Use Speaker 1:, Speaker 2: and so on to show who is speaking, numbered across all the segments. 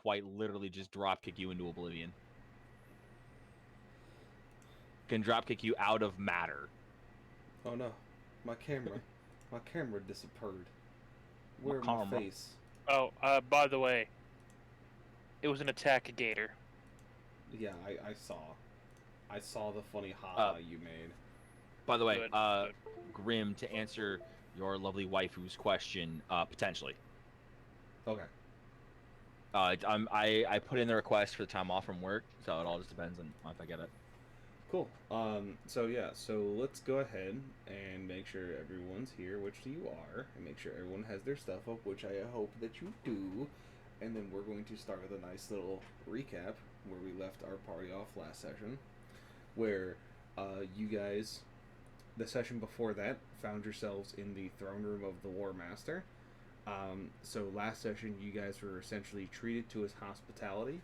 Speaker 1: quite literally just drop kick you into oblivion. Can drop kick you out of matter.
Speaker 2: Oh no, my camera disappeared. Where my face?
Speaker 3: Oh, by the way, it was an attack gator.
Speaker 2: Yeah, I saw the funny haha you made.
Speaker 1: By the way,
Speaker 3: Good.
Speaker 1: Grim, to answer your lovely waifu's question, potentially.
Speaker 2: Okay.
Speaker 1: I put in the request for the time off from work, so it all just depends on if I get it.
Speaker 2: Cool. So let's go ahead and make sure everyone's here, which you are, and make sure everyone has their stuff up, which I hope that you do. And then we're going to start with a nice little recap where we left our party off last session, where you guys, the session before that, found yourselves in the throne room of the War Master. So last session, you guys were essentially treated to his hospitality,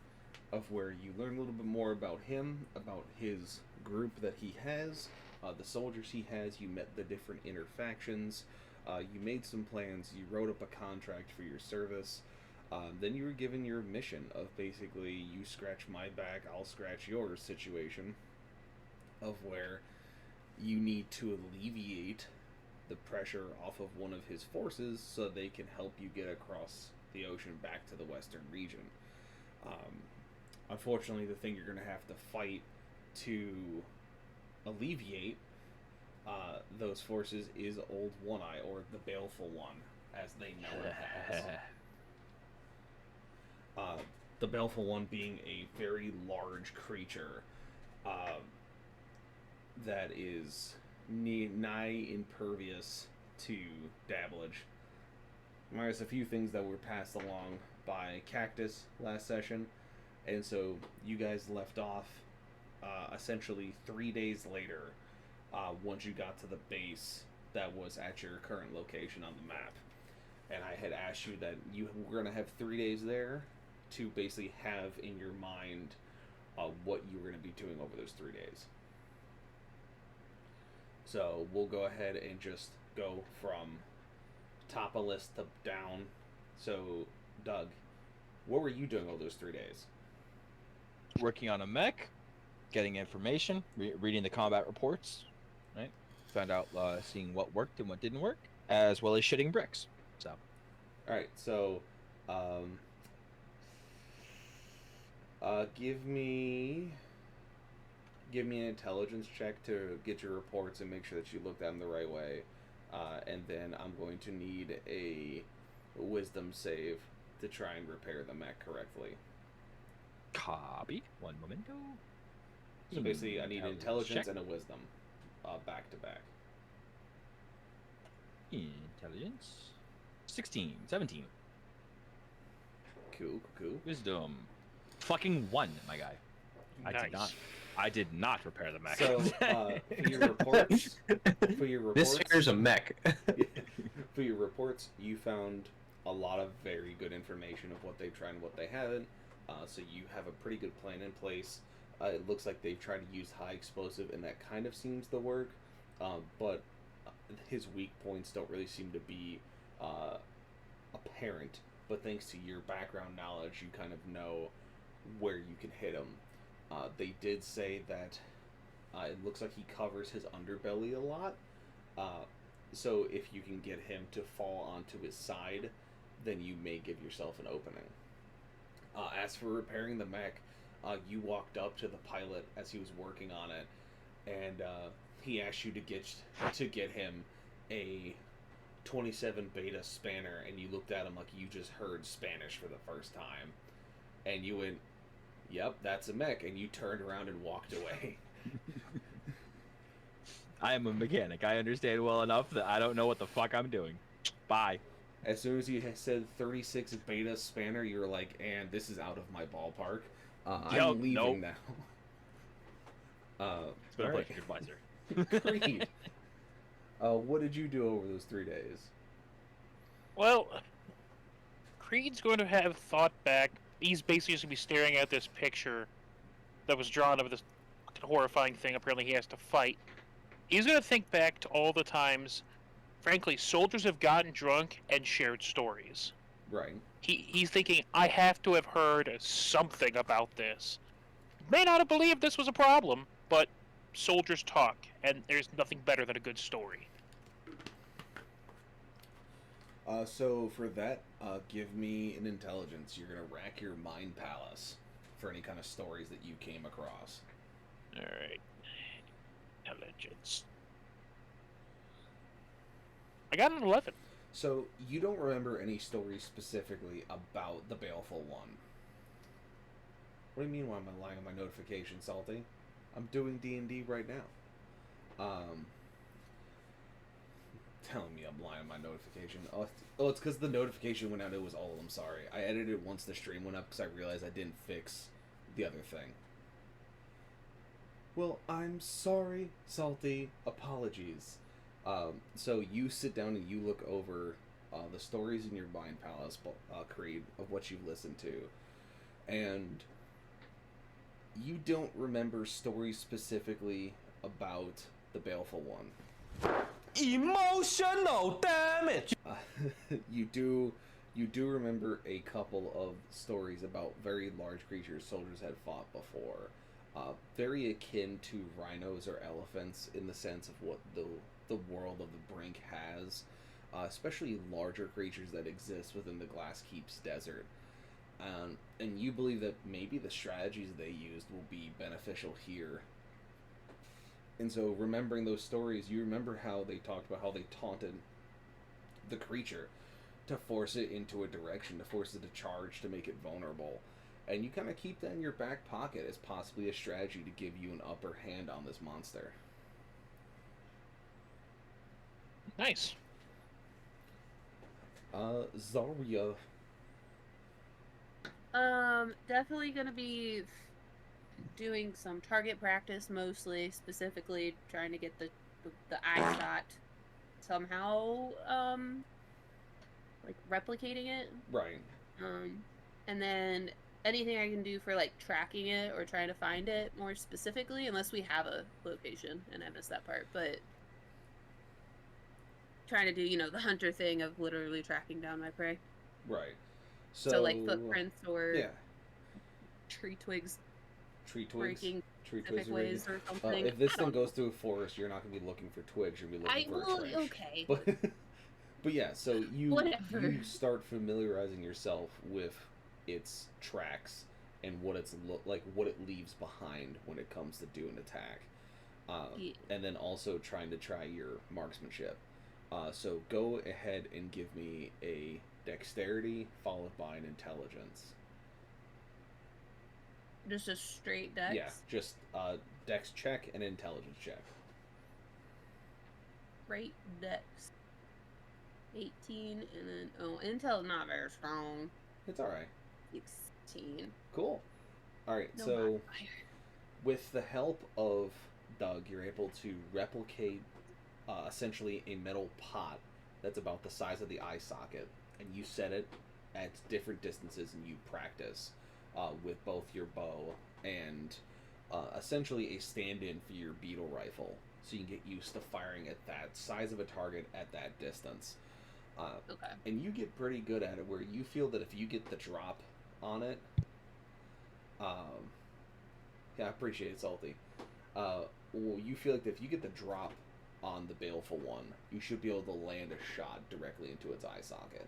Speaker 2: of where you learn a little bit more about him, about his group that he has, the soldiers he has. You met the different inner factions. You made some plans. You wrote up a contract for your service. Then you were given your mission of basically you scratch my back, I'll scratch yours situation, of where you need to alleviate the pressure off of one of his forces so they can help you get across the ocean back to the western region. Unfortunately, the thing you're going to have to fight to alleviate those forces is Old One-Eye, or the Baleful One, as they know it as. The Baleful One being a very large creature that is nigh impervious to dabblage. There's a few things that were passed along by Cactus last session, and so you guys left off essentially 3 days later once you got to the base that was at your current location on the map. And I had asked you that you were going to have 3 days there to basically have in your mind what you were going to be doing over those 3 days. So we'll go ahead and just go from top of list to down. So, Doug, what were you doing all those 3 days?
Speaker 1: Working on a mech, getting information, reading the combat reports, right? Found out, seeing what worked and what didn't work, as well as shitting bricks. So,
Speaker 2: all right. So, give me an intelligence check to get your reports and make sure that you looked at them the right way. And then I'm going to need a wisdom save to try and repair the mech correctly.
Speaker 1: copy. One momento.
Speaker 2: So basically, I need intelligence and a wisdom, back to back.
Speaker 1: Intelligence. 16, 17.
Speaker 2: Cool.
Speaker 1: Wisdom. Fucking 1, my guy.
Speaker 3: Nice.
Speaker 1: I did not repair the mech.
Speaker 2: So, for your reports,
Speaker 4: This figure's a mech.
Speaker 2: For your reports, you found a lot of very good information of what they've tried and what they haven't. So you have a pretty good plan in place. It looks like they've tried to use high explosive, and that kind of seems to work. But his weak points don't really seem to be apparent. But thanks to your background knowledge, you kind of know where you can hit him. They did say that it looks like he covers his underbelly a lot. So if you can get him to fall onto his side, then you may give yourself an opening. As for repairing the mech, you walked up to the pilot as he was working on it, and he asked you to get him a 27 beta spanner, and you looked at him like you just heard Spanish for the first time, and you went, "Yep, that's a mech," and you turned around and walked away.
Speaker 1: I am a mechanic. I understand well enough that I don't know what the fuck I'm doing. Bye.
Speaker 2: As soon as you said 36 beta spanner, you were like, "And this is out of my ballpark. I'm leaving now."
Speaker 1: It's been a pleasure, goodbye, sir.
Speaker 2: Great. What did you do over those 3 days?
Speaker 3: Well, Creed's going to have thought back. He's basically just going to be staring at this picture that was drawn of this horrifying thing apparently he has to fight. He's going to think back to all the times, frankly, soldiers have gotten drunk and shared stories.
Speaker 2: Right.
Speaker 3: He's thinking, I have to have heard something about this. May not have believed this was a problem, but soldiers talk, and there's nothing better than a good story.
Speaker 2: So for that, give me an intelligence. You're gonna rack your mind palace for any kind of stories that you came across.
Speaker 3: Alright. Intelligence. I got an 11.
Speaker 2: So you don't remember any stories specifically about the Baleful One. What do you mean why am I lying on my notification, Salty? I'm doing D&D right now. Telling me I'm lying on my notification. Oh, it's because the notification went out. It was all of them. Sorry. I edited it once the stream went up because I realized I didn't fix the other thing. Well, I'm sorry, Salty. Apologies. So you sit down and you look over the stories in your mind palace, Creed, of what you've listened to. And you don't remember stories specifically about the Baleful One.
Speaker 4: Emotional damage.
Speaker 2: You do remember a couple of stories about very large creatures soldiers had fought before. Very akin to rhinos or elephants in the sense of what the world of the Brink has, especially larger creatures that exist within the Glass Keep's desert. And you believe that maybe the strategies they used will be beneficial here. And so remembering those stories, you remember how they talked about how they taunted the creature to force it into a direction, to force it to charge, to make it vulnerable. And you kind of keep that in your back pocket as possibly a strategy to give you an upper hand on this monster.
Speaker 3: Nice.
Speaker 2: Xaria.
Speaker 5: Definitely gonna be doing some target practice, mostly, specifically trying to get the eye shot somehow, like replicating it.
Speaker 2: Right.
Speaker 5: And then anything I can do for like tracking it or trying to find it more specifically, unless we have a location and I missed that part, but trying to do, you know, the hunter thing of literally tracking down my prey.
Speaker 2: Right.
Speaker 5: So like footprints or
Speaker 2: yeah.
Speaker 5: tree twigs
Speaker 2: breaking tree twigs
Speaker 5: ways or something.
Speaker 2: If this thing goes through a forest, you're not going to be looking for twigs. You're going to be looking for a trench.
Speaker 5: Okay.
Speaker 2: But yeah, so you start familiarizing yourself with its tracks and what it's what it leaves behind when it comes to do an attack, and then also trying to try your marksmanship. So go ahead and give me a dexterity followed by an intelligence.
Speaker 5: Just a straight dex?
Speaker 2: Yeah, just dex check and intelligence check.
Speaker 5: Straight dex. 18, and then, intel not very strong.
Speaker 2: It's alright.
Speaker 5: 16.
Speaker 2: Cool. Alright,
Speaker 5: No
Speaker 2: so
Speaker 5: modifier.
Speaker 2: with the help of Doug, you're able to replicate essentially a metal pot that's about the size of the eye socket, and you set it at different distances and you practice with both your bow and essentially a stand-in for your beetle rifle, so you can get used to firing at that size of a target at that distance.
Speaker 5: Okay.
Speaker 2: And you get pretty good at it, where you feel that if you get the drop on it, yeah, I appreciate it, Salty. Well, you feel like if you get the drop on the Baleful One, you should be able to land a shot directly into its eye socket.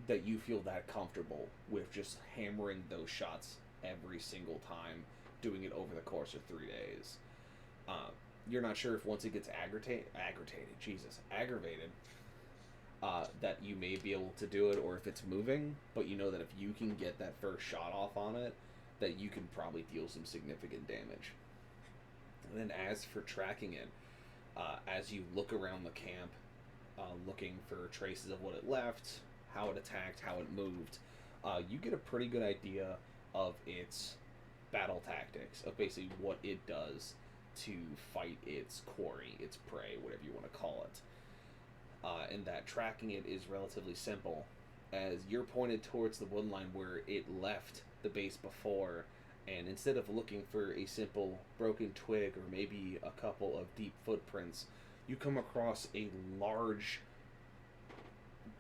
Speaker 2: That you feel that comfortable with just hammering those shots every single time, doing it over the course of 3 days. You're not sure if once it gets aggravated, that you may be able to do it, or if it's moving, but you know that if you can get that first shot off on it, that you can probably deal some significant damage. And then as for tracking it, as you look around the camp, looking for traces of what it left, how it attacked, how it moved, you get a pretty good idea of its battle tactics, of basically what it does to fight its quarry, its prey, whatever you want to call it. And that tracking it is relatively simple, as you're pointed towards the woodline where it left the base before, and instead of looking for a simple broken twig or maybe a couple of deep footprints, you come across a large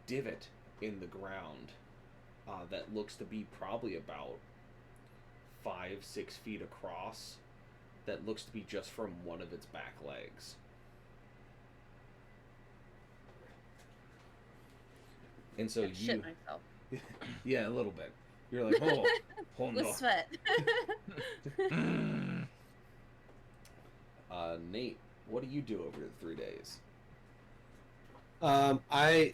Speaker 2: divot in the ground that looks to be probably about 5-6 feet across. That looks to be just from one of its back legs. And so
Speaker 5: I shit myself.
Speaker 2: yeah, a little bit. You're like, oh
Speaker 5: With
Speaker 2: no.
Speaker 5: sweat.
Speaker 2: Nate, what do you do over the 3 days?
Speaker 6: I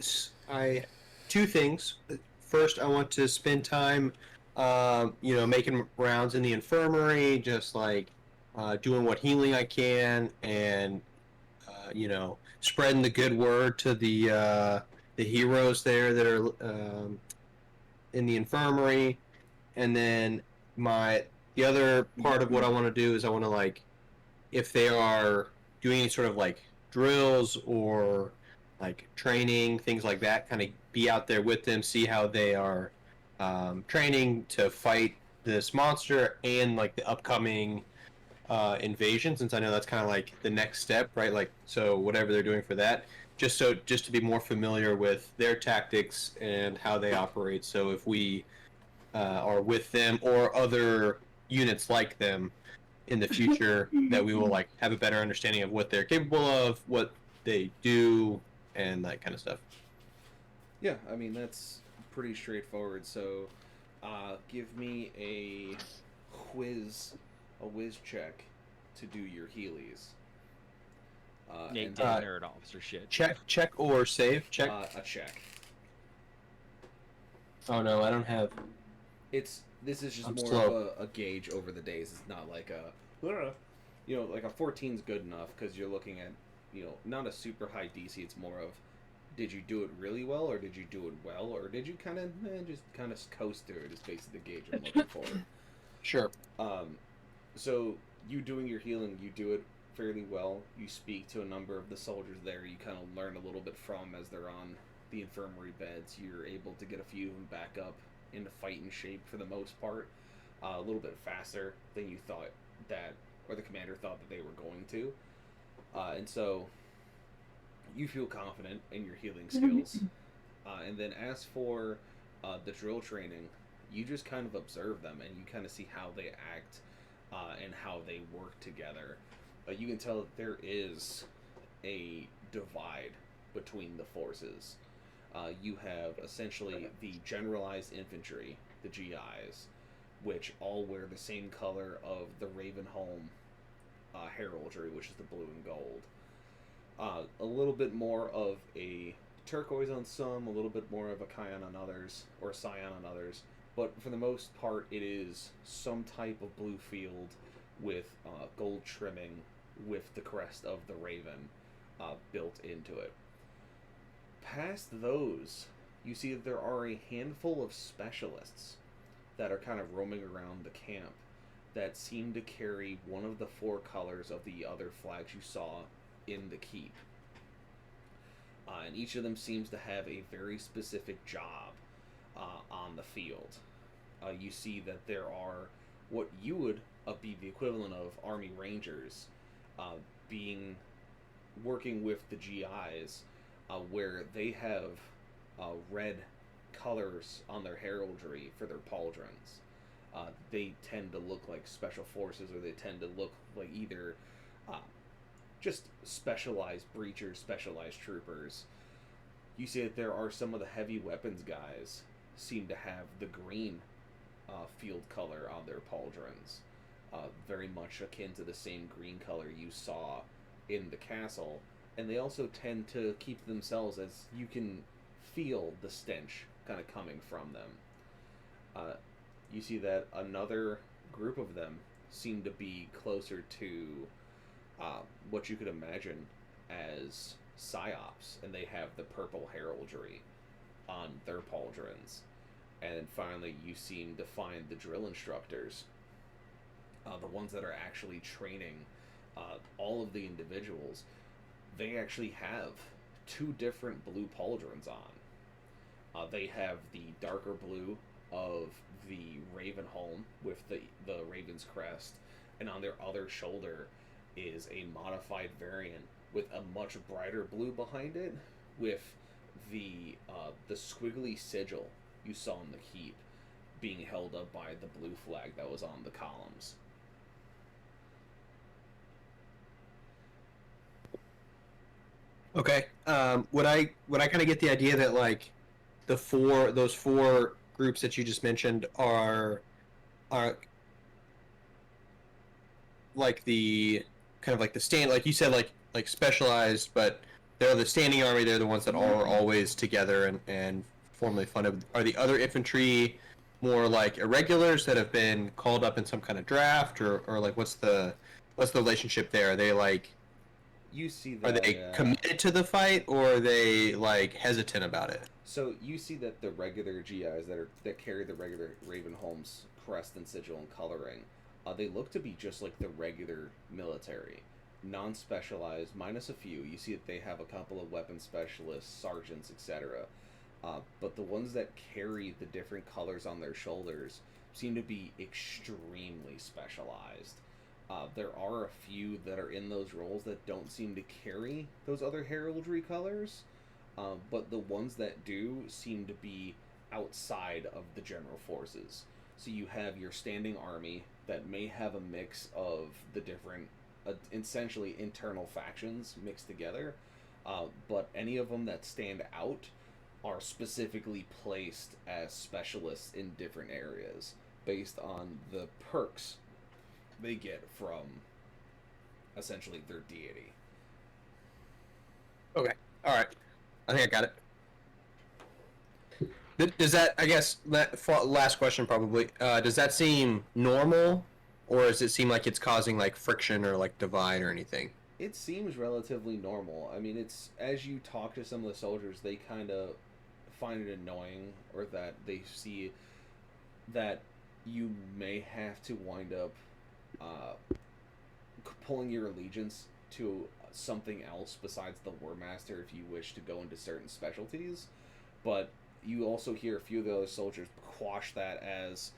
Speaker 6: two things. First, I want to spend time, making rounds in the infirmary, just like doing what healing I can, and spreading the good word to the heroes there that are in the infirmary. And then the other part of what I want to do is I want to, like, if they are doing any sort of like drills or like training, things like that, kind of be out there with them, see how they are training to fight this monster and like the upcoming invasion, since I know that's kind of like the next step, right? Like, so whatever they're doing for that, just to be more familiar with their tactics and how they operate. So if we are with them or other units like them in the future, that we will like have a better understanding of what they're capable of, what they do, and that kind of stuff.
Speaker 2: Yeah, I mean, that's pretty straightforward. So, give me a whiz check to do your Heelys.
Speaker 1: Nate
Speaker 2: And
Speaker 1: did nerd officer shit.
Speaker 6: Check or save? Check.
Speaker 2: a check.
Speaker 6: Oh no, I don't have.
Speaker 2: This is just
Speaker 6: I'm
Speaker 2: more
Speaker 6: slow.
Speaker 2: of a gauge over the days. It's not like like a 14's good enough because you're looking at, not a super high DC. It's more of, did you do it really well, or did you do it well, or did you kind of just kind of coast through it? Is basically the gauge I'm looking for.
Speaker 6: Sure.
Speaker 2: So you doing your healing, you do it fairly well. You speak to a number of the soldiers there. You kind of learn a little bit from as they're on the infirmary beds. You're able to get a few of them back up into fighting shape for the most part, a little bit faster than you thought that, or the commander thought that they were going to. And so you feel confident in your healing skills. And then as for the drill training, you just kind of observe them and you kind of see how they act and how they work together. You can tell that there is a divide between the forces. You have essentially the generalized infantry, the GIs, which all wear the same color of the Ravenholm heraldry, which is the blue and gold. A little bit more of a turquoise on some, a little bit more of a cyan on others, or cyan on others, but for the most part it is some type of blue field with gold trimming with the crest of the raven built into it. Past those, you see that there are a handful of specialists that are kind of roaming around the camp that seem to carry one of the 4 colors of the other flags you saw in the keep. And each of them seems to have a very specific job on the field. You see that there are what you would be the equivalent of Army Rangers working with the GIs, where they have red colors on their heraldry for their pauldrons. They tend to look like special forces, or they tend to look like either just specialized breachers, specialized troopers. You see that there are some of the heavy weapons guys seem to have the green field color on their pauldrons, very much akin to the same green color you saw in the castle. And they also tend to keep themselves, as you can feel the stench kind of coming from them. You see that another group of them seem to be closer to what you could imagine as psyops, and they have the purple heraldry on their pauldrons. And finally, you seem to find the drill instructors, the ones that are actually training all of the individuals. They actually have 2 different blue pauldrons on. They have the darker blue of the Ravenholm with the Raven's crest, and on their other shoulder is a modified variant with a much brighter blue behind it, with the squiggly sigil you saw in the keep being held up by the blue flag that was on the columns.
Speaker 6: Okay. Would I kind of get the idea that like those four groups that you just mentioned are like the kind of like the stand, like you said, like specialized, but they're the standing army. They're the ones that are always together and formally funded. Are the other infantry more like irregulars that have been called up in some kind of draft, or like what's the relationship there? Are they like,
Speaker 2: You see
Speaker 6: are
Speaker 2: that
Speaker 6: they committed to the fight, or are they like hesitant about it?
Speaker 2: So you see that the regular GIs that carry the regular Ravenholm's crest and sigil and coloring, they look to be just like the regular military, non-specialized, minus a few. You see that they have a couple of weapon specialists, sergeants, etc. But the ones that carry the different colors on their shoulders seem to be extremely specialized. There are a few that are in those roles that don't seem to carry those other heraldry colors. But the ones that do seem to be outside of the general forces. So you have your standing army that may have a mix of the different, essentially internal factions mixed together. But any of them that stand out are specifically placed as specialists in different areas based on the perks they get from essentially their deity.
Speaker 6: Okay. All right. I think I got it. Does that, I guess, that last question probably, does that seem normal, or does it seem like it's causing, like, friction or, like, divide or anything?
Speaker 2: It seems relatively normal. I mean, it's, as you talk to some of the soldiers, they kind of find it annoying, or that they see that you may have to wind up pulling your allegiance to something else besides the War Master if you wish to go into certain specialties. But you also hear a few of the other soldiers quash that, as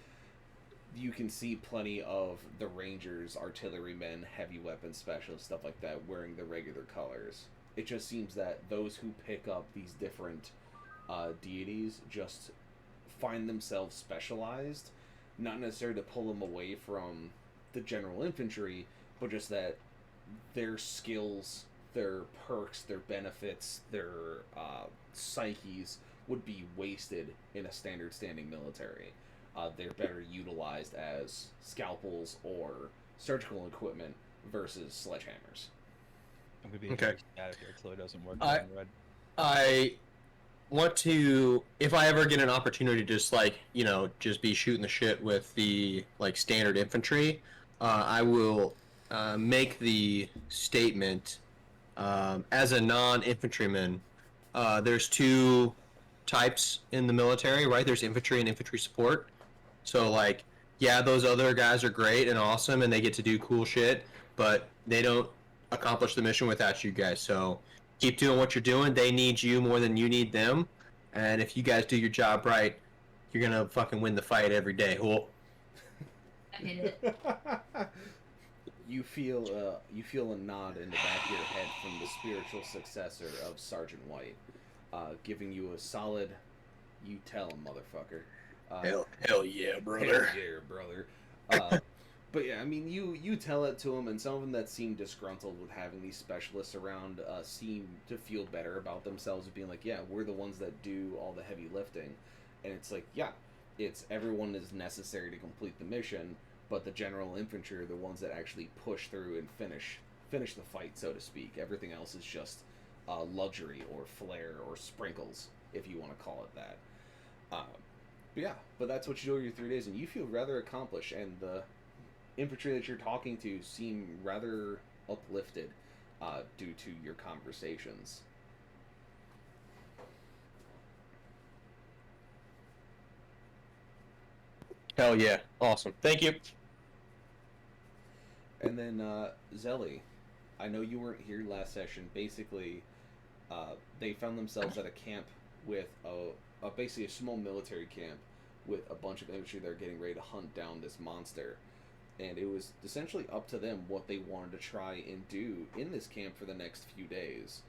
Speaker 2: you can see plenty of the Rangers, artillerymen, heavy weapon specialists, stuff like that, wearing the regular colors. It just seems that those who pick up these different deities just find themselves specialized, not necessarily to pull them away from the general infantry, but just that their skills, their perks, their benefits, their psyches would be wasted in a standard standing military. They're better utilized as scalpels or surgical equipment versus sledgehammers.
Speaker 1: I'm gonna be
Speaker 6: Okay.
Speaker 1: out of here until it doesn't work.
Speaker 6: I-
Speaker 1: Red.
Speaker 6: I want to, if I ever get an opportunity to just like, just be shooting the shit with the like standard infantry, I will make the statement, as a non-infantryman, there's two types in the military, right? There's infantry and infantry support. So like, yeah, those other guys are great and awesome and they get to do cool shit, but they don't accomplish the mission without you guys. So keep doing what you're doing. They need you more than you need them. And if you guys do your job right, you're gonna fucking win the fight every day. Cool.
Speaker 5: I hit it.
Speaker 2: You feel a nod in the back of your head from the spiritual successor of Sergeant White, giving you a solid, you tell him, motherfucker.
Speaker 6: Hell yeah, brother.
Speaker 2: Hell yeah, brother. But yeah, I mean, you tell it to him, and some of them that seem disgruntled with having these specialists around seem to feel better about themselves, being like, yeah, we're the ones that do all the heavy lifting. And it's like, yeah, it's everyone is necessary to complete the mission, but the general infantry are the ones that actually push through and finish the fight, so to speak. Everything else is just luxury or flair or sprinkles, if you want to call it that. But that's what you do your 3 days, and you feel rather accomplished, and the infantry that you're talking to seem rather uplifted due to your conversations.
Speaker 6: Hell yeah. Awesome. Thank you.
Speaker 2: And then Xellie, I know you weren't here last session. Basically, they found themselves at a camp with basically a small military camp with a bunch of infantry that are getting ready to hunt down this monster. And it was essentially up to them what they wanted to try and do in this camp for the next few days.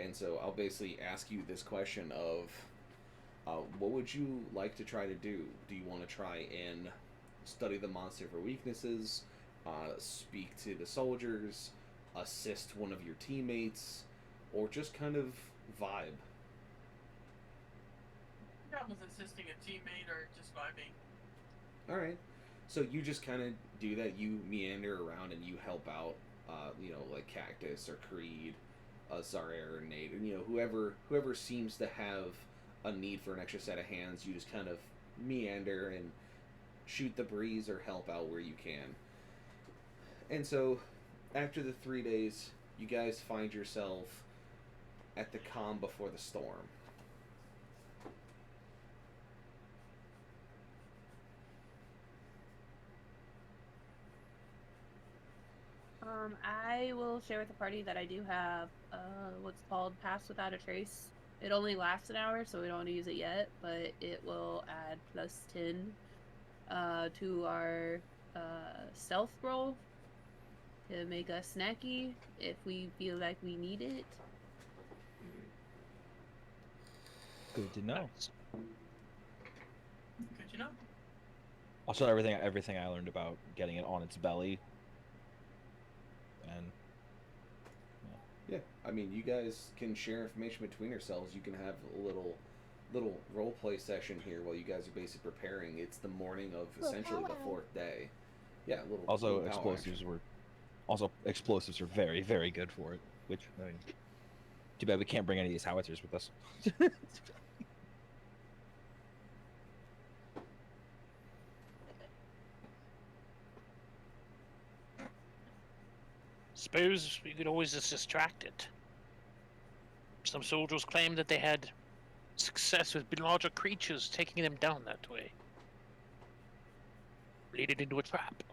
Speaker 2: And so I'll basically ask you this question of, what would you like to try to do? Do you want to try and study the monster for weaknesses, speak to the soldiers, assist one of your teammates, or just kind of vibe?
Speaker 7: I was assisting a teammate or just vibing.
Speaker 2: Alright. So you just kind of do that. You meander around and you help out, like Cactus or Creed, Xaria or Nate, and whoever seems to have a need for an extra set of hands. You just kind of meander and shoot the breeze or help out where you can. And so, after the 3 days, you guys find yourself at the calm before the storm.
Speaker 5: I will share with the party that I do have what's called Pass Without a Trace. It only lasts an hour, so we don't want to use it yet, but it will add +10 to our stealth roll to make us snacky if we feel like we need it.
Speaker 1: Good to know.
Speaker 7: Good to know.
Speaker 1: Also, everything I learned about getting it on its belly. And
Speaker 2: Yeah, I mean, you guys can share information between yourselves. You can have a little role play session here while you guys are basically preparing. It's the morning of essentially the 4th day. Yeah, little
Speaker 1: explosives explosives are very, very good for it. Which, I mean, too bad we can't bring any of these howitzers with us.
Speaker 3: Suppose we could always just distract it. Some soldiers claim that they had success with larger creatures taking them down that way. Lead it into a trap.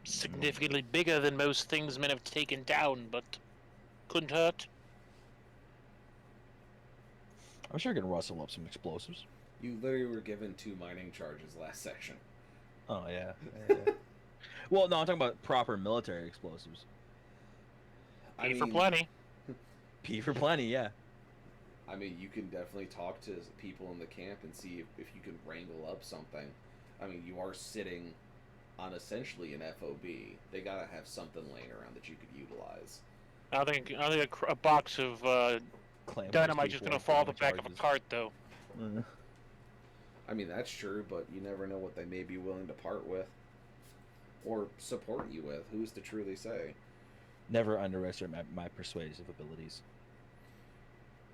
Speaker 3: Significantly bigger than most things men have taken down, but couldn't hurt.
Speaker 1: I'm sure I can rustle up some explosives.
Speaker 2: You literally were given 2 mining charges last section.
Speaker 1: Oh yeah. Well, no, I'm talking about proper military explosives.
Speaker 3: P for plenty.
Speaker 1: P for plenty, yeah.
Speaker 2: I mean, you can definitely talk to people in the camp and see if you can wrangle up something. I mean, you are sitting on essentially an FOB. They gotta have something laying around that you could utilize.
Speaker 3: I think a box of dynamite just gonna fall the back of a cart, though.
Speaker 2: I mean, that's true, but you never know what they may be willing to part with or support you with. Who's to truly say?
Speaker 1: Never underestimate my persuasive abilities.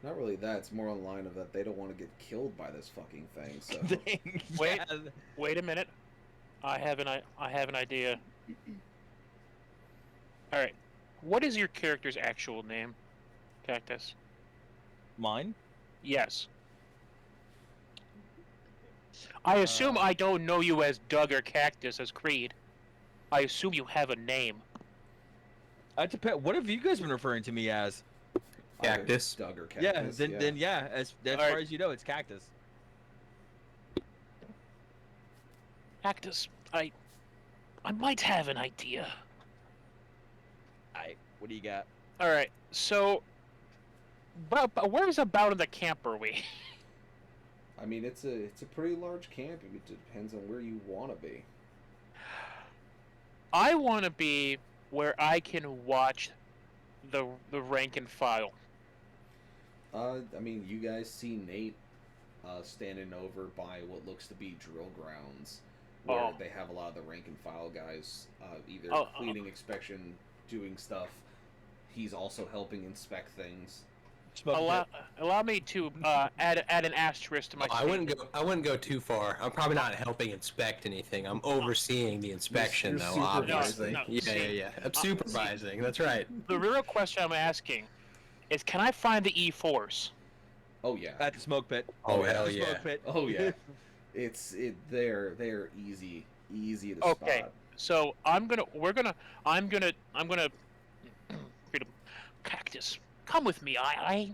Speaker 2: Not really that. It's more on the line of that they don't want to get killed by this fucking thing. So
Speaker 3: Wait a minute. I have an idea. All right. What is your character's actual name, Cactus?
Speaker 1: Mine?
Speaker 3: Yes. I assume I don't know you as Doug or Cactus as Creed. I assume you have a name.
Speaker 1: What have you guys been referring to me as?
Speaker 6: Cactus.
Speaker 2: Doug or Cactus.
Speaker 1: Yeah, as far as you know, it's Cactus.
Speaker 3: Cactus, I might have an idea.
Speaker 1: What do you got?
Speaker 3: All right, so, but where's about in the camp are we?
Speaker 2: I mean, it's a pretty large camp. It depends on where you want to be.
Speaker 3: I want to be where I can watch the rank and file.
Speaker 2: I mean, you guys see Nate standing over by what looks to be drill grounds, where they have a lot of the rank and file guys either cleaning, inspection, doing stuff. He's also helping inspect things.
Speaker 3: Allow me to add an asterisk to my.
Speaker 6: I wouldn't go too far. I'm probably not helping inspect anything. I'm overseeing the inspection,
Speaker 2: You're
Speaker 6: though. Obviously,
Speaker 3: No,
Speaker 6: yeah. I'm supervising. That's right.
Speaker 3: The real question I'm asking is, can I find the E-Force?
Speaker 2: Oh yeah.
Speaker 1: At the smoke pit.
Speaker 6: Oh hell
Speaker 1: The
Speaker 6: yeah.
Speaker 1: smoke pit.
Speaker 2: Oh yeah. They're easy to
Speaker 3: Okay,
Speaker 2: spot.
Speaker 3: so I'm gonna Cactus, come with me. I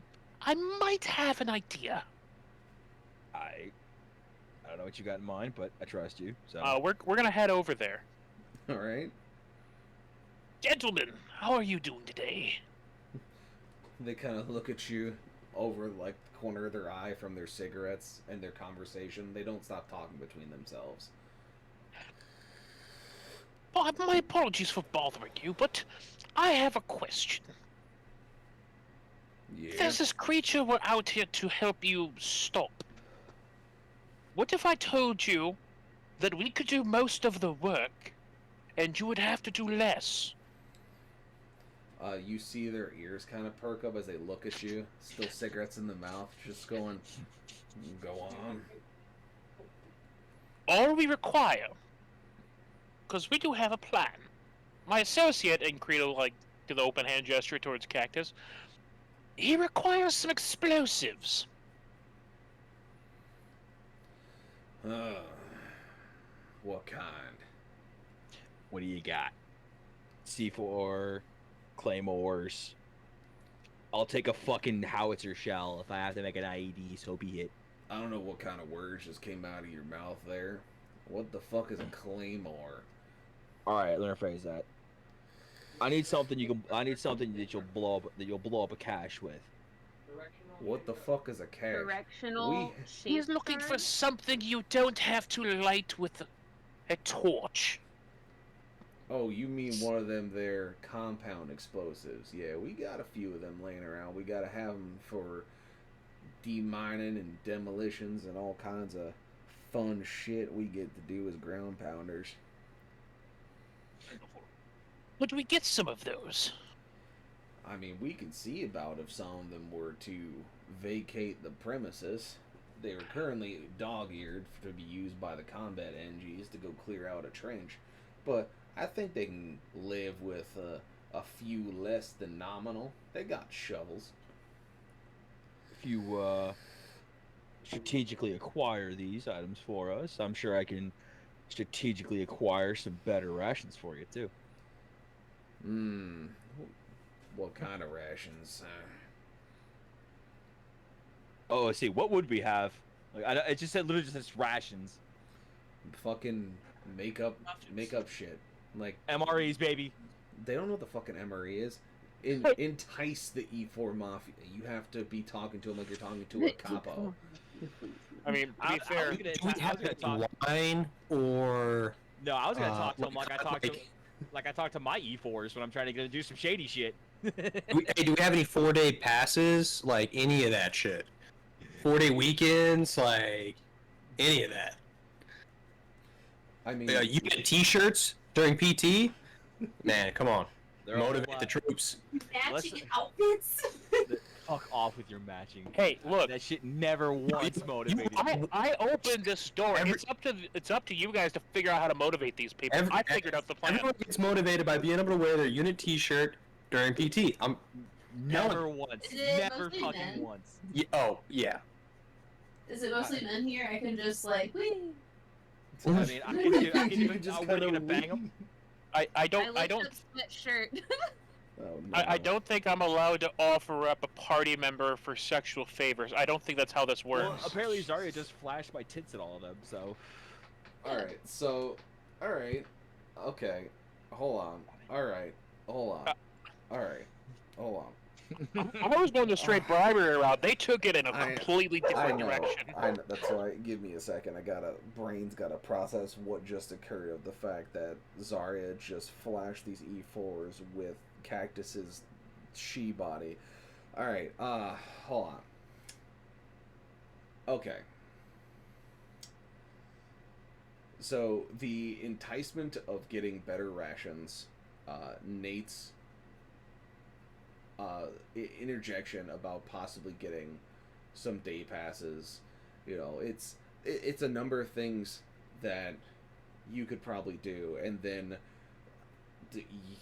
Speaker 3: might have an idea.
Speaker 1: don't know what you got in mind, but I trust you. So
Speaker 3: We're gonna head over there.
Speaker 2: All right.
Speaker 3: Gentlemen, how are you doing today?
Speaker 2: They kind of look at you over like the corner of their eye from their cigarettes and their conversation. They don't stop talking between themselves.
Speaker 3: Bob, my apologies for bothering you, but I have a question.
Speaker 2: Yeah.
Speaker 3: There's this creature we're out here to help you stop. What if I told you that we could do most of the work, and you would have to do less?
Speaker 2: You see their ears kind of perk up as they look at you, still cigarettes in the mouth, just going, go on.
Speaker 3: All we require, because we do have a plan. My associate, and Credo, like, do the open hand gesture towards Cactus, he requires some explosives.
Speaker 2: What kind?
Speaker 1: what do you got? C4, claymores. I'll take a fucking howitzer shell if I have to make an IED, so be it.
Speaker 2: I don't know what kind of words just came out of your mouth there. What the fuck is a claymore?
Speaker 1: Alright, let me rephrase that. I need something I need something that you'll blow up a cache with.
Speaker 2: What the fuck is a cache?
Speaker 5: Directional.
Speaker 3: He's looking for something you don't have to light with a torch.
Speaker 2: Oh, you mean one of them there compound explosives. Yeah, we got a few of them laying around. We gotta have them for demining and demolitions and all kinds of fun shit we get to do as ground pounders.
Speaker 3: Would we get some of those?
Speaker 2: I mean, we can see about if some of them were to vacate the premises. They are currently dog-eared to be used by the combat NGs to go clear out a trench. But I think they can live with a few less than nominal. They got shovels.
Speaker 1: If you strategically acquire these items for us, I'm sure I can strategically acquire some better rations for you too.
Speaker 2: What kind of rations?
Speaker 1: Oh, let's see. What would we have? Like, it just said literally just says rations.
Speaker 2: Fucking makeup shit. Like
Speaker 1: MREs, baby.
Speaker 2: they don't know what the fucking MRE is. Entice the E4 mafia. You have to be talking to them like you're talking to a capo.
Speaker 3: I mean, to be fair,
Speaker 1: Do we have to talk?
Speaker 6: wine or
Speaker 1: No, I was gonna talk to him
Speaker 6: like-
Speaker 1: like I talk to my E4s when I'm trying to get to do some shady shit.
Speaker 6: do we have any 4-day passes? Like any of that shit? 4-day weekends? Like any of that?
Speaker 2: I mean,
Speaker 6: You get T-shirts during PT? Man, come on.
Speaker 1: They're all
Speaker 6: Motivate the troops.
Speaker 5: Matching
Speaker 1: Listen.
Speaker 5: outfits.
Speaker 1: Fuck off with your matching.
Speaker 3: hey, look,
Speaker 1: That shit never once motivated me.
Speaker 3: I opened this door. It's up to you guys to figure out how to motivate these people. I figured out the plan.
Speaker 6: Everyone gets motivated by being able to wear their unit T-shirt during PT.
Speaker 1: Never once.
Speaker 5: Is it
Speaker 1: Never
Speaker 5: mostly
Speaker 1: fucking
Speaker 5: men?
Speaker 1: once.
Speaker 6: Oh yeah.
Speaker 5: Is it mostly men here? I can just like, whee.
Speaker 1: I mean, I can do. I can
Speaker 2: You
Speaker 1: do.
Speaker 2: just
Speaker 1: What are you
Speaker 2: kinda
Speaker 1: gonna bang them?
Speaker 3: I don't
Speaker 5: lift up sweatshirt.
Speaker 2: oh, no.
Speaker 3: I don't think I'm allowed to offer up a party member for sexual favors. I don't think that's how this works.
Speaker 1: Well, apparently Xaria just flashed my tits at all of them. So
Speaker 2: Alright, so... Alright. Okay. Hold on. Alright. Hold on. Alright. Hold on.
Speaker 3: I was going the straight bribery route. They took it in a
Speaker 2: I-
Speaker 3: completely different
Speaker 2: know.
Speaker 3: direction.
Speaker 2: I know. That's why. Give me a second. Brain's gotta process what just occurred of the fact that Xaria just flashed these E4s with Cactus's she body. Alright, hold on. Okay. So, the enticement of getting better rations, Nate's interjection about possibly getting some day passes, you know, it's a number of things that you could probably do, and then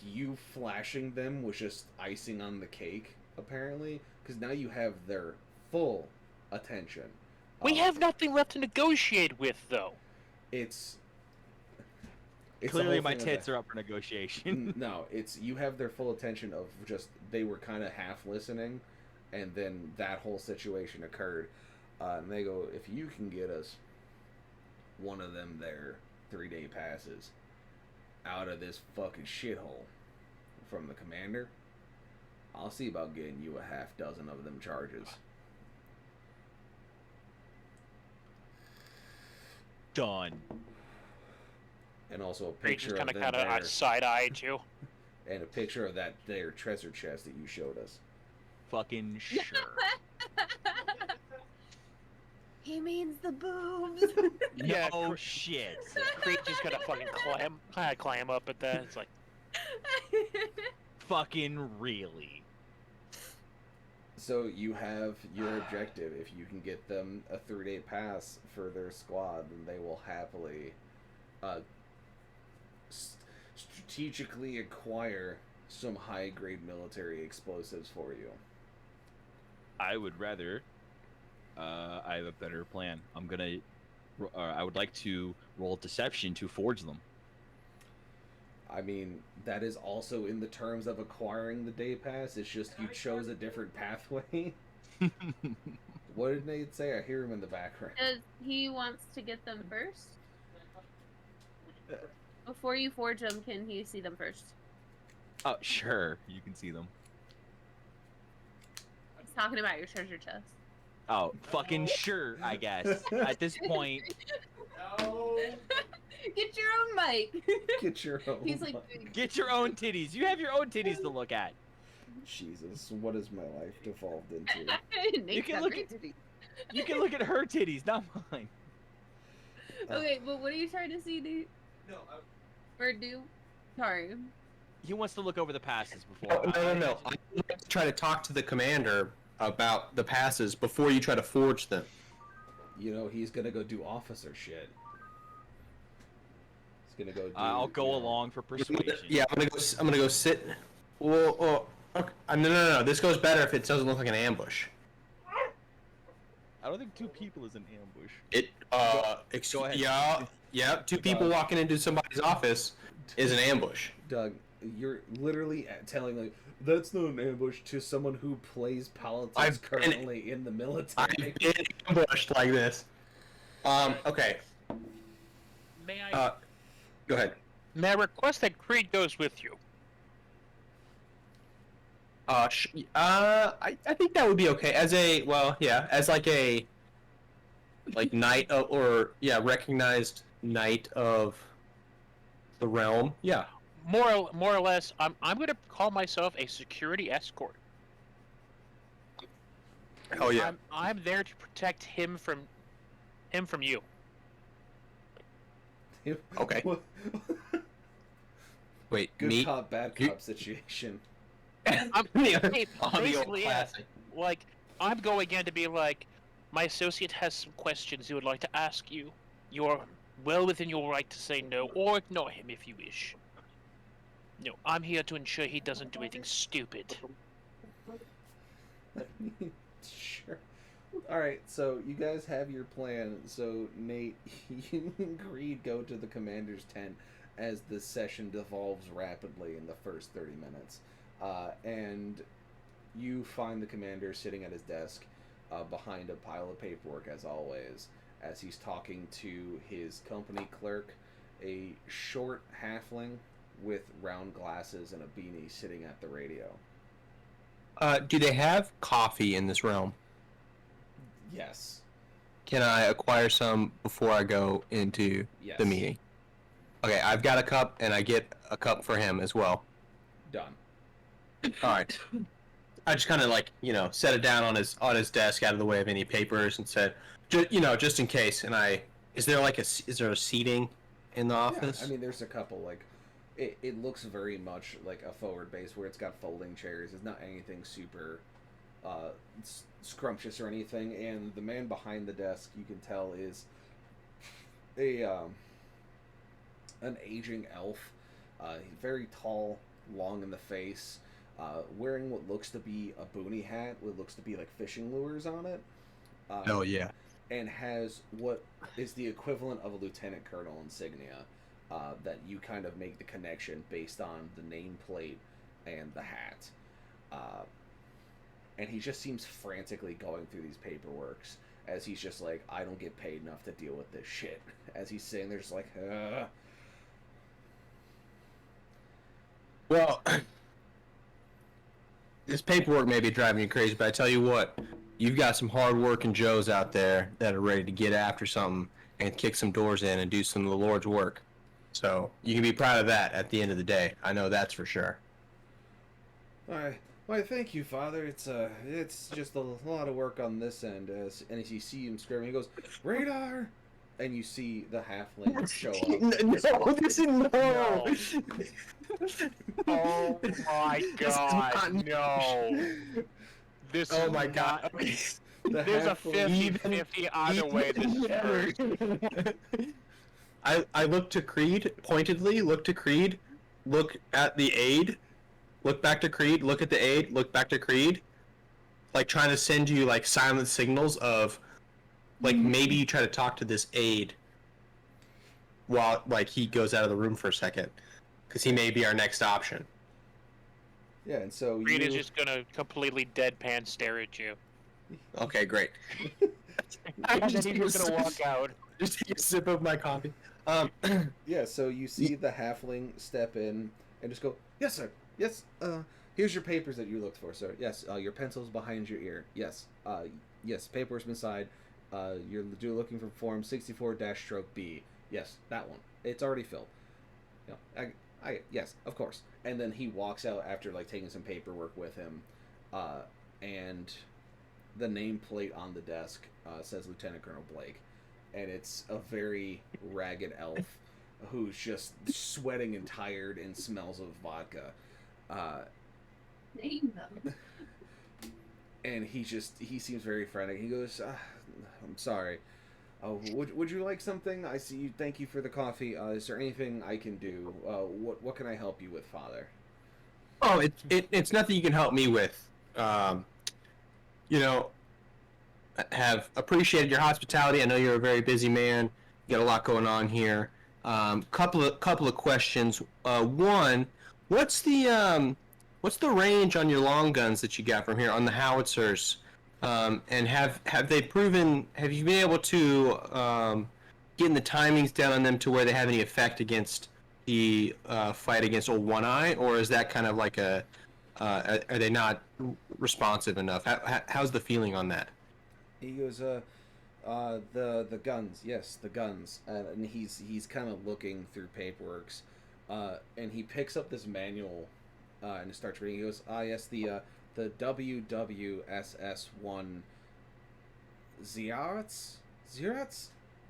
Speaker 2: you flashing them was just icing on the cake, apparently, because now you have their full attention.
Speaker 3: We have nothing left to negotiate with, though.
Speaker 2: It's
Speaker 1: clearly my tits are up for negotiation.
Speaker 2: No, it's you have their full attention of just they were kind of half listening, and then that whole situation occurred, and they go, if you can get us one of them there 3-day passes out of this fucking shithole from the commander, I'll see about getting you a half dozen of them charges.
Speaker 1: Done.
Speaker 2: And also a
Speaker 3: Creed
Speaker 2: picture
Speaker 3: just
Speaker 2: of them
Speaker 3: kind of
Speaker 2: there,
Speaker 3: side-eyed you.
Speaker 2: and a picture of that there treasure chest that you showed us.
Speaker 1: Fucking sure.
Speaker 5: He means the boobs.
Speaker 3: Yeah,
Speaker 1: No shit.
Speaker 3: Creed just gonna fucking clam up at that. It's like,
Speaker 1: Fucking really.
Speaker 2: So you have your objective. If you can get them a 3-day pass for their squad, then they will happily strategically acquire some high-grade military explosives for you.
Speaker 1: I would rather. I have a better plan. I would like to roll deception to forge them.
Speaker 2: I mean, that is also in the terms of acquiring the day pass. It's just you chose a different pathway. What did Nate say? I hear him in the background.
Speaker 5: Does he wants to get them first? Before you forge them, can he see them first?
Speaker 1: Oh, sure. You can see them.
Speaker 5: He's talking about your treasure chest.
Speaker 1: Oh, fucking sure, I guess. At this point,
Speaker 7: No.
Speaker 5: Get your own mic.
Speaker 2: Get your own.
Speaker 5: He's like,
Speaker 1: get your own titties. You have your own titties to look at.
Speaker 2: Jesus, what has my life devolved into?
Speaker 5: Nate's
Speaker 1: can
Speaker 5: got
Speaker 1: look
Speaker 5: great titties.
Speaker 1: You can look at her titties, not mine.
Speaker 5: Okay, but what are you trying to see, Nate?
Speaker 7: No.
Speaker 5: Or do? Sorry.
Speaker 1: He wants to look over the passes before.
Speaker 6: Oh, no. I like to try to talk to the commander about the passes before you try to forge them.
Speaker 2: You know, he's gonna go do officer shit. He's gonna go do,
Speaker 1: I'll go
Speaker 2: you know,
Speaker 1: along for persuasion.
Speaker 6: Yeah, I'm gonna go sit. Well, okay. No. This goes better if it doesn't look like an ambush.
Speaker 1: I don't think 2 people is an ambush.
Speaker 6: Go
Speaker 1: ahead.
Speaker 6: Yeah. 2 people walking into somebody's office is an ambush.
Speaker 2: Doug, you're literally telling like that's not an ambush to someone who plays politics
Speaker 6: I've been-
Speaker 2: currently in the military.
Speaker 6: I've been ambushed like this. Okay.
Speaker 3: may I
Speaker 6: Go ahead.
Speaker 3: request that Creed goes with you?
Speaker 6: I think that would be okay as like a knight recognized knight of the realm. Yeah.
Speaker 3: More or less, I'm going to call myself a security escort.
Speaker 6: Oh yeah.
Speaker 3: I'm there to protect him from you.
Speaker 6: Okay. Wait,
Speaker 2: Good
Speaker 6: me?
Speaker 2: cop, bad
Speaker 6: You-
Speaker 2: cop situation.
Speaker 3: I'm
Speaker 6: On the old
Speaker 3: basically, yeah,
Speaker 6: classic.
Speaker 3: like I'm going in to be like, my associate has some questions he would like to ask you. You're well within your right to say no or ignore him if you wish. No, I'm here to ensure he doesn't do anything stupid.
Speaker 2: Sure. Alright, so you guys have your plan. So, Nate, you and Creed go to the commander's tent as the session devolves rapidly in the first 30 minutes. And you find the commander sitting at his desk behind a pile of paperwork, as always, as he's talking to his company clerk, a short halfling with round glasses and a beanie sitting at the radio.
Speaker 6: Do they have coffee in this realm?
Speaker 2: Yes.
Speaker 6: Can I acquire some before I go into
Speaker 2: Yes.
Speaker 6: the meeting? Okay, I've got a cup, and I get a cup for him as well.
Speaker 2: Done.
Speaker 6: All right. I just kind of set it down on his desk, out of the way of any papers, and said, just in case. And is there a seating in the office?
Speaker 2: Yeah, I mean, there's a couple, it looks very much like a forward base where it's got folding chairs. It's not anything super scrumptious or anything. And the man behind the desk, you can tell, is an aging elf. Very tall, long in the face, wearing what looks to be a boonie hat, what looks to be like fishing lures on it.
Speaker 6: Oh yeah.
Speaker 2: And has what is the equivalent of a lieutenant colonel insignia, that you kind of make the connection based on the nameplate and the hat. And he just seems frantically going through these paperworks as he's just like, I don't get paid enough to deal with this shit. As he's sitting there just like,
Speaker 6: Well, this paperwork may be driving you crazy, but I tell you what, you've got some hard-working Joes out there that are ready to get after something and kick some doors in and do some of the Lord's work. So you can be proud of that at the end of the day. I know that's for sure.
Speaker 2: Why, thank you, Father. It's just a lot of work on this end. As you see him screaming, he goes, Radar! And you see the halfling show up.
Speaker 6: No, this is no.
Speaker 3: Oh my god, no. This
Speaker 6: Oh
Speaker 3: is
Speaker 6: my
Speaker 3: not-
Speaker 6: god.
Speaker 3: There's a 50-50 either way this is hurt.
Speaker 6: I look to Creed, pointedly, look to Creed, look at the aide, look back to Creed, look at the aide, look back to Creed. Like trying to send you like silent signals of like maybe you try to talk to this aide while like he goes out of the room for a second. Because he may be our next option.
Speaker 2: Yeah, and so
Speaker 3: Reed is just gonna completely deadpan stare at you.
Speaker 6: Okay, great.
Speaker 3: And then he's just gonna walk out.
Speaker 6: Just take a sip of my coffee.
Speaker 2: Yeah, so you see the halfling step in and just go, yes, sir. Yes, here's your papers that you looked for, sir. Yes, your pencil's behind your ear. Yes, yes, paper's beside. You're looking for form 64-B. Yes, that one. It's already filled. You know, yes, of course. And then he walks out after like taking some paperwork with him, and the nameplate on the desk says Lieutenant Colonel Blake, and it's a very ragged elf who's just sweating and tired and smells of vodka.
Speaker 5: Name them.
Speaker 2: And he seems very frantic. He goes, I'm sorry. Oh, would you like something? I see you. Thank you for the coffee. Is there anything I can do? What can I help you with, Father?
Speaker 6: Oh, it's nothing you can help me with. You know, I have appreciated your hospitality. I know you're a very busy man. You got a lot going on here. Couple of questions. One, what's the range on your long guns that you got from here on the howitzers? And have they proven? Have you been able to getting the timings down on them to where they have any effect against the fight against Old One Eye, or is that kind of like a are they not responsive enough? How's the feeling on that?
Speaker 2: He goes, the guns, yes, the guns, and he's kind of looking through paperworks, and he picks up this manual, and starts reading. He goes, yes, the WWSS1 Xerats?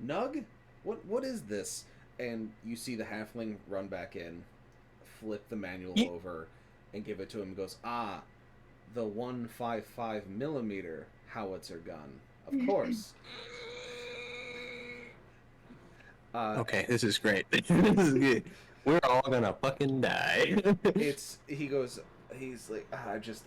Speaker 2: Nug? What is this? And you see the halfling run back in, flip the manual over, and give it to him. He goes, the 155 millimeter howitzer gun. Of course.
Speaker 6: Okay, this is great. This is good. We're all gonna fucking die.
Speaker 2: He's like,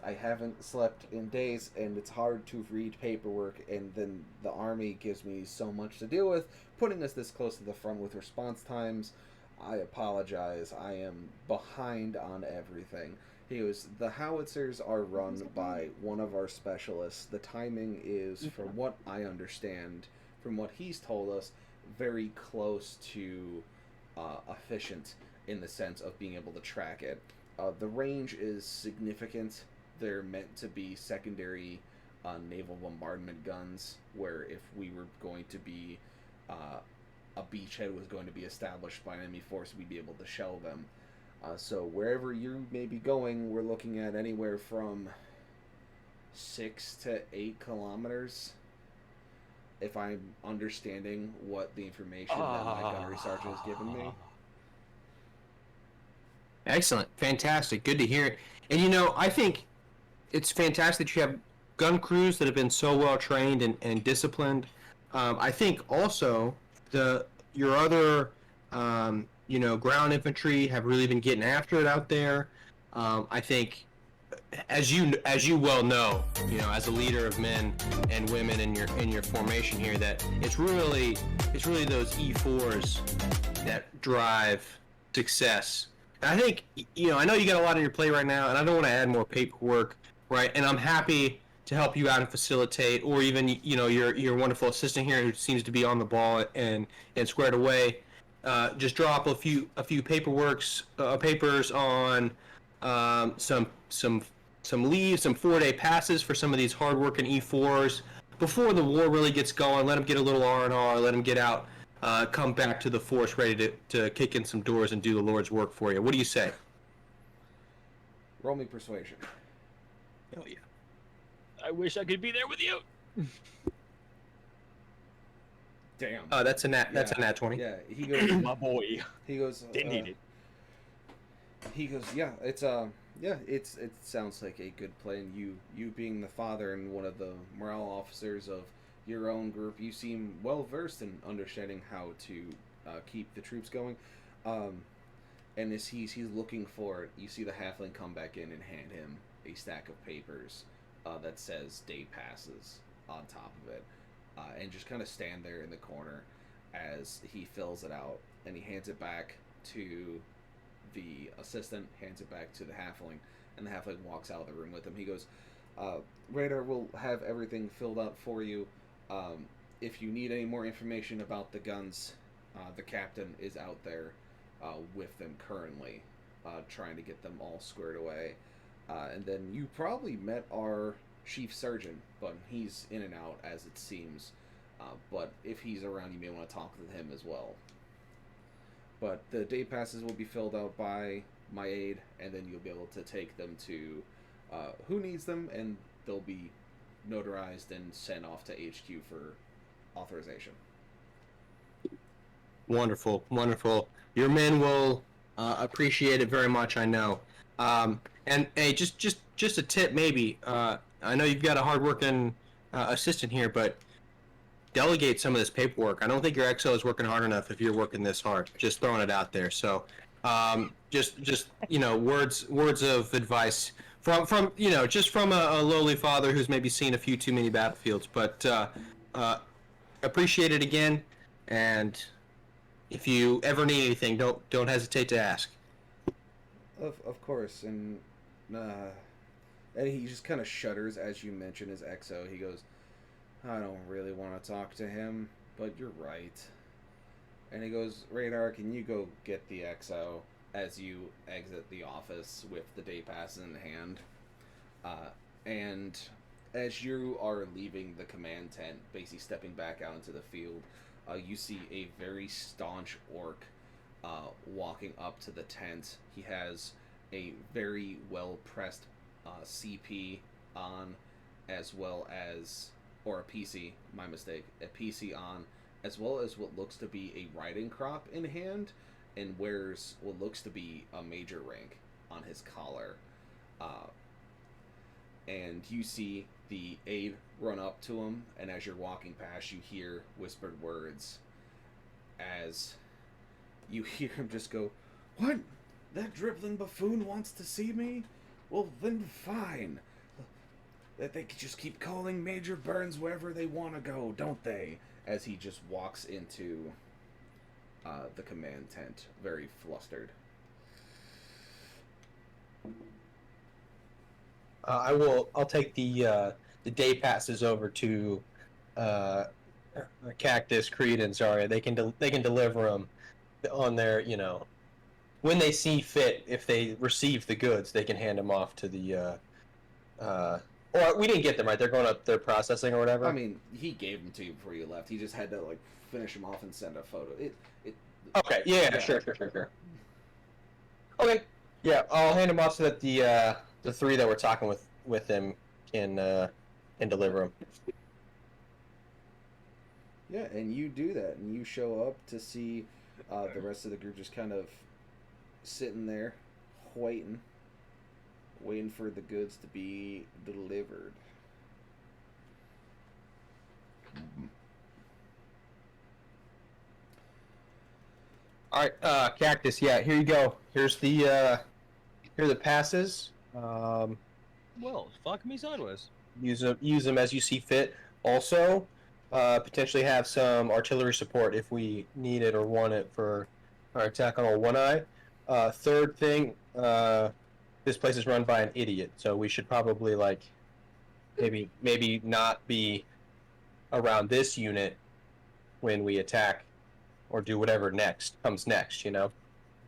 Speaker 2: I haven't slept in days, and it's hard to read paperwork, and then the army gives me so much to deal with, putting us this close to the front with response times. I apologize. I am behind on everything. He goes, the howitzers are run by one of our specialists. The timing is, from what I understand, from what he's told us, very close to efficient in the sense of being able to track it. The range is significant. They're meant to be secondary naval bombardment guns, where if we were going to be, a beachhead was going to be established by an enemy force, we'd be able to shell them. So wherever you may be going, we're looking at anywhere from 6 to 8 kilometers, if I'm understanding what the information that my gunnery sergeant has given me.
Speaker 6: Excellent. Fantastic. Good to hear. And you know, I think it's fantastic that you have gun crews that have been so well trained and disciplined. I think also your other ground infantry have really been getting after it out there. I think as you well know, as a leader of men and women in your formation here, that it's really those E4s that drive success. And I think, I know you got a lot on your plate right now, and I don't want to add more paperwork, right? And I'm happy to help you out and facilitate, or even your wonderful assistant here who seems to be on the ball and squared away. Just draw up a few papers on some leaves, some 4-day passes for some of these hardworking E4s before the war really gets going. Let them get a little R&R, let them get out, come back to the force ready to kick in some doors and do the Lord's work for you. What do you say?
Speaker 2: Roll me persuasion.
Speaker 1: Hell yeah. I wish I could be there with you.
Speaker 2: Damn.
Speaker 6: That's a nat 20.
Speaker 2: Yeah, he goes.
Speaker 1: My boy.
Speaker 2: He goes.
Speaker 1: Didn't need it.
Speaker 2: He goes. Yeah, it sounds like a good plan. You being the father and one of the morale officers of your own group, you seem well versed in understanding how to keep the troops going. And as he's looking for it, you see the halfling come back in and hand him a stack of papers that says day passes on top of it, and just kind of stand there in the corner as he fills it out, and he hands it back to the assistant, hands it back to the halfling, and the halfling walks out of the room with him. He goes, Radar will have everything filled out for you. If you need any more information about the guns, the captain is out there with them currently, trying to get them all squared away. And then you probably met our chief surgeon, but he's in and out as it seems. But if he's around, you may want to talk with him as well. But the day passes will be filled out by my aide, and then you'll be able to take them to who needs them, and they'll be notarized and sent off to HQ for authorization.
Speaker 6: Wonderful, wonderful. Your men will appreciate it very much, I know. And hey, just a tip, maybe. I know you've got a hardworking assistant here, but delegate some of this paperwork. I don't think your XO is working hard enough if you're working this hard. Just throwing it out there. So, just words of advice from just from a lowly father who's maybe seen a few too many battlefields. But appreciate it again, and if you ever need anything, don't hesitate to ask.
Speaker 2: Of course, and he just kind of shudders as you mention his XO. He goes, I don't really want to talk to him, but you're right. And he goes, Radar, can you go get the XO as you exit the office with the day pass in hand? And as you are leaving the command tent, basically stepping back out into the field, you see a very staunch orc walking up to the tent. He has a very well-pressed CP on, as well as, or a PC, my mistake, a PC on, as well as what looks to be a riding crop in hand, and wears what looks to be a major rank on his collar. And you see the aide run up to him, and as you're walking past, you hear whispered words as you hear him just go, What? That dribbling buffoon wants to see me? Well, then fine. That they could just keep calling Major Burns wherever they want to go, don't they? As he just walks into the command tent, very flustered.
Speaker 6: I'll take the day passes over to Cactus, Creed, and Xaria. They can deliver them on their, when they see fit. If they receive the goods, they can hand them off to the. Or we didn't get them right. They're going up. They're processing or whatever.
Speaker 2: I mean, he gave them to you before you left. He just had to finish them off and send a photo.
Speaker 6: Okay. Yeah. Sure. Okay. Yeah, I'll hand them off so that the three that we're talking with them can deliver them.
Speaker 2: Yeah, and you do that, and you show up to see the rest of the group just kind of sitting there, waiting for the goods to be delivered.
Speaker 6: All right, Cactus. Yeah, here you go. Here's the here are the passes.
Speaker 1: Well, fuck me sideways.
Speaker 6: Use them as you see fit. Also, potentially have some artillery support if we need it or want it for our attack on our one eye. Third thing, this place is run by an idiot, so we should probably maybe not be around this unit when we attack or do whatever comes next.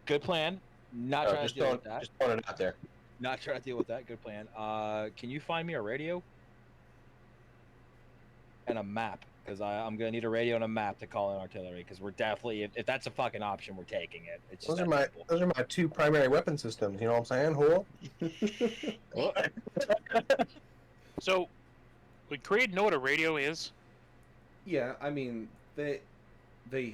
Speaker 1: Good plan. Not trying to deal with that.
Speaker 6: Just throwing it out there.
Speaker 1: Not trying to deal with that. Good plan. Can you find me a radio and a map? Because I'm gonna need a radio and a map to call in artillery. Because we're definitely, if that's a fucking option, we're taking it. It's just
Speaker 6: those are my two primary weapon systems. You know what I'm saying? Cool.
Speaker 3: So, would Creed know what a radio is?
Speaker 2: Yeah, I mean they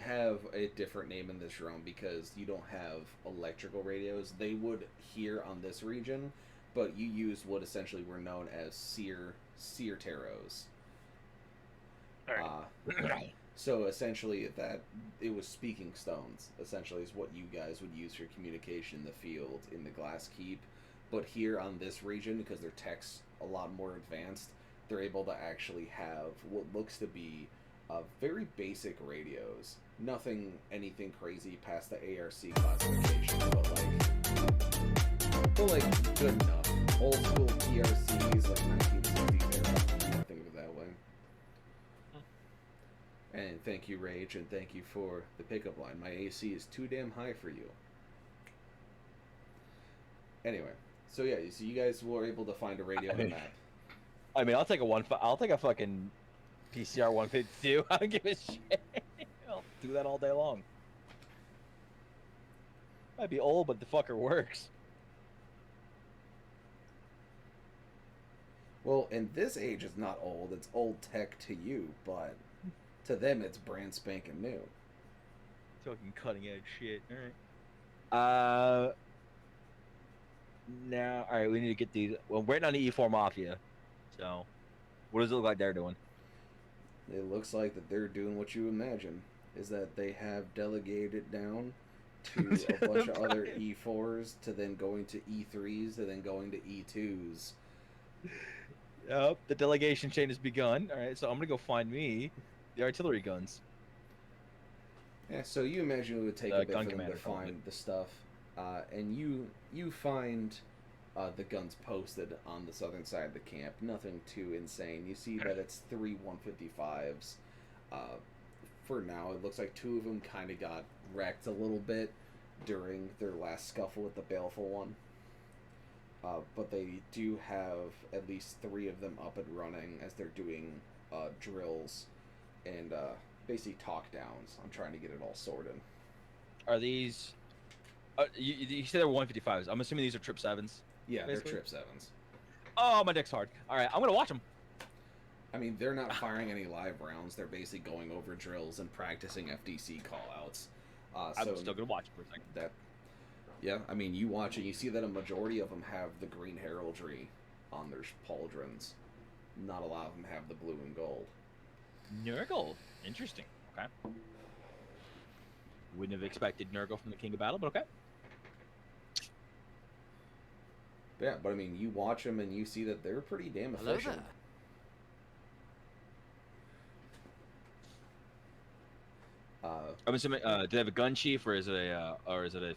Speaker 2: have a different name in this realm because you don't have electrical radios. They would here on this region, but you use what essentially were known as seer taros.
Speaker 3: All right.
Speaker 2: So essentially, that it was speaking stones. Essentially, is what you guys would use for communication in the field in the Glass Keep. But here on this region, because their tech's a lot more advanced, they're able to actually have what looks to be very basic radios. Anything crazy past the ARC classification, but like good enough. Old school PRCs, like 1960s era. Think of it that way. And thank you, Rage, and thank you for the pickup line. My AC is too damn high for you. Anyway, so yeah, so you guys were able to find a radio on the map.
Speaker 1: I mean, I'll take a fucking PCR 152. I don't give a shit. I'll do that all day long. Might be old, but the fucker works.
Speaker 2: Well, and this age is not old. It's old tech to you, but to them, it's brand spanking new.
Speaker 1: Fucking cutting edge shit. All right. Now, all right. We need to get these. Well, we're waiting on the E4 Mafia. So, what does it look like they're doing?
Speaker 2: It looks like that they're doing what you imagine. Is that they have delegated it down to a bunch of other E4s to then going to E3s to then going to E2s.
Speaker 1: Yep, the delegation chain has begun. All right, so I'm gonna go find me the artillery guns.
Speaker 2: Yeah, so you imagine it would take a bit
Speaker 1: gun
Speaker 2: for them to
Speaker 1: commander
Speaker 2: find the stuff, and you find the guns posted on the southern side of the camp. Nothing too insane. You see that it's 3 155s. For now, it looks like 2 of them kind of got wrecked a little bit during their last scuffle with the Baleful one. But they do have at least 3 of them up and running as they're doing drills and basically talk downs. I'm trying to get it all sorted.
Speaker 1: Are these? You said they're 155s. I'm assuming these are Trip 7s.
Speaker 2: Yeah,
Speaker 1: basically?
Speaker 2: they're Trip 7s.
Speaker 1: Oh, my dick's hard. All right, I'm gonna watch them.
Speaker 2: I mean, they're not firing any live rounds. They're basically going over drills and practicing FDC callouts.
Speaker 1: I'm still gonna watch it for a second.
Speaker 2: Yeah, I mean, you watch it, you see that a majority of them have the green heraldry on their pauldrons. Not a lot of them have the blue and gold.
Speaker 1: Nurgle, interesting. Okay. Wouldn't have expected Nurgle from the King of Battle, but okay.
Speaker 2: Yeah, but I mean, you watch them and you see that they're pretty damn efficient.
Speaker 1: I'm assuming. Do they have a gun chief, or is it a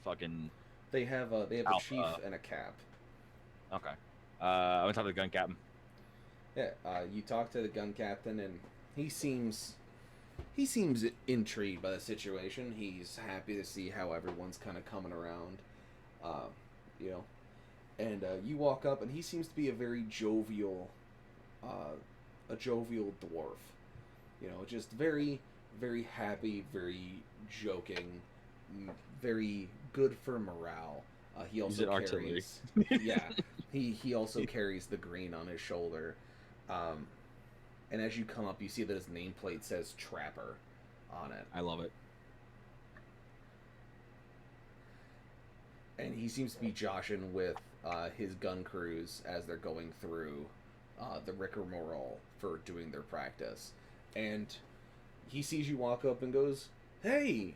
Speaker 1: fucking?
Speaker 2: They have a chief and a cap.
Speaker 1: Okay. I'm gonna talk to the gun captain.
Speaker 2: Yeah. You talk to the gun captain, and he seems intrigued by the situation. He's happy to see how everyone's kind of coming around. You know, and you walk up, and he seems to be a very jovial dwarf. You know, just very, very happy, very joking, very good for morale. He also carries, yeah, he also carries the green on his shoulder. And as you come up, you see that his nameplate says Trapper on it.
Speaker 1: I love it.
Speaker 2: And he seems to be joshing with his gun crews as they're going through the rigmarole for doing their practice. And he sees you walk up and goes, "Hey,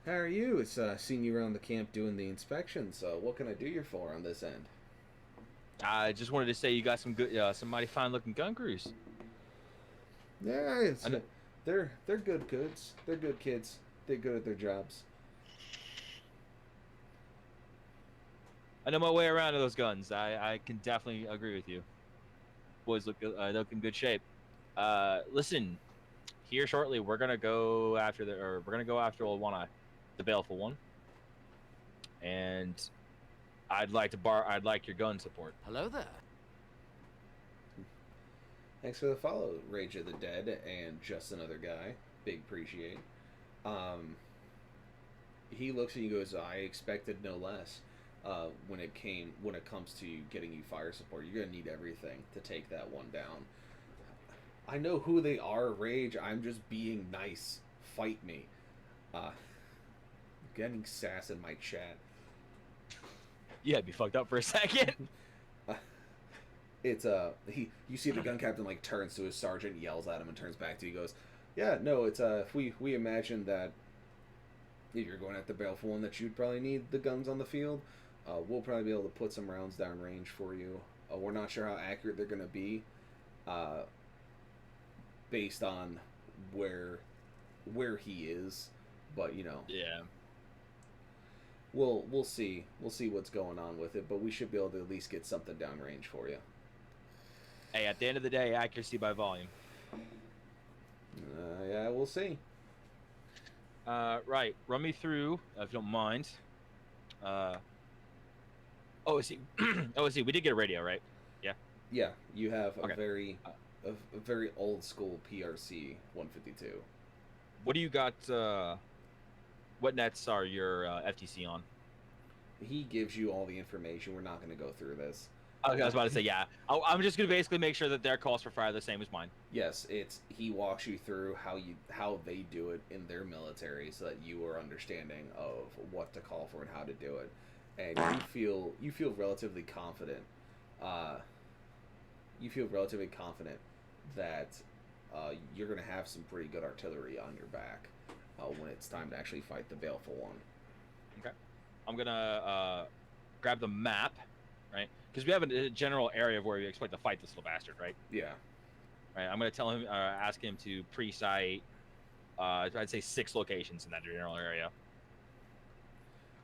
Speaker 2: how are you? It's seen you around the camp doing the inspections. What can I do you for on this end?"
Speaker 1: I just wanted to say you got some good, some mighty fine looking gun crews.
Speaker 2: Yeah, they're good goods. They're good kids. They're good at their jobs.
Speaker 1: I know my way around to those guns. I can definitely agree with you. boys look in good shape. Listen, here shortly we're gonna go after Old One Eye, the Baleful One, and I'd like your gun support.
Speaker 8: Hello there.
Speaker 2: Thanks for the follow, Rage of the Dead and Just Another Guy. Big appreciate. He looks at you and goes, I expected no less. When it comes to getting you fire support, you're gonna need everything to take that one down. I know who they are, Rage. I'm just being nice. Fight me. Getting sass in my chat.
Speaker 1: You had me fucked up for a second.
Speaker 2: It's you see the gun captain like turns to his sergeant, yells at him, and turns back to you. He goes, "Yeah, no, it's if we imagine that if you're going at the Baleful One, that you'd probably need the guns on the field. We'll probably be able to put some rounds down range for you. We're not sure how accurate they're gonna be, based on where he is, but you know,
Speaker 1: Yeah.
Speaker 2: we'll see what's going on with it, but we should be able to at least get something down range for you."
Speaker 1: Hey, at the end of the day, accuracy by volume.
Speaker 2: Yeah, we'll see.
Speaker 1: Right. Run me through, if you don't mind. OSC. OSC. We did get a radio, right?
Speaker 2: Yeah, you have
Speaker 1: Okay.
Speaker 2: a very old school PRC 152.
Speaker 1: What do you got? What nets are your FTC on?
Speaker 2: He gives you all the information. We're not going to go through this.
Speaker 1: Okay, I was about to say, yeah. I'm just gonna basically make sure that their costs for fire are the same as mine.
Speaker 2: Yes, he walks you through how they do it in their military, so that you are understanding of what to call for and how to do it, and you feel relatively confident. That you're gonna have some pretty good artillery on your back when it's time to actually fight the Baleful One.
Speaker 1: Okay. I'm gonna grab the map, right? Because we have a general area of where we expect to fight this little bastard, right?
Speaker 2: Yeah.
Speaker 1: Right. I'm gonna tell him, ask him to pre-site. I'd say 6 locations in that general area.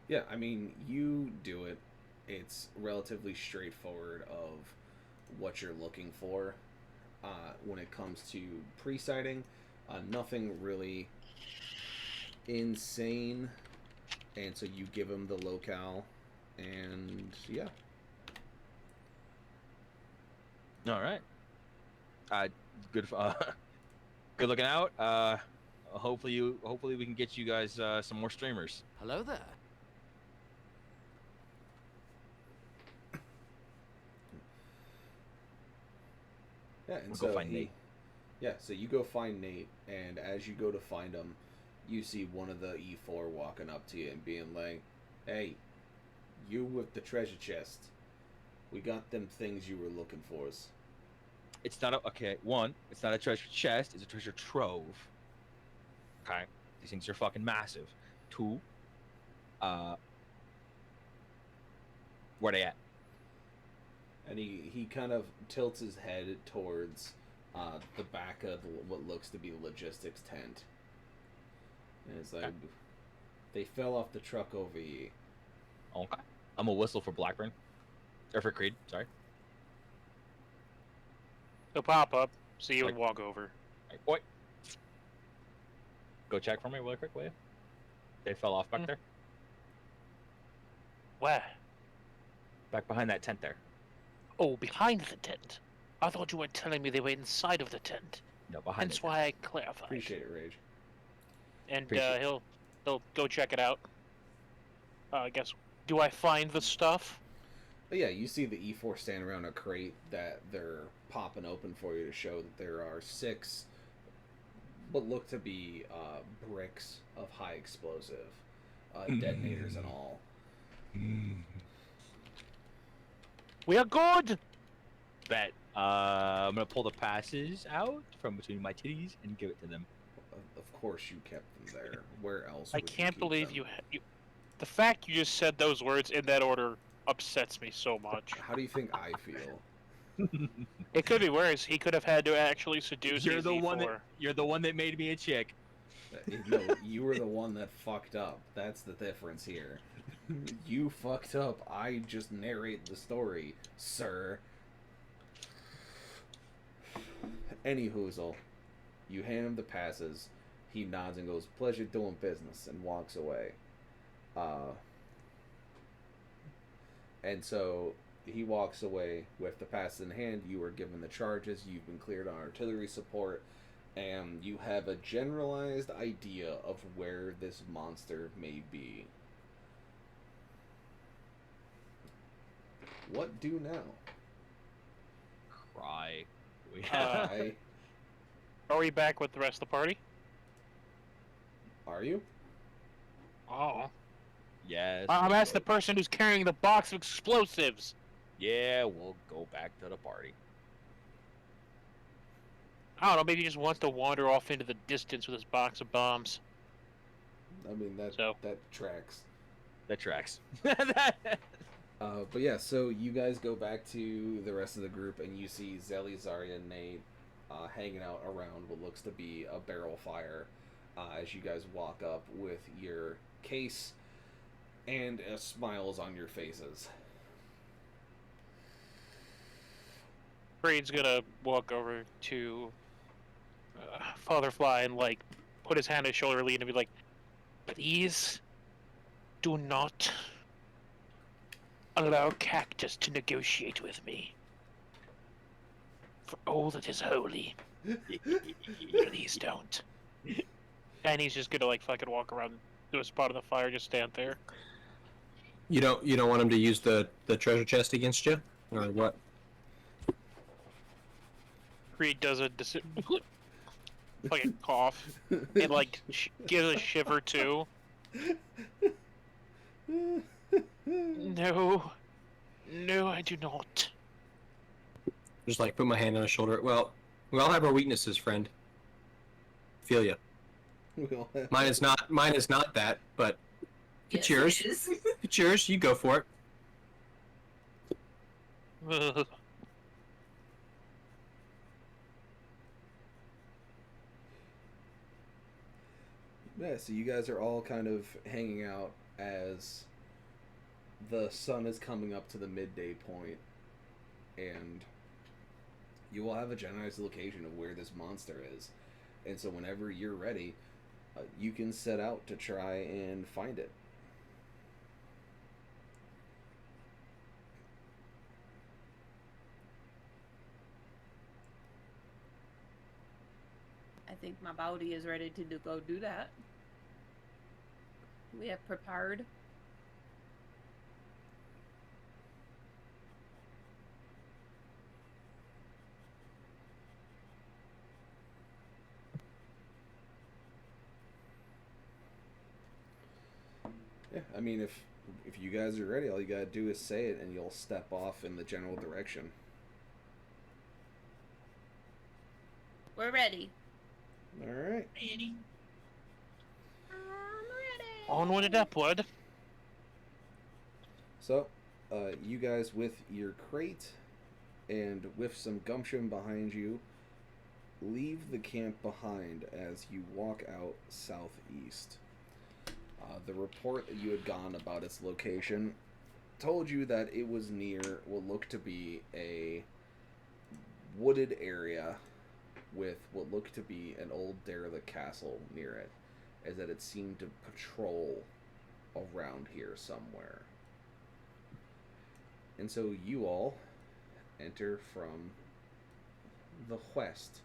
Speaker 2: Yeah, I mean, you do it. It's relatively straightforward of what you're looking for when it comes to pre-sighting. Nothing really insane. And so you give them the locale, and yeah.
Speaker 1: All right. Good. Good looking out. Hopefully we can get you guys some more streamers.
Speaker 8: Hello there.
Speaker 2: Yeah, and
Speaker 1: We'll
Speaker 2: so
Speaker 1: go find Nate.
Speaker 2: Yeah, so you go find Nate, and as you go to find him, you see one of the E4 walking up to you and being like, "Hey, you with the treasure chest. We got them things you were looking for us."
Speaker 1: It's not it's not a treasure chest, it's a treasure trove. Okay? These things are fucking massive. 2, where they at?
Speaker 2: And he kind of tilts his head towards the back of what looks to be the logistics tent. And it's like,
Speaker 1: Okay.
Speaker 2: "They fell off the truck over here."
Speaker 1: Okay. I'm gonna whistle for Blackburn. Or for Creed, sorry.
Speaker 3: He'll pop up, see you,
Speaker 1: Like-
Speaker 3: and walk over.
Speaker 1: Right, boy. Go check for me really quick, will you? They fell off back there?
Speaker 3: Where?
Speaker 1: Back behind that tent there.
Speaker 3: Oh, behind the tent. I thought you were telling me they were inside of the tent.
Speaker 1: No, behind
Speaker 3: Hence
Speaker 1: the
Speaker 3: why I clarified.
Speaker 2: Appreciate it, Rage.
Speaker 3: And
Speaker 1: Appreciate
Speaker 3: he'll go check it out. I guess. Do I find the stuff?
Speaker 2: But yeah, you see the E4 stand around a crate that they're popping open for you to show that there are 6 what look to be bricks of high explosive, detonators and all.
Speaker 3: We are good!
Speaker 1: Bet. I'm gonna pull the passes out from between my titties and give it to them.
Speaker 2: Of course you kept them there. Where else
Speaker 3: I
Speaker 2: would
Speaker 3: can't
Speaker 2: keep
Speaker 3: believe
Speaker 2: them?
Speaker 3: you. The fact you just said those words in that order upsets me so much.
Speaker 2: How do you think I feel?
Speaker 3: It could be worse. He could have had to actually seduce
Speaker 1: You're
Speaker 3: his
Speaker 1: the
Speaker 3: E4.
Speaker 1: one that made me a chick.
Speaker 2: No, you were the one that fucked up. That's the difference here. You fucked up. I just narrate the story, sir. Any hoozle, you hand him the passes. He nods and goes, "Pleasure doing business," and walks away. And so he walks away with the passes in hand. You are given the charges. You've been cleared on artillery support, and you have a generalized idea of where this monster may be. What do now?
Speaker 1: Cry. We
Speaker 3: Are we back with the rest of the party?
Speaker 2: Are you?
Speaker 3: Oh.
Speaker 1: Yes.
Speaker 3: I'm
Speaker 1: we
Speaker 3: asking the
Speaker 1: will.
Speaker 3: person who's carrying the box of explosives.
Speaker 1: Yeah, we'll go back to the party.
Speaker 3: I don't know, maybe he just wants to wander off into the distance with his box of bombs.
Speaker 2: I mean, that tracks.
Speaker 1: That tracks.
Speaker 2: But yeah, so you guys go back to the rest of the group, and you see Xellie, Xaria, and Nate hanging out around what looks to be a barrel fire as you guys walk up with your case and smiles on your faces.
Speaker 3: Creed's gonna walk over to Father Fly and, like, put his hand on his shoulder and be like, "Please do not allow Cactus to negotiate with me. For all that is holy, please don't." And he's just gonna, like, fucking walk around to a spot on the fire, just stand there.
Speaker 6: You don't want him to use the treasure chest against you, or what?
Speaker 3: Creed does a fucking cough and, like, gives a shiver too. No, I do not.
Speaker 6: Just like put my hand on his shoulder. Well, we all have our weaknesses, friend. Feel ya. Mine is not that, but it's yours.
Speaker 5: It is.
Speaker 6: It's yours. You go for it.
Speaker 2: Yeah, so you guys are all kind of hanging out as the sun is coming up to the midday point, and you will have a generalized location of where this monster is. And so whenever you're ready, you can set out to try and find it.
Speaker 5: I think my body is ready to go do that. We have prepared.
Speaker 2: Yeah, I mean, if you guys are ready, all you gotta do is say it, and you'll step off in the general direction.
Speaker 5: We're ready.
Speaker 2: All right.
Speaker 5: I'm ready.
Speaker 3: Onward and upward.
Speaker 2: So, you guys with your crate and with some gumption behind you, leave the camp behind as you walk out southeast. The report that you had gotten about its location told you that it was near what looked to be a wooded area with what looked to be an old derelict castle near it, as that it seemed to patrol around here somewhere. And so you all enter from the west.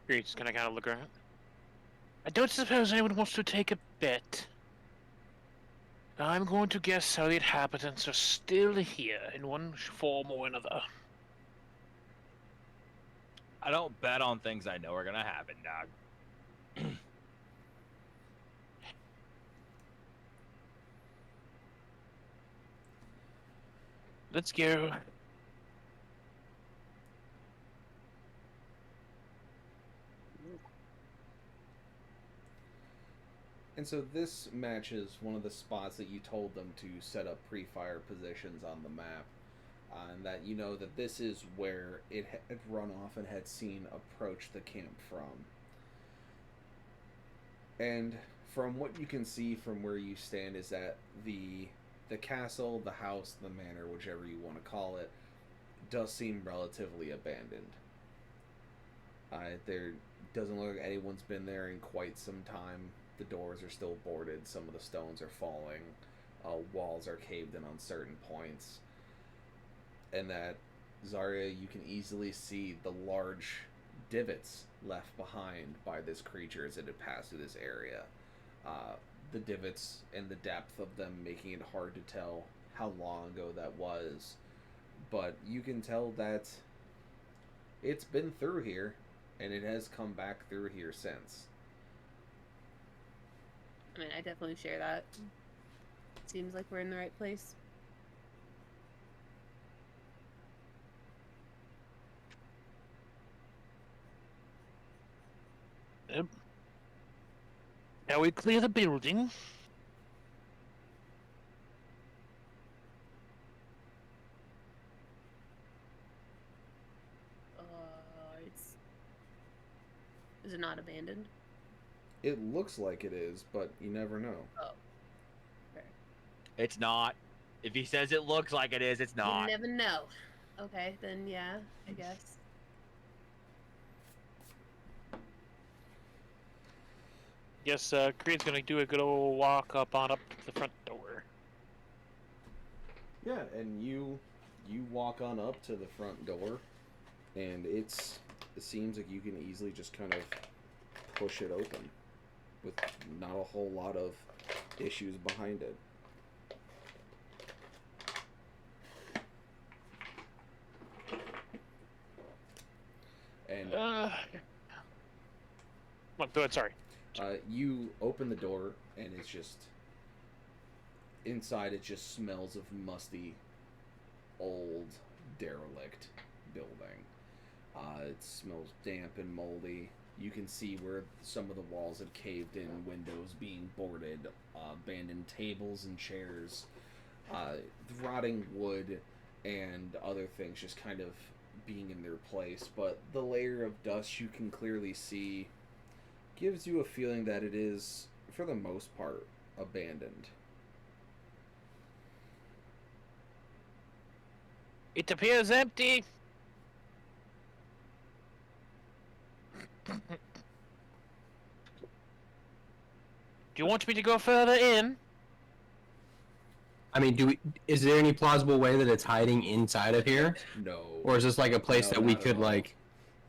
Speaker 3: Creed's gonna kind of look around. I don't suppose anyone wants to take a bet. I'm going to guess how the inhabitants are still here in one form or another.
Speaker 1: I don't bet on things I know are gonna happen, dog.
Speaker 3: Let's go.
Speaker 2: And so this matches one of the spots that you told them to set up pre-fire positions on the map. and that you know that this is where it had run off and had seen approach the camp from. And from what you can see from where you stand is that the castle, the house, the manor, whichever you want to call it, does seem relatively abandoned. There doesn't look like anyone's been there in quite some time. The doors are still boarded, some of the stones are falling, walls are caved in on certain points. And that, Xaria, you can easily see the large divots left behind by this creature as it had passed through this area. The divots and the depth of them making it hard to tell how long ago that was. But you can tell that it's been through here, and it has come back through here since.
Speaker 5: I mean, I definitely share that. Seems like we're in the right place.
Speaker 3: Yep. Now we clear the building.
Speaker 5: Is it not abandoned?
Speaker 2: It looks like it is, but you never know.
Speaker 5: Oh. Fair.
Speaker 1: It's not. If he says it looks like it is, it's not.
Speaker 5: You never know. Okay, then yeah, I guess.
Speaker 3: Yes, Creed's gonna do a good old walk up to the front door.
Speaker 2: Yeah, and you walk on up to the front door, and it seems like you can easily just kind of push it open with not a whole lot of issues behind it. And
Speaker 3: Go ahead, sorry.
Speaker 2: you open the door, and it's just inside. It just smells of musty, old, derelict building. It smells damp and moldy. You can see where some of the walls had caved in, windows being boarded, abandoned tables and chairs, rotting wood, and other things just kind of being in their place. But the layer of dust you can clearly see gives you a feeling that it is, for the most part, abandoned.
Speaker 3: It appears empty. Do you want me to go further in?
Speaker 6: I mean, is there any plausible way that it's hiding inside of here?
Speaker 2: No.
Speaker 6: Or is this like a place
Speaker 2: No,
Speaker 6: that we
Speaker 2: not at
Speaker 6: could
Speaker 2: all.
Speaker 6: like...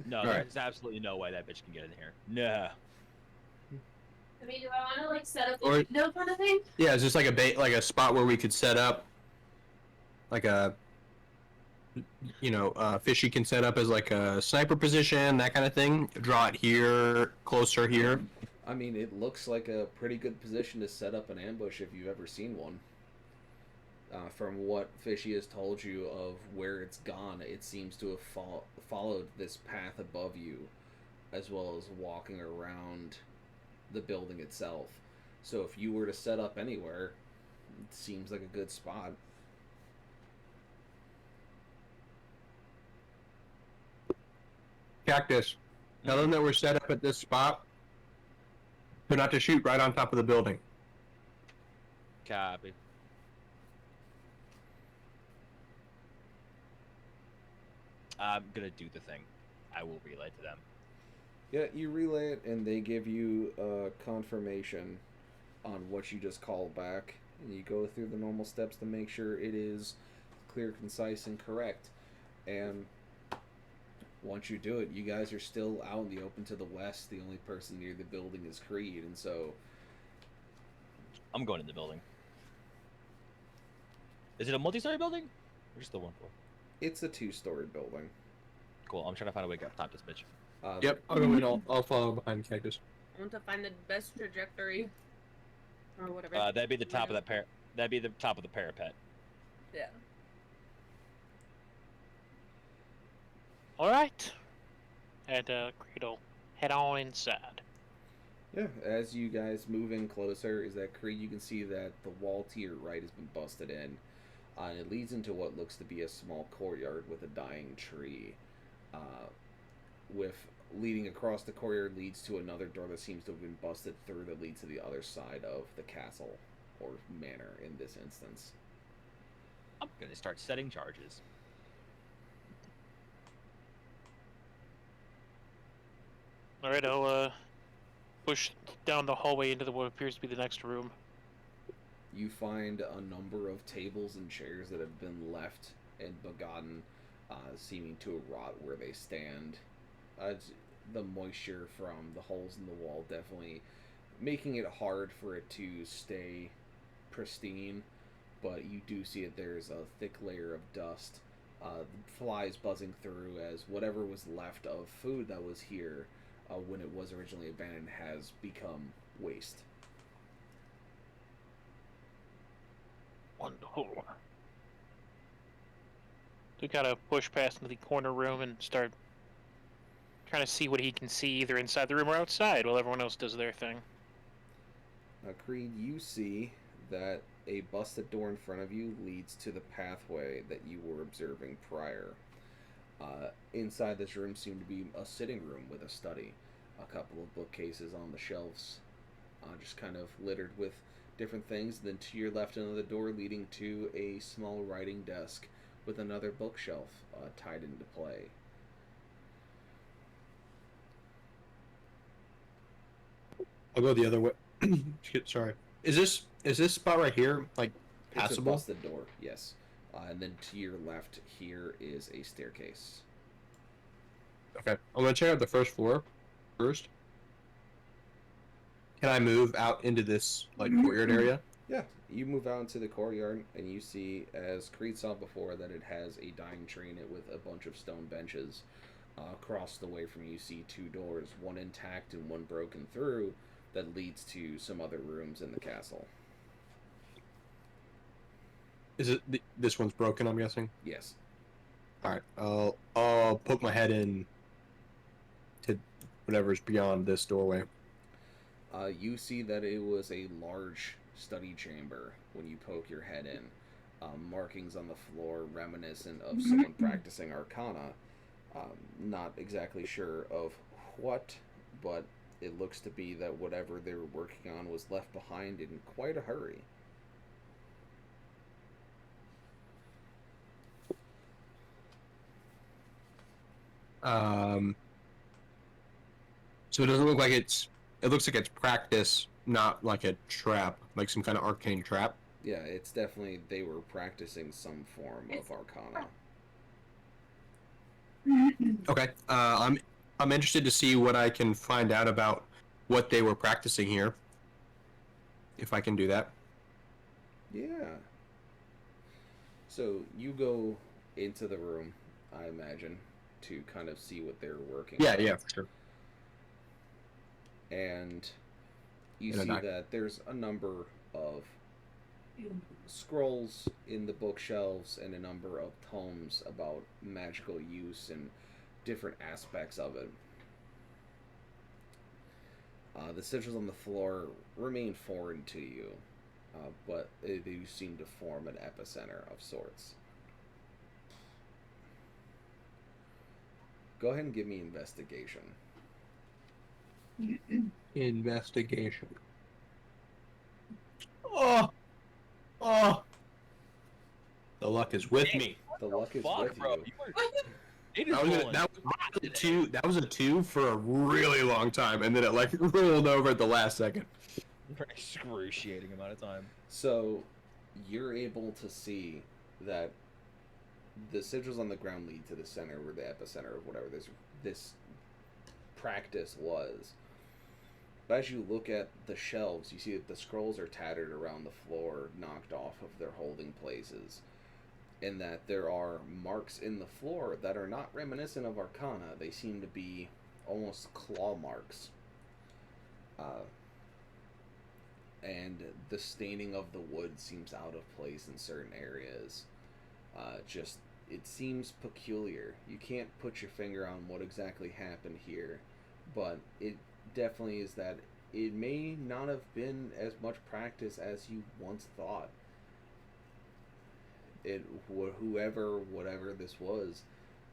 Speaker 1: No,
Speaker 6: Alright.
Speaker 1: there's absolutely no way that bitch can get in here. No.
Speaker 5: I mean, do I want to like set up a
Speaker 6: Or-
Speaker 5: window kind of thing?
Speaker 6: Yeah, is this like a spot where we could set up like a, Fishy can set up as like a sniper position, that kind of thing? Draw it here, closer here.
Speaker 2: I mean, it looks like a pretty good position to set up an ambush if you've ever seen one. From what Fishy has told you of where it's gone, it seems to have followed this path above you, as well as walking around the building itself. So if you were to set up anywhere, it seems like a good spot.
Speaker 6: Cactus, tell them that we're set up at this spot, but not to shoot right on top of the building.
Speaker 1: Copy. I'm gonna do the thing. I will relay to them.
Speaker 2: Yeah, you relay it, and they give you confirmation on what you just called back. And you go through the normal steps to make sure it is clear, concise, and correct. And once you do it, you guys are still out in the open to the west. The only person near the building is Creed, and so...
Speaker 1: I'm going in the building. Is it a multi-story building? Or just the one floor?
Speaker 2: It's a 2-story building.
Speaker 1: Cool, I'm trying to find a way to top this bitch.
Speaker 6: Yep, I'll go in. I'll follow behind Cactus.
Speaker 5: I want to find the best trajectory, or whatever.
Speaker 1: That'd be the top of that That'd be the top of the parapet.
Speaker 5: Yeah.
Speaker 3: All right. And Creed will head on inside.
Speaker 2: Yeah, as you guys move in closer, is that Creed, you can see that the wall to your right has been busted in. And it leads into what looks to be a small courtyard with a dying tree. With leading across the courtyard leads to another door that seems to have been busted through that leads to the other side of the castle, or manor in this instance.
Speaker 1: I'm gonna start setting charges.
Speaker 3: All right, I'll push down the hallway into what appears to be the next room.
Speaker 2: You find a number of tables and chairs that have been left and begotten, seeming to rot where they stand. The moisture from the holes in the wall definitely making it hard for it to stay pristine, but you do see that there's a thick layer of dust, flies buzzing through as whatever was left of food that was here when it was originally abandoned has become waste.
Speaker 3: Wonderful. We gotta push past into the corner room and start trying to see what he can see either inside the room or outside while everyone else does their thing.
Speaker 2: Creed, you see that a busted door in front of you leads to the pathway that you were observing prior. Inside this room seemed to be a sitting room with a study, a couple of bookcases on the shelves, just kind of littered with different things. Then to your left, another door leading to a small writing desk with another bookshelf tied into play.
Speaker 6: I'll go the other way. Sorry. Is this spot right here like passable?
Speaker 2: It's a busted door, yes. And then to your left here is a staircase.
Speaker 6: Okay. I'm gonna check out the first floor first. Can I move out into this like courtyard area?
Speaker 2: Yeah, you move out into the courtyard and you see, as Creed saw before, that it has a dying tree in it with a bunch of stone benches. Across the way from you see two doors, one intact and one broken through, that leads to some other rooms in the castle.
Speaker 6: Is it this one's broken? I'm guessing.
Speaker 2: Yes.
Speaker 6: All right. I'll poke my head in to whatever's beyond this doorway.
Speaker 2: You see that it was a large study chamber when you poke your head in. Markings on the floor reminiscent of someone practicing arcana. Not exactly sure of what, but it looks to be that whatever they were working on was left behind in quite a hurry.
Speaker 6: So it doesn't look like it looks like it's practice, not like a trap, like some kind of arcane trap.
Speaker 2: Yeah, it's definitely they were practicing some form of arcana.
Speaker 6: Okay. I'm interested to see what I can find out about what they were practicing here. If I can do that.
Speaker 2: Yeah. So you go into the room, I imagine, to kind of see what they're working on.
Speaker 6: Yeah, for sure.
Speaker 2: And you see that there's a number of scrolls in the bookshelves and a number of tomes about magical use and different aspects of it. The sigils on the floor remain foreign to you, but they do seem to form an epicenter of sorts. Go ahead and give me investigation.
Speaker 6: Investigation. Oh! The luck is with me.
Speaker 2: The luck is with
Speaker 1: bro.
Speaker 2: you.
Speaker 6: That was a 2 for a really long time, and then it like rolled over at the last second.
Speaker 1: For an excruciating amount of time.
Speaker 2: So you're able to see that the sigils on the ground lead to the center, where the epicenter of whatever this practice was. But as you look at the shelves, you see that the scrolls are tattered around the floor, knocked off of their holding places, and that there are marks in the floor that are not reminiscent of arcana. They seem to be almost claw marks. And the staining of the wood seems out of place in certain areas. It seems peculiar. You can't put your finger on what exactly happened here, but it definitely is that it may not have been as much practice as you once thought. whatever this was,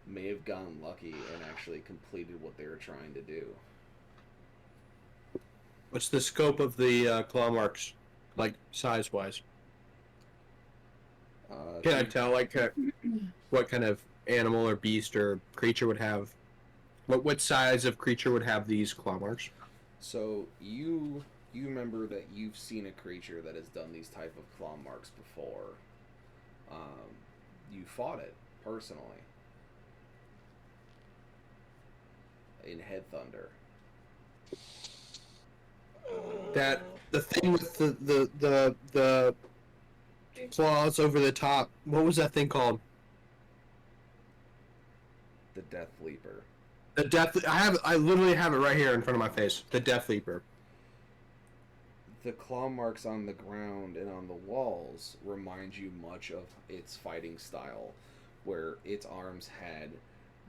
Speaker 2: may have gotten lucky and actually completed what they were trying to do.
Speaker 6: What's the scope of the claw marks, like size-wise? Can I tell, like, what kind of animal or beast or creature would have? What size of creature would have these claw marks?
Speaker 2: So you remember that you've seen a creature that has done these type of claw marks before. You fought it personally in Head Thunder.
Speaker 6: That the thing with the claws over the top. What was that thing called?
Speaker 2: The Death Leaper.
Speaker 6: The Death. I literally have it right here in front of my face. The Death Leaper.
Speaker 2: The claw marks on the ground and on the walls remind you much of its fighting style, where its arms had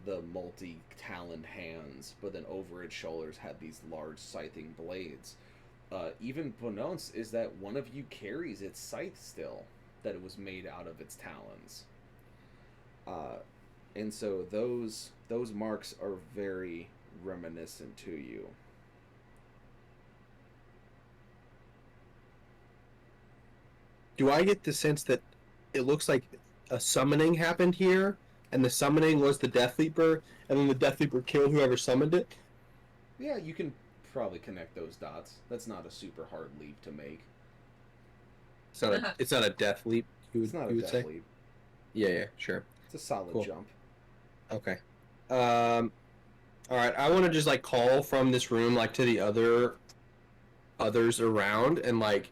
Speaker 2: the multi-taloned hands, but then over its shoulders had these large scything blades. Even pronounced is that one of you carries its scythe still, that it was made out of its talons. And so those marks are very reminiscent to you.
Speaker 6: Do I get the sense that it looks like a summoning happened here, and the summoning was the Death Leaper, and then the Death Leaper killed whoever summoned it?
Speaker 2: Yeah, you can probably connect those dots. That's not a super hard leap to make.
Speaker 6: It's not a death leap.
Speaker 2: It's not a death leap.
Speaker 6: Yeah, sure.
Speaker 2: It's a solid jump.
Speaker 6: Okay. All right. I want to just like call from this room like to the others around and like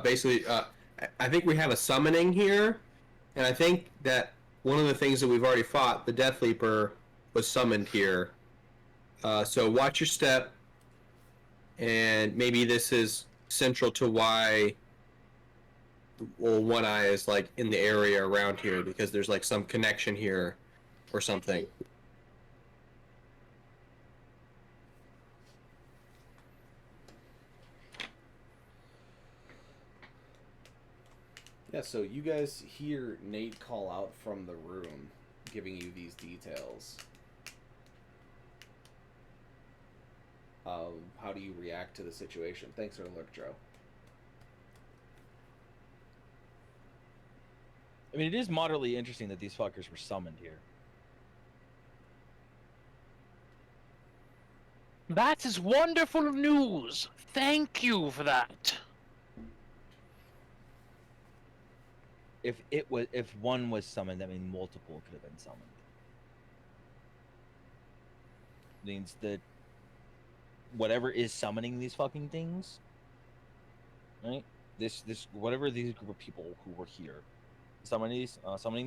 Speaker 6: basically I think we have a summoning here, and I think that one of the things that we've already fought, the Death Leaper, was summoned here. So watch your step, and maybe this is central to why One Eye is like in the area around here, because there's like some connection here or something.
Speaker 2: Yeah, so you guys hear Nate call out from the room, giving you these details. How do you react to the situation? Thanks for the look, Joe.
Speaker 1: I mean, it is moderately interesting that these fuckers were summoned here.
Speaker 3: That is wonderful news. Thank you for that.
Speaker 1: If one was summoned, that means multiple could have been summoned. Means that whatever is summoning these fucking things, right? This whatever these group of people who were here summoning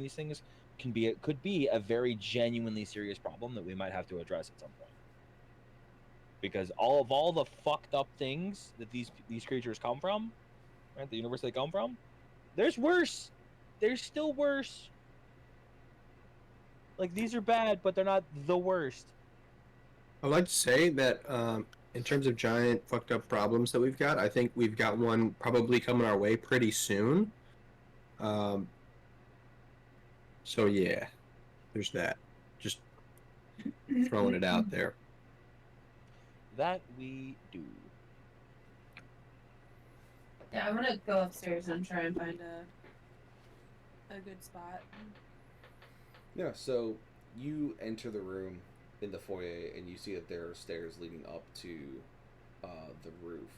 Speaker 1: these things could be a very genuinely serious problem that we might have to address at some point. Because all the fucked up things that these creatures come from, right? The universe they come from, there's worse. There's still worse. Like, these are bad, but they're not the worst.
Speaker 6: I'd like to say that in terms of giant fucked up problems that we've got, I think we've got one probably coming our way pretty soon. So yeah, there's that. Just throwing it out there.
Speaker 1: That we do.
Speaker 5: Yeah, I'm gonna go upstairs and try and find a good spot.
Speaker 2: Yeah, so you enter the room in the foyer and you see that there are stairs leading up to the roof,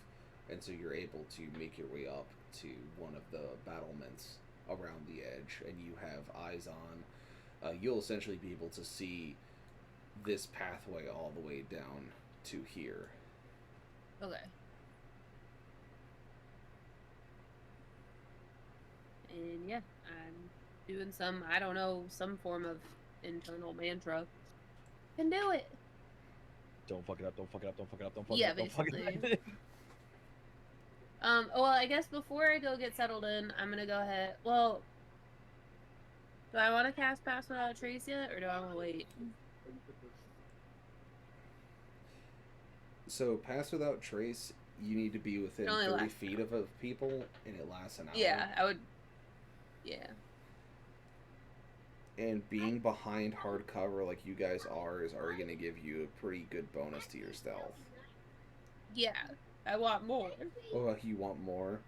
Speaker 2: and so you're able to make your way up to one of the battlements around the edge, and you have eyes on you'll essentially be able to see this pathway all the way down to here.
Speaker 5: Okay. And yeah, I'm doing some, I don't know, some form of internal mantra. Can do it.
Speaker 1: Don't fuck it up, don't fuck it up, don't fuck it up, don't fuck it
Speaker 5: Yeah,
Speaker 1: up, don't fuck it
Speaker 5: basically.
Speaker 1: up.
Speaker 5: Well, I guess before I go get settled in, I'm gonna go ahead. Well, do I want to cast Pass Without a Trace yet, or do I want to wait?
Speaker 2: So Pass Without Trace, you need to be within
Speaker 5: It only
Speaker 2: 30
Speaker 5: lasts
Speaker 2: feet of people, and it lasts an hour.
Speaker 5: Yeah, I would. Yeah.
Speaker 2: And being behind hard cover like you guys are is already going to give you a pretty good bonus to your stealth.
Speaker 5: Yeah. I want more.
Speaker 2: Oh, you want more?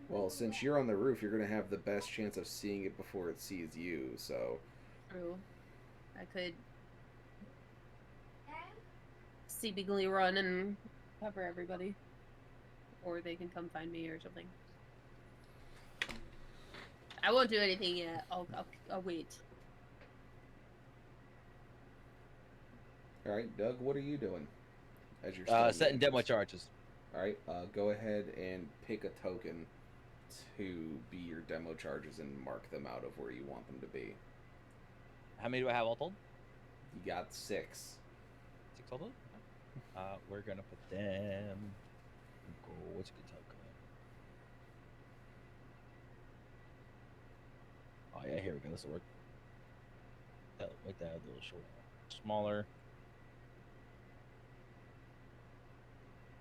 Speaker 2: Well, since you're on the roof, you're going to have the best chance of seeing it before it sees you, so...
Speaker 5: True. I could seemingly run and cover everybody. Or they can come find me or something. I won't do anything yet. I'll wait.
Speaker 2: Alright, Doug, what are you doing? As you're
Speaker 1: Setting demo charges.
Speaker 2: Alright, go ahead and pick a token to be your demo charges and mark them out of where you want them to be.
Speaker 1: How many do I have all told?
Speaker 2: You got 6.
Speaker 1: 6 all told? We're gonna put them. Go. What's a good token? Oh yeah, here we go. This will work. Make that a little short, smaller.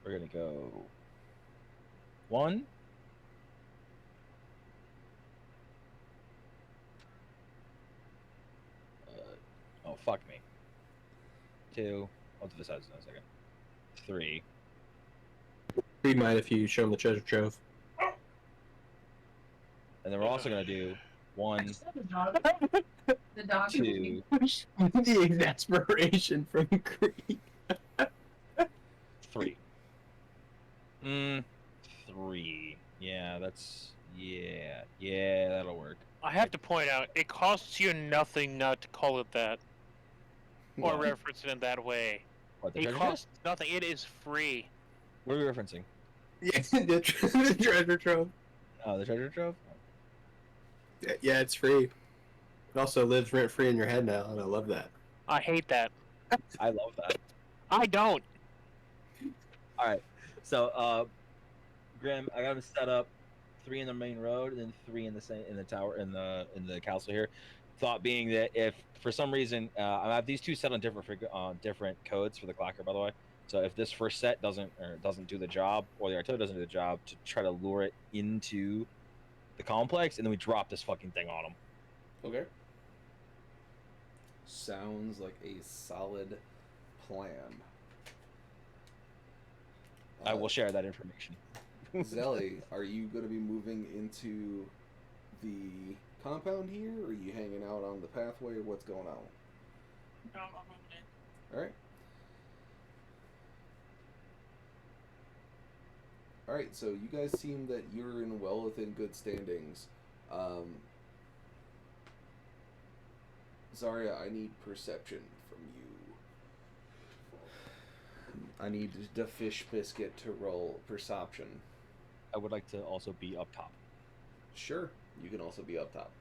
Speaker 1: We're gonna go 1. Oh fuck me. 2. I'll do the sides in a second. 3.
Speaker 6: Read mine if you show them the treasure trove.
Speaker 1: And then we're also gonna do 1,
Speaker 5: The dog.
Speaker 1: 2,
Speaker 6: The exasperation from Creed.
Speaker 1: 3. 3. Yeah, that's yeah, that'll work.
Speaker 3: I have to point out, it costs you nothing not to call it that. Or
Speaker 2: Well,
Speaker 3: reference it in that way.
Speaker 1: What, the
Speaker 3: It
Speaker 1: treasure
Speaker 3: costs nothing. It is free.
Speaker 1: What are we referencing?
Speaker 6: Yeah, the treasure trove.
Speaker 1: Oh, the treasure trove?
Speaker 6: Yeah, it's free. It also lives rent free in your head now, and I love that.
Speaker 3: I hate that.
Speaker 1: I love that.
Speaker 3: I don't.
Speaker 1: Alright. So Grim, I got him set up 3 in the main road and then 3 in the tower in the castle here. Thought being that if for some reason I have these 2 set on different codes for the clacker, by the way. So if this first set doesn't do the job, or the artillery doesn't do the job, to try to lure it into the complex, and then we drop this fucking thing on them.
Speaker 2: okay. Sounds like a solid plan.
Speaker 1: I will share that information.
Speaker 2: Xellie, are you going to be moving into the compound here, or are you hanging out on the pathway? What's going on?
Speaker 7: I'm moving in.
Speaker 2: Alright. Alright, so you guys seem that you're in well within good standings. Xaria, I need perception from you. I need the fish biscuit to roll perception.
Speaker 1: I would like to also be up top.
Speaker 2: Sure, you can also be up top.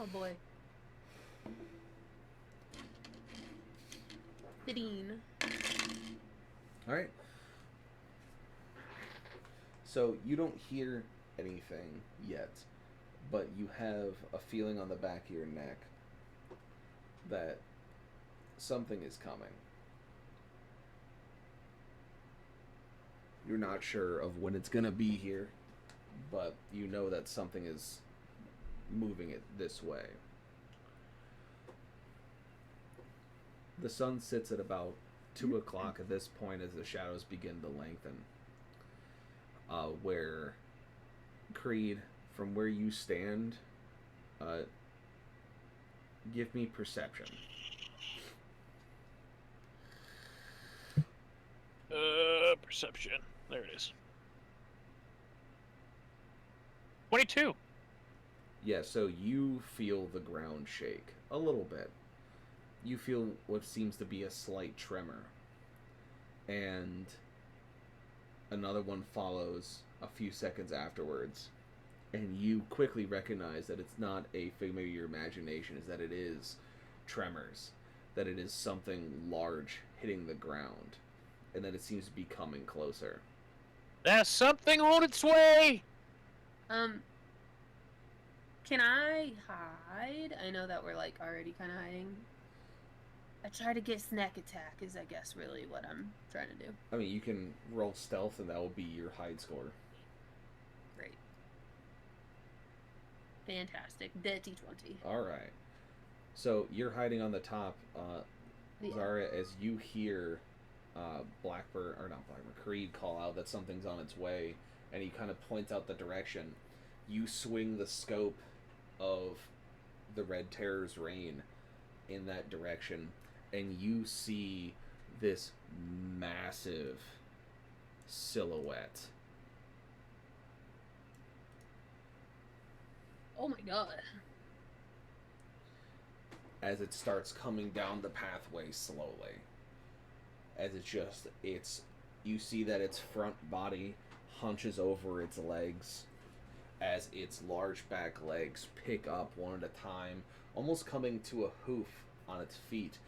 Speaker 5: Oh boy. 15.
Speaker 2: Alright. So you don't hear anything yet, but you have a feeling on the back of your neck that something is coming. You're not sure of when it's going to be here, but you know that something is moving it this way. The sun sits at about 2 o'clock at this point as the shadows begin to lengthen. Where Creed, from where you stand, give me perception.
Speaker 3: Perception. There it is. 22.
Speaker 2: Yeah, so you feel the ground shake a little bit. You feel what seems to be a slight tremor. And another one follows a few seconds afterwards. And you quickly recognize that it's not a figment of your imagination, is that it is tremors. That it is something large hitting the ground. And that it seems to be coming closer.
Speaker 3: There's something on its way!
Speaker 5: Can I hide? I know that we're like already kind of hiding. I try to get snack attack is I guess really what I'm trying to do.
Speaker 2: I mean, you can roll stealth and that will be your hide score.
Speaker 5: Fantastic. Dirty 20.
Speaker 2: All right. So you're hiding on the top,
Speaker 5: Yeah.
Speaker 2: Xaria, as you hear Blackbird, or not Blackbird, Creed call out that something's on its way, and he kind of points out the direction. You swing the scope of the Red Terror's reign in that direction, and you see this massive silhouette.
Speaker 5: Oh my god.
Speaker 2: As it starts coming down the pathway slowly. As you see that its front body hunches over its legs, as its large back legs pick up one at a time, almost coming to a hoof on its feet,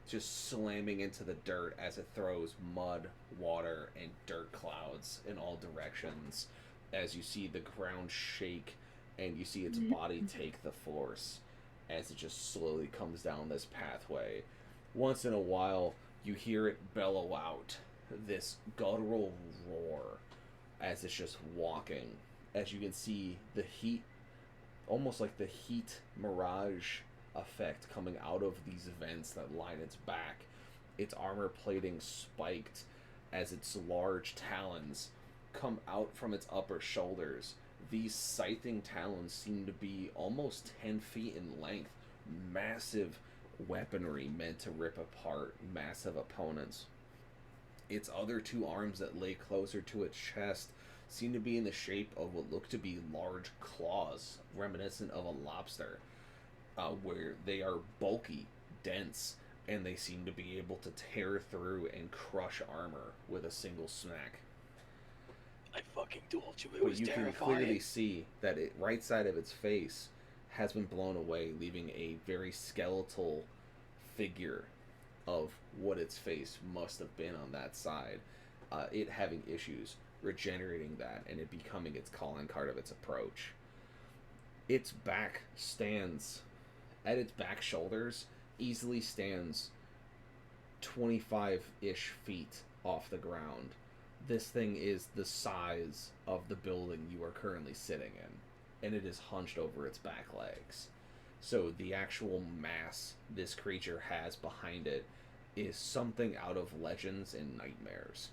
Speaker 2: just slamming into the dirt as it throws mud, water, and dirt clouds in all directions, as you see the ground shake and you see its body take the force as it just slowly comes down this pathway. Once in a while, you hear it bellow out this guttural roar as it's just walking. As you can see the heat, almost like the heat mirage effect coming out of these vents that line its back. Its armor plating spiked as its large talons come out from its upper shoulders. These scything talons seem to be almost 10 feet in length. Massive weaponry meant to rip apart massive opponents. Its other two arms that lay closer to its chest seem to be in the shape of what look to be large claws, reminiscent of a lobster, where they are bulky, dense, and they seem to be able to tear through and crush armor with a single smack.
Speaker 1: I fucking told you it
Speaker 2: But
Speaker 1: was
Speaker 2: you
Speaker 1: terrifying.
Speaker 2: can clearly see that it right side of its face has been blown away, leaving a very skeletal figure of what its face must have been on that side. It having issues regenerating that and it becoming its calling card of its approach. Its back stands, at its back shoulders, easily stands 25-ish feet off the ground. This thing is the size of the building you are currently sitting in, and it is hunched over its back legs. So the actual mass this creature has behind it is something out of legends and nightmares.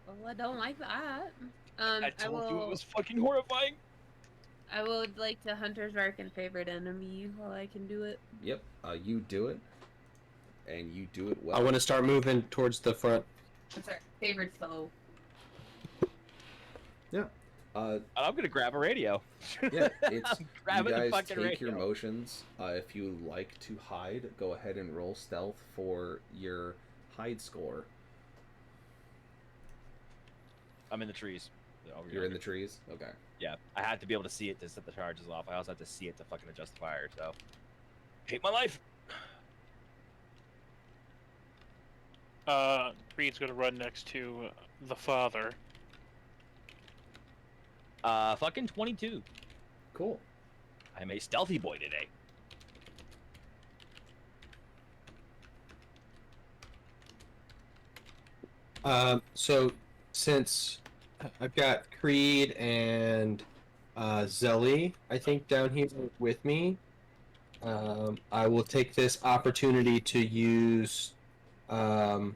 Speaker 5: Well, I don't like that.
Speaker 1: I told you it was fucking horrifying.
Speaker 5: I would like to Hunter's Mark and favorite enemy while I can do it.
Speaker 2: Yep, you do it, and you do it well.
Speaker 6: I want to start moving towards the front.
Speaker 5: I'm sorry, favorite foe.
Speaker 2: Yeah.
Speaker 1: I'm gonna grab a radio.
Speaker 2: Yeah, it's
Speaker 1: I'm
Speaker 2: you
Speaker 1: grabbing the
Speaker 2: guys
Speaker 1: fucking
Speaker 2: take your
Speaker 1: radio.
Speaker 2: motions. If you like to hide, go ahead and roll stealth for your hide score.
Speaker 1: I'm in the trees.
Speaker 2: You're in the trees? Okay.
Speaker 1: Yeah, I had to be able to see it to set the charges off. I also had to see it to fucking adjust the fire. So, hate my life.
Speaker 3: Creed's gonna run next to the father.
Speaker 1: Fucking 22.
Speaker 2: Cool.
Speaker 1: I'm a stealthy boy today.
Speaker 6: So since I've got Creed and Xellie, I think, down here with me, I will take this opportunity to use my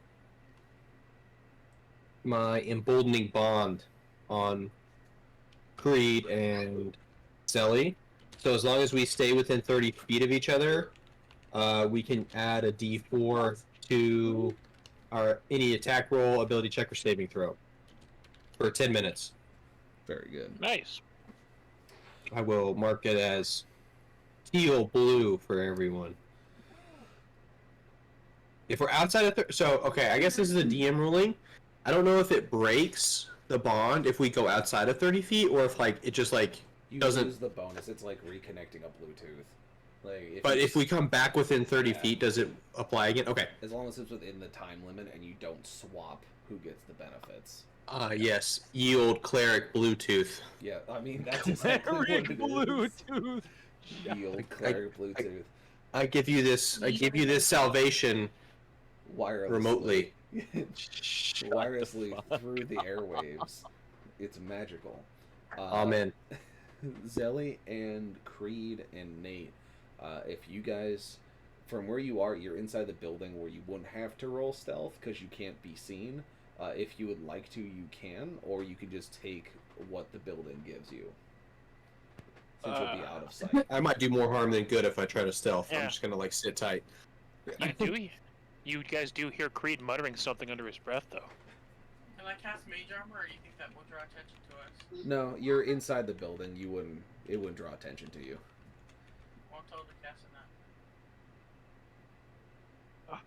Speaker 6: emboldening bond on Creed and Xellie. So as long as we stay within 30 feet of each other, we can add a D4 to our any attack roll, ability check, or saving throw for 10 minutes.
Speaker 2: Very good.
Speaker 3: Nice.
Speaker 6: I will mark it as teal blue for everyone. If we're outside of okay, I guess this is a DM ruling. I don't know if it breaks the bond if we go outside of 30 feet, or if like it just like
Speaker 2: You
Speaker 6: doesn't.
Speaker 2: lose the bonus. It's like reconnecting a Bluetooth. Like,
Speaker 6: But
Speaker 2: you
Speaker 6: if we come back within 30
Speaker 2: Yeah.
Speaker 6: feet, does it apply again? Okay.
Speaker 2: as long as it's within the time limit and you don't swap who gets the benefits.
Speaker 6: Yes. Yield cleric Bluetooth.
Speaker 2: Yeah, I mean that's exactly what
Speaker 1: Cleric
Speaker 2: it
Speaker 1: Bluetooth.
Speaker 2: is. Yield cleric Bluetooth.
Speaker 6: I give you this. I give you this salvation
Speaker 2: Wirelessly.
Speaker 6: remotely.
Speaker 2: wirelessly through the airwaves. It's magical.
Speaker 6: Amen.
Speaker 2: Xellie and Creed and Nate, if you guys, from where you are, you're inside the building where you wouldn't have to roll stealth because you can't be seen. If you would like to, you can, or you can just take what the building gives you. Since you'll be out of sight.
Speaker 6: I might do more harm than good if I try to stealth.
Speaker 3: Yeah.
Speaker 6: I'm just gonna like sit tight.
Speaker 3: You guys do hear Creed muttering something under his breath, though.
Speaker 7: Can I cast Mage Armor, or do you think that will draw attention to us?
Speaker 2: No, you're inside the building. It wouldn't draw attention to you.
Speaker 7: Won't totally casting that.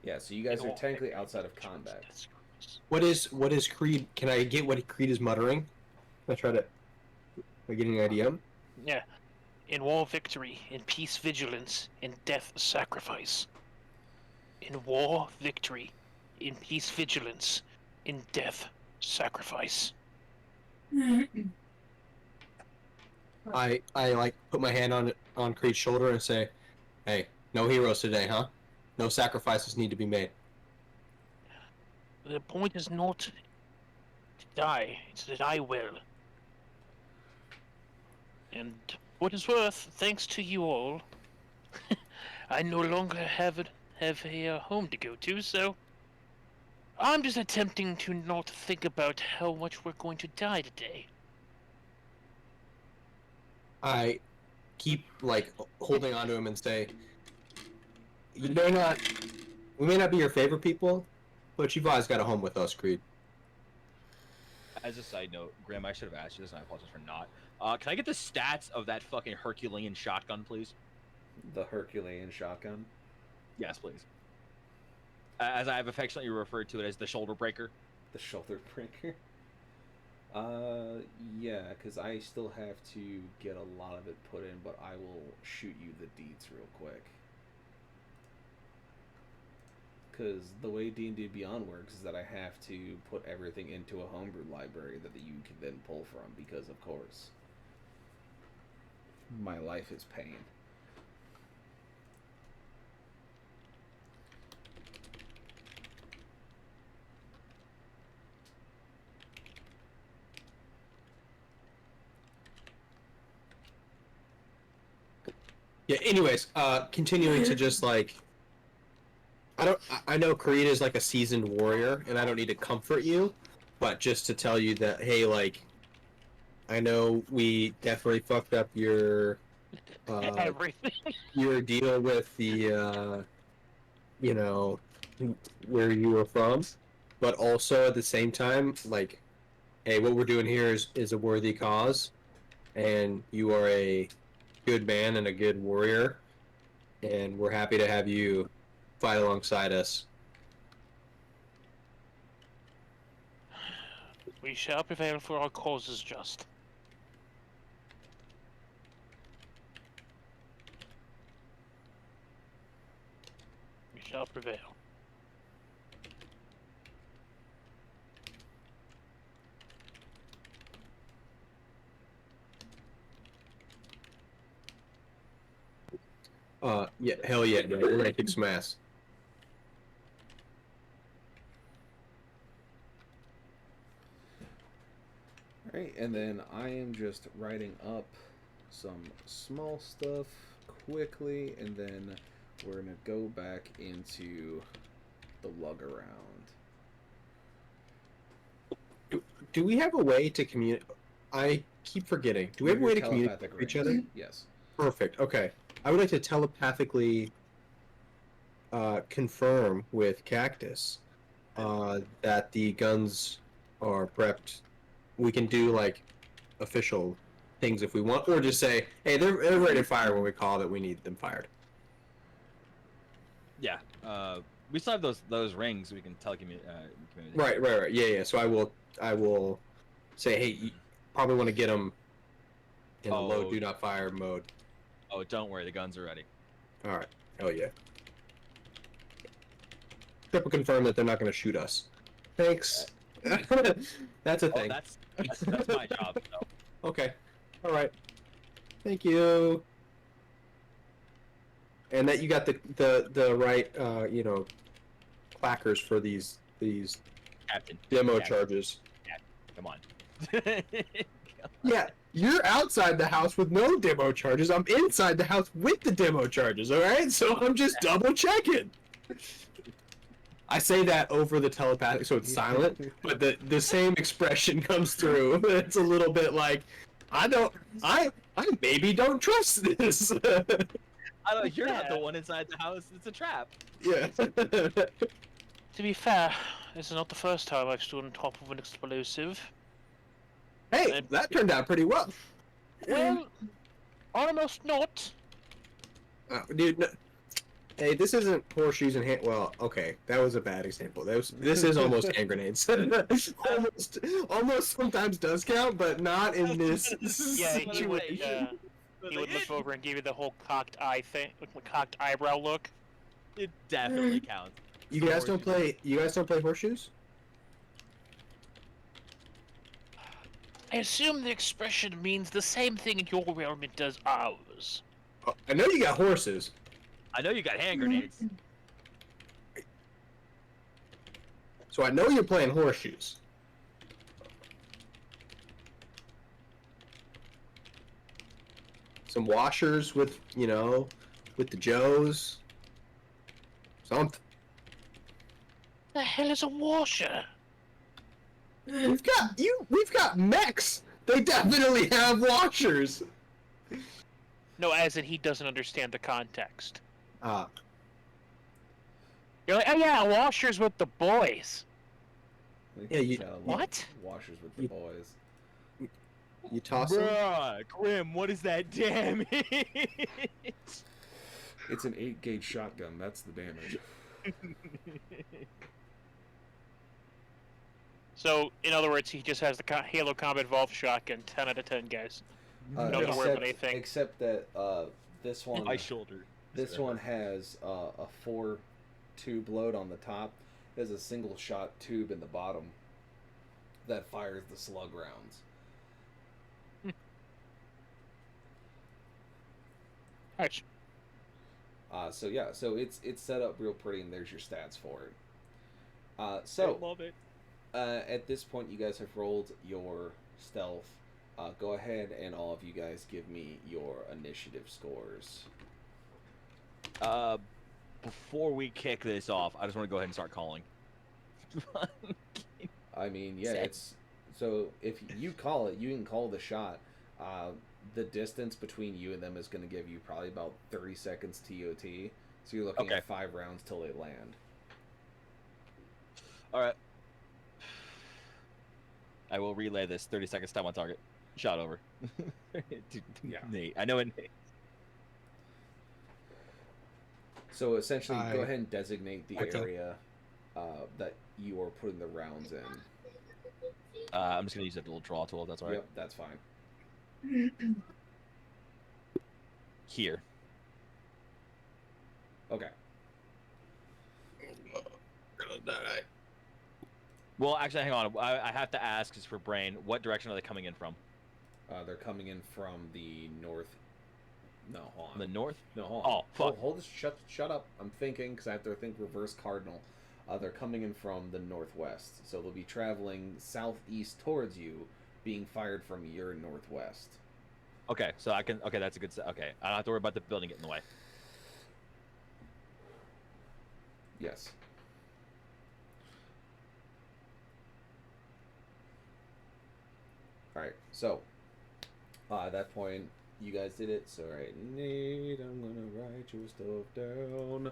Speaker 2: Yeah, so you guys are technically outside of combat.
Speaker 6: What is Creed? Can I get what Creed is muttering? I try to. Am I getting an idea?
Speaker 3: Yeah. In war, victory. In peace, vigilance. In death, sacrifice. In war, victory. In peace, vigilance. In death, sacrifice.
Speaker 6: I like put my hand on Creed's shoulder and say, "Hey, no heroes today, huh? No sacrifices need to be made."
Speaker 3: The point is not to die, it's that I will. And what is worth, thanks to you all, I no longer have a home to go to, so I'm just attempting to not think about how much we're going to die today.
Speaker 6: I keep like holding onto him and say, we may not be your favorite people, but you've always got a home with us, Creed.
Speaker 1: As a side note, Graham, I should have asked you this, and I apologize for not. Can I get the stats of that fucking Herculean shotgun, please?
Speaker 2: The Herculean shotgun?
Speaker 1: Yes, please. As I have affectionately referred to it as the shoulder breaker.
Speaker 2: The shoulder breaker? Yeah, because I still have to get a lot of it put in, but I will shoot you the deeds real quick. Because the way D&D Beyond works is that I have to put everything into a homebrew library that you can then pull from, because of course my life is pain.
Speaker 6: Yeah. Anyways, continuing to just like. I know Creed is like a seasoned warrior, and I don't need to comfort you, but just to tell you that, hey, like, I know we definitely fucked up your
Speaker 3: Everything.
Speaker 6: your deal with the you know, where you were from, but also at the same time, like, hey, what we're doing here is a worthy cause, and you are a good man and a good warrior, and we're happy to have you fight alongside us.
Speaker 3: We shall prevail, for our cause is just. We shall prevail.
Speaker 6: Yeah, hell yeah, man. We're gonna kick some ass.
Speaker 2: Alright, and then I am just writing up some small stuff quickly, and then we're gonna go back into the lug around.
Speaker 6: Do we have a way to communicate? I keep forgetting. Do we have a way to communicate with each other?
Speaker 2: Yes.
Speaker 6: Perfect. Okay. I would like to telepathically confirm with Cactus that the guns are prepped. We can do like official things if we want, or just say, "Hey, they're ready to fire when we call that we need them fired."
Speaker 1: Yeah. We still have those rings we can telecommunicate.
Speaker 6: Right. Yeah. So I will say, "Hey, you probably want to get them in a low do not fire mode."
Speaker 1: Oh, don't worry, the guns are ready.
Speaker 6: All right. Hell yeah. Triple confirm that they're not going to shoot us. Thanks. That's a thing.
Speaker 1: That's my job. So.
Speaker 6: Okay. All right. Thank you. And that you got the right clackers for these
Speaker 1: Captain.
Speaker 6: demo
Speaker 1: Captain.
Speaker 6: charges.
Speaker 1: Come on.
Speaker 6: Yeah, you're outside the house with no demo charges. I'm inside the house with the demo charges. All right, so I'm just double checking. I say that over the telepathic, so it's silent, but the same expression comes through. It's a little bit like, I maybe don't trust this.
Speaker 1: I don't. You're not the one inside the house. It's a trap.
Speaker 6: Yeah.
Speaker 3: To be fair, this is not the first time I've stood on top of an explosive.
Speaker 6: Hey, that turned out pretty well.
Speaker 3: Well, almost not.
Speaker 6: Dude, no, hey, this isn't horseshoes and hand. Well, okay, that was a bad example. This is almost hand grenades. almost sometimes does count, but not in this
Speaker 3: Yeah,
Speaker 6: situation.
Speaker 3: He would look over and give you the whole cocked eye thing, cocked eyebrow look.
Speaker 1: It definitely counts.
Speaker 6: You guys don't play. You guys don't play horseshoes.
Speaker 3: I assume the expression means the same thing in your realm it does ours.
Speaker 6: Oh, I know you got horses.
Speaker 1: I know you got hand grenades.
Speaker 6: So I know you're playing horseshoes. Some washers with, with the Joes. Something.
Speaker 3: The hell is a washer?
Speaker 6: We've got mechs. They definitely have washers.
Speaker 3: No, as in he doesn't understand the context.
Speaker 6: Ah.
Speaker 3: You're like, oh yeah, washers with the boys.
Speaker 6: Yeah, you-
Speaker 3: What?
Speaker 2: Washers with the boys.
Speaker 6: You toss them.
Speaker 1: Bruh, Grim, what is that damage?
Speaker 2: It's an 8-gauge shotgun. That's the damage.
Speaker 3: So, in other words, he just has the Halo Combat Evolved shotgun. 10 out of 10, guys. Don't worry about anything.
Speaker 2: Except that this one,
Speaker 1: My shoulder.
Speaker 2: this one has a 4-tube load on the top. There's a single shot tube in the bottom that fires the slug rounds.
Speaker 3: Ouch.
Speaker 2: So yeah, so it's set up real pretty, and there's your stats for it.
Speaker 1: I love it.
Speaker 2: At this point, you guys have rolled your stealth. Go ahead and all of you guys give me your initiative scores.
Speaker 1: Before we kick this off, I just want to go ahead and start calling.
Speaker 2: I mean, yeah, it's so if you call it, you can call the shot. The distance between you and them is going to give you probably about 30 seconds TOT. So you're looking at 5 rounds till they land.
Speaker 1: All right. I will relay this. 30 seconds time on target. Shot over.
Speaker 2: Yeah.
Speaker 1: Nate. I know it.
Speaker 2: So essentially, go ahead and designate the area that you are putting the rounds in.
Speaker 1: I'm just going to use that little draw tool. If that's all right.
Speaker 2: Yep, that's fine.
Speaker 1: Here.
Speaker 2: Okay.
Speaker 1: Well, actually, hang on. I have to ask, just for brain, what direction are they coming in from?
Speaker 2: They're coming in from the north. No, hold on.
Speaker 1: The north?
Speaker 2: No, hold on.
Speaker 1: Oh, fuck.
Speaker 2: Hold this. Shut up. I'm thinking because I have to think reverse cardinal. They're coming in from the northwest, so they'll be traveling southeast towards you, being fired from your northwest.
Speaker 1: Okay, so I can. Okay, that's a good. Okay, I don't have to worry about the building getting in the way.
Speaker 2: Yes. All right. So, at that point, you guys did it. So, all right, Nate, I'm gonna write your stuff down.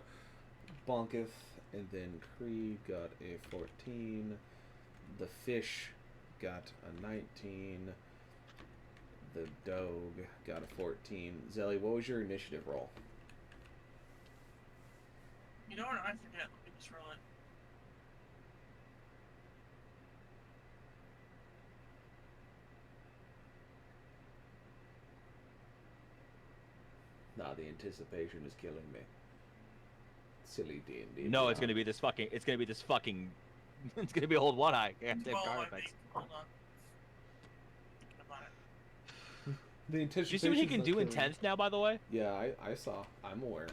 Speaker 2: Bonketh, and then Creed got a 14. The fish got a 19. The dog got a 14. Xellie, what was your initiative roll?
Speaker 7: You know what? I forget. Let me just roll it.
Speaker 2: Nah, the anticipation is killing me. Silly D&D.
Speaker 1: No, it's gonna be this fucking. It's gonna be this fucking. It's gonna be old one eye.
Speaker 7: Well,
Speaker 1: Car
Speaker 7: I
Speaker 1: effects.
Speaker 7: think. Hold on. Think about it.
Speaker 2: The
Speaker 1: Do you see what he can do in 10th now? By the way.
Speaker 2: Yeah, I saw. I'm aware.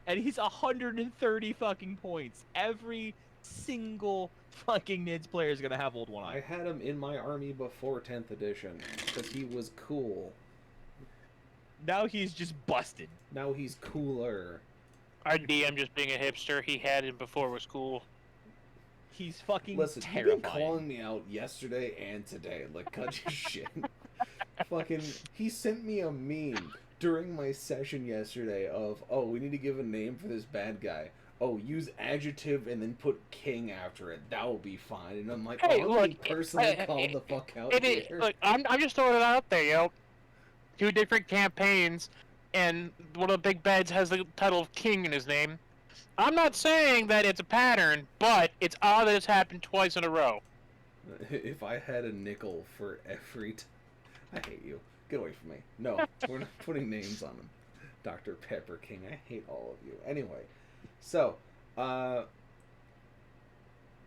Speaker 1: And he's 130 fucking points. Every single fucking Nids player is gonna have old one
Speaker 2: I
Speaker 1: eye.
Speaker 2: had him in my army before 10th edition because he was cool.
Speaker 1: Now he's just busted.
Speaker 2: Now he's cooler.
Speaker 3: Our DM just being a hipster, he had him before was cool.
Speaker 1: He's fucking
Speaker 2: Listen, you've
Speaker 1: terrifying.
Speaker 2: been calling me out yesterday and today. Like, cut your shit. Fucking, he sent me a meme during my session yesterday of, oh, we need to give a name for this bad guy. Oh, use adjective and then put king after it. That will be fine. And I'm like,
Speaker 3: Hey,
Speaker 2: oh,
Speaker 3: look,
Speaker 2: I'm personally called the fuck out here.
Speaker 3: Look, I'm just throwing it out there, 2 different campaigns, and one of the big bads has the title of king in his name. I'm not saying that it's a pattern, but it's odd that it's happened twice in a row.
Speaker 2: If I had a nickel for every I hate you. Get away from me. No, we're not putting names on them. Dr. Pepper King, I hate all of you. Anyway, so,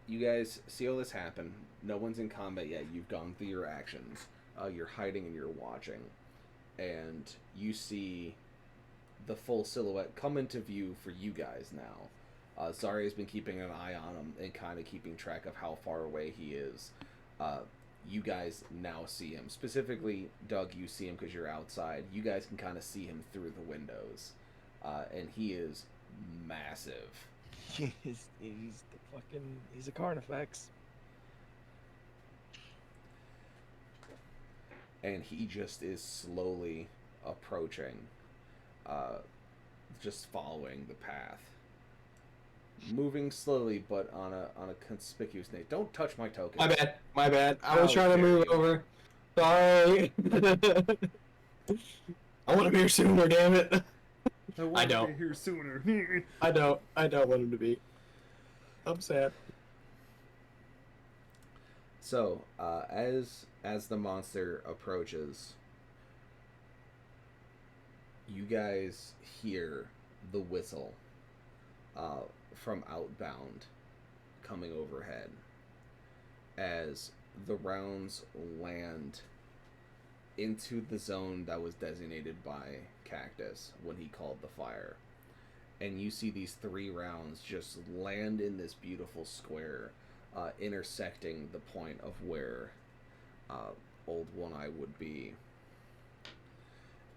Speaker 2: you guys see all this happen. No one's in combat yet. You've gone through your actions. You're hiding and you're watching. And you see the full silhouette come into view for you guys now. Xaria's been keeping an eye on him and kind of keeping track of how far away he is. You guys now see him. Specifically, Doug, you see him because you're outside. You guys can kind of see him through the windows. And he is massive.
Speaker 1: He's a Carnifex.
Speaker 2: And he just is slowly approaching, just following the path. Moving slowly, but on a conspicuous note. Don't touch my token.
Speaker 6: My bad. I was
Speaker 2: How
Speaker 6: trying to
Speaker 2: dare
Speaker 6: move
Speaker 2: you.
Speaker 6: over. Sorry. I want to be here sooner, damn it. I don't.
Speaker 2: Be here sooner.
Speaker 6: I don't want him to be. I'm sad.
Speaker 2: So, as the monster approaches, you guys hear the whistle from outbound coming overhead as the rounds land into the zone that was designated by Cactus when he called the fire. And you see these 3 rounds just land in this beautiful square, intersecting the point of where Old One Eye would be.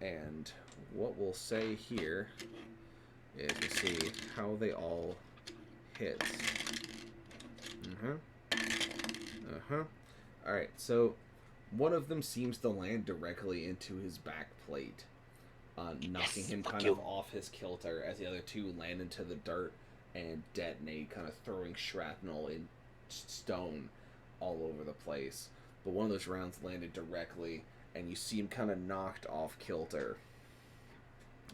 Speaker 2: And what we'll say here is to see how they all hit. Alright, so one of them seems to land directly into his back plate, knocking him kind of off his kilter, as the other 2 land into the dirt and detonate, kind of throwing shrapnel in stone all over the place. But one of those rounds landed directly, and you see him kind of knocked off kilter.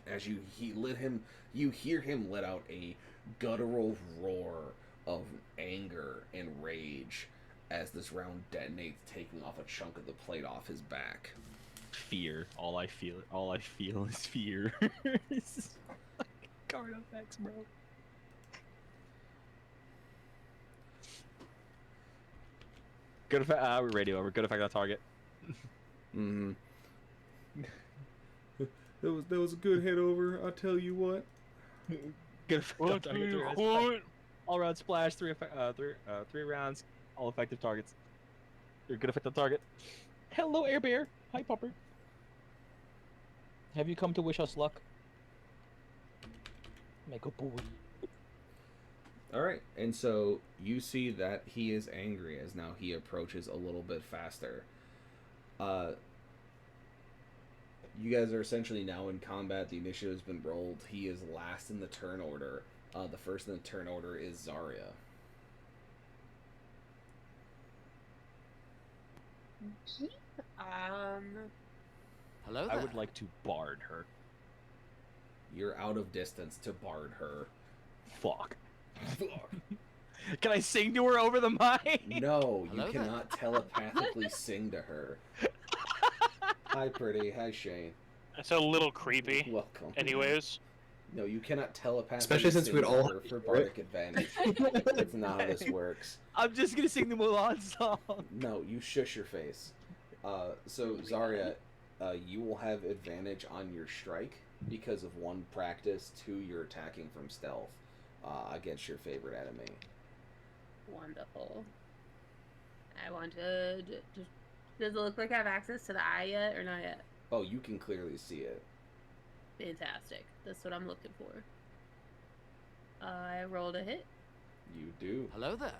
Speaker 2: As you hear him let out a guttural roar of anger and rage as this round detonates, taking off a chunk of the plate off his back.
Speaker 1: Fear. All I feel is fear. This is fucking Carnifex, bro. Good effect. We're radio over. Good effect on target.
Speaker 2: Mm-hmm. That was a good hit over. I'll tell you what.
Speaker 1: Good effect on target. All round splash. 3 rounds. All effective targets. Good effect on target. Hello, Air Bear. Hi, Pupper. Have you come to wish us luck? Make a boy.
Speaker 2: Alright, and so you see that he is angry as now he approaches a little bit faster. You guys are essentially now in combat. The initiative has been rolled. He is last in the turn order. The first in the turn order is Xaria.
Speaker 8: Hello
Speaker 1: I
Speaker 8: there.
Speaker 1: would like to bard her.
Speaker 2: You're out of distance to bard her.
Speaker 1: Fuck. Can I sing to her over the mic?
Speaker 2: No, you
Speaker 8: Hello there.
Speaker 2: cannot telepathically sing to her. Hi, pretty. Hi, Shane.
Speaker 3: That's a little creepy.
Speaker 2: Welcome.
Speaker 3: Anyways,
Speaker 2: No, you cannot telepathically
Speaker 6: Especially since
Speaker 2: sing
Speaker 6: we'd
Speaker 2: to
Speaker 6: all
Speaker 2: her for bardic advantage. It's not how this works.
Speaker 1: I'm just gonna sing the Mulan song.
Speaker 2: No, you shush your face. So, Xaria, you will have advantage on your strike because of one, practice, two, you're attacking from stealth against your favorite enemy.
Speaker 5: Wonderful. I want to. Does it look like I have access to the eye yet, or not yet?
Speaker 2: Oh, you can clearly see it.
Speaker 5: Fantastic. That's what I'm looking for. I rolled a hit.
Speaker 2: You do.
Speaker 8: Hello there.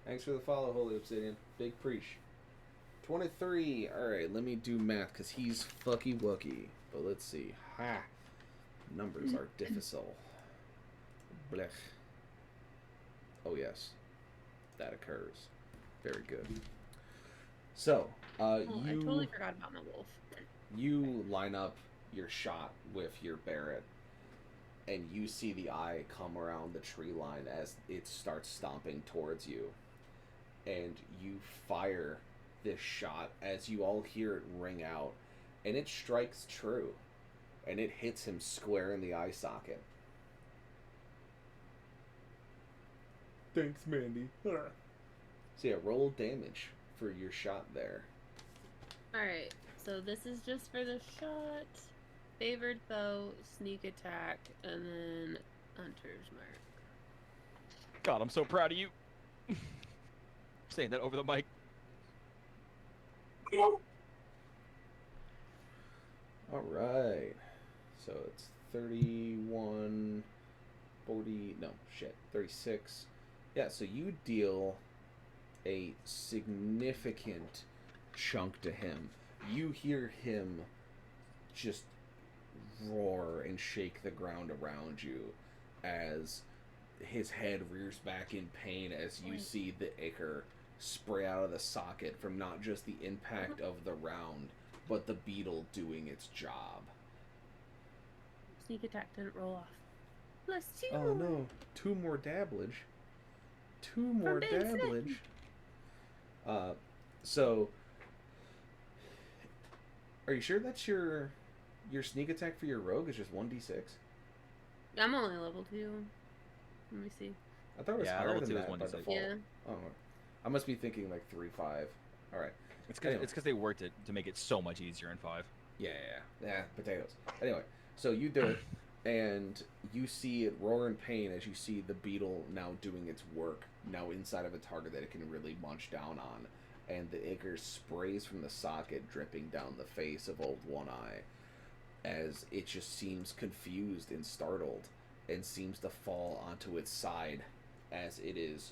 Speaker 2: Thanks for the follow, Holy Obsidian. Big preach. 23. Alright, let me do math, because he's fucky wucky. But let's see. Ha! Numbers are difficult. Blech. Oh, yes. That occurs. Very good. So,
Speaker 5: Oh,
Speaker 2: you...
Speaker 5: I totally forgot about my wolf.
Speaker 2: You line up your shot with your Barrett, and you see the eye come around the tree line as it starts stomping towards you. And you fire this shot as you all hear it ring out, and it strikes true, and it hits him square in the eye socket. Thanks, Mandy. So yeah, roll damage for your shot there.
Speaker 5: Alright, so this is just for the shot. Favored foe, sneak attack, and then Hunter's Mark.
Speaker 1: God, I'm so proud of you. Saying that over the mic.
Speaker 2: Alright. So it's 31, 40, no, shit, 36. Yeah, so you deal a significant chunk to him. You hear him just roar and shake the ground around you as his head rears back in pain as you see the ichor spray out of the socket from not just the impact of the round, but the beetle doing its job.
Speaker 5: Sneak attack didn't roll off. +2.
Speaker 2: Oh no, 2 more dabblage. 2 more
Speaker 5: being sick.
Speaker 2: dabblage. So are you sure that's your sneak attack for your rogue is just 1d6?
Speaker 5: I'm only level 2. Let me see.
Speaker 2: I thought it was
Speaker 1: Yeah,
Speaker 2: higher
Speaker 1: level
Speaker 2: than
Speaker 1: 2 is
Speaker 2: that by
Speaker 1: 1d6.
Speaker 2: default.
Speaker 5: Yeah.
Speaker 2: Oh, I must be thinking like 3-5. All right.
Speaker 1: It's
Speaker 2: Anyway.
Speaker 1: because they worked it to make it so much easier in 5.
Speaker 2: Yeah, potatoes. Anyway, so you do it, and you see it roar in pain as you see the beetle now doing its work, now inside of a target that it can really munch down on, and the ichor sprays from the socket dripping down the face of Old One Eye, as it just seems confused and startled, and seems to fall onto its side as it is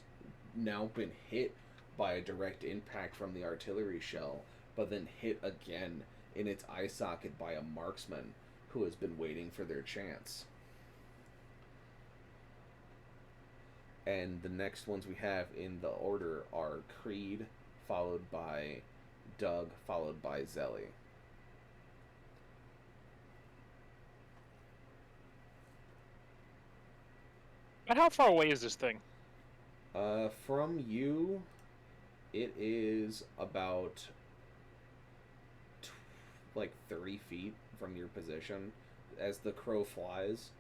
Speaker 2: now been hit by a direct impact from the artillery shell, but then hit again in its eye socket by a marksman who has been waiting for their chance. And the next ones we have in the order are Creed, followed by Doug, followed by Xellie.
Speaker 3: But how far away is this thing?
Speaker 2: From you, it is about like 30 feet from your position as the crow flies.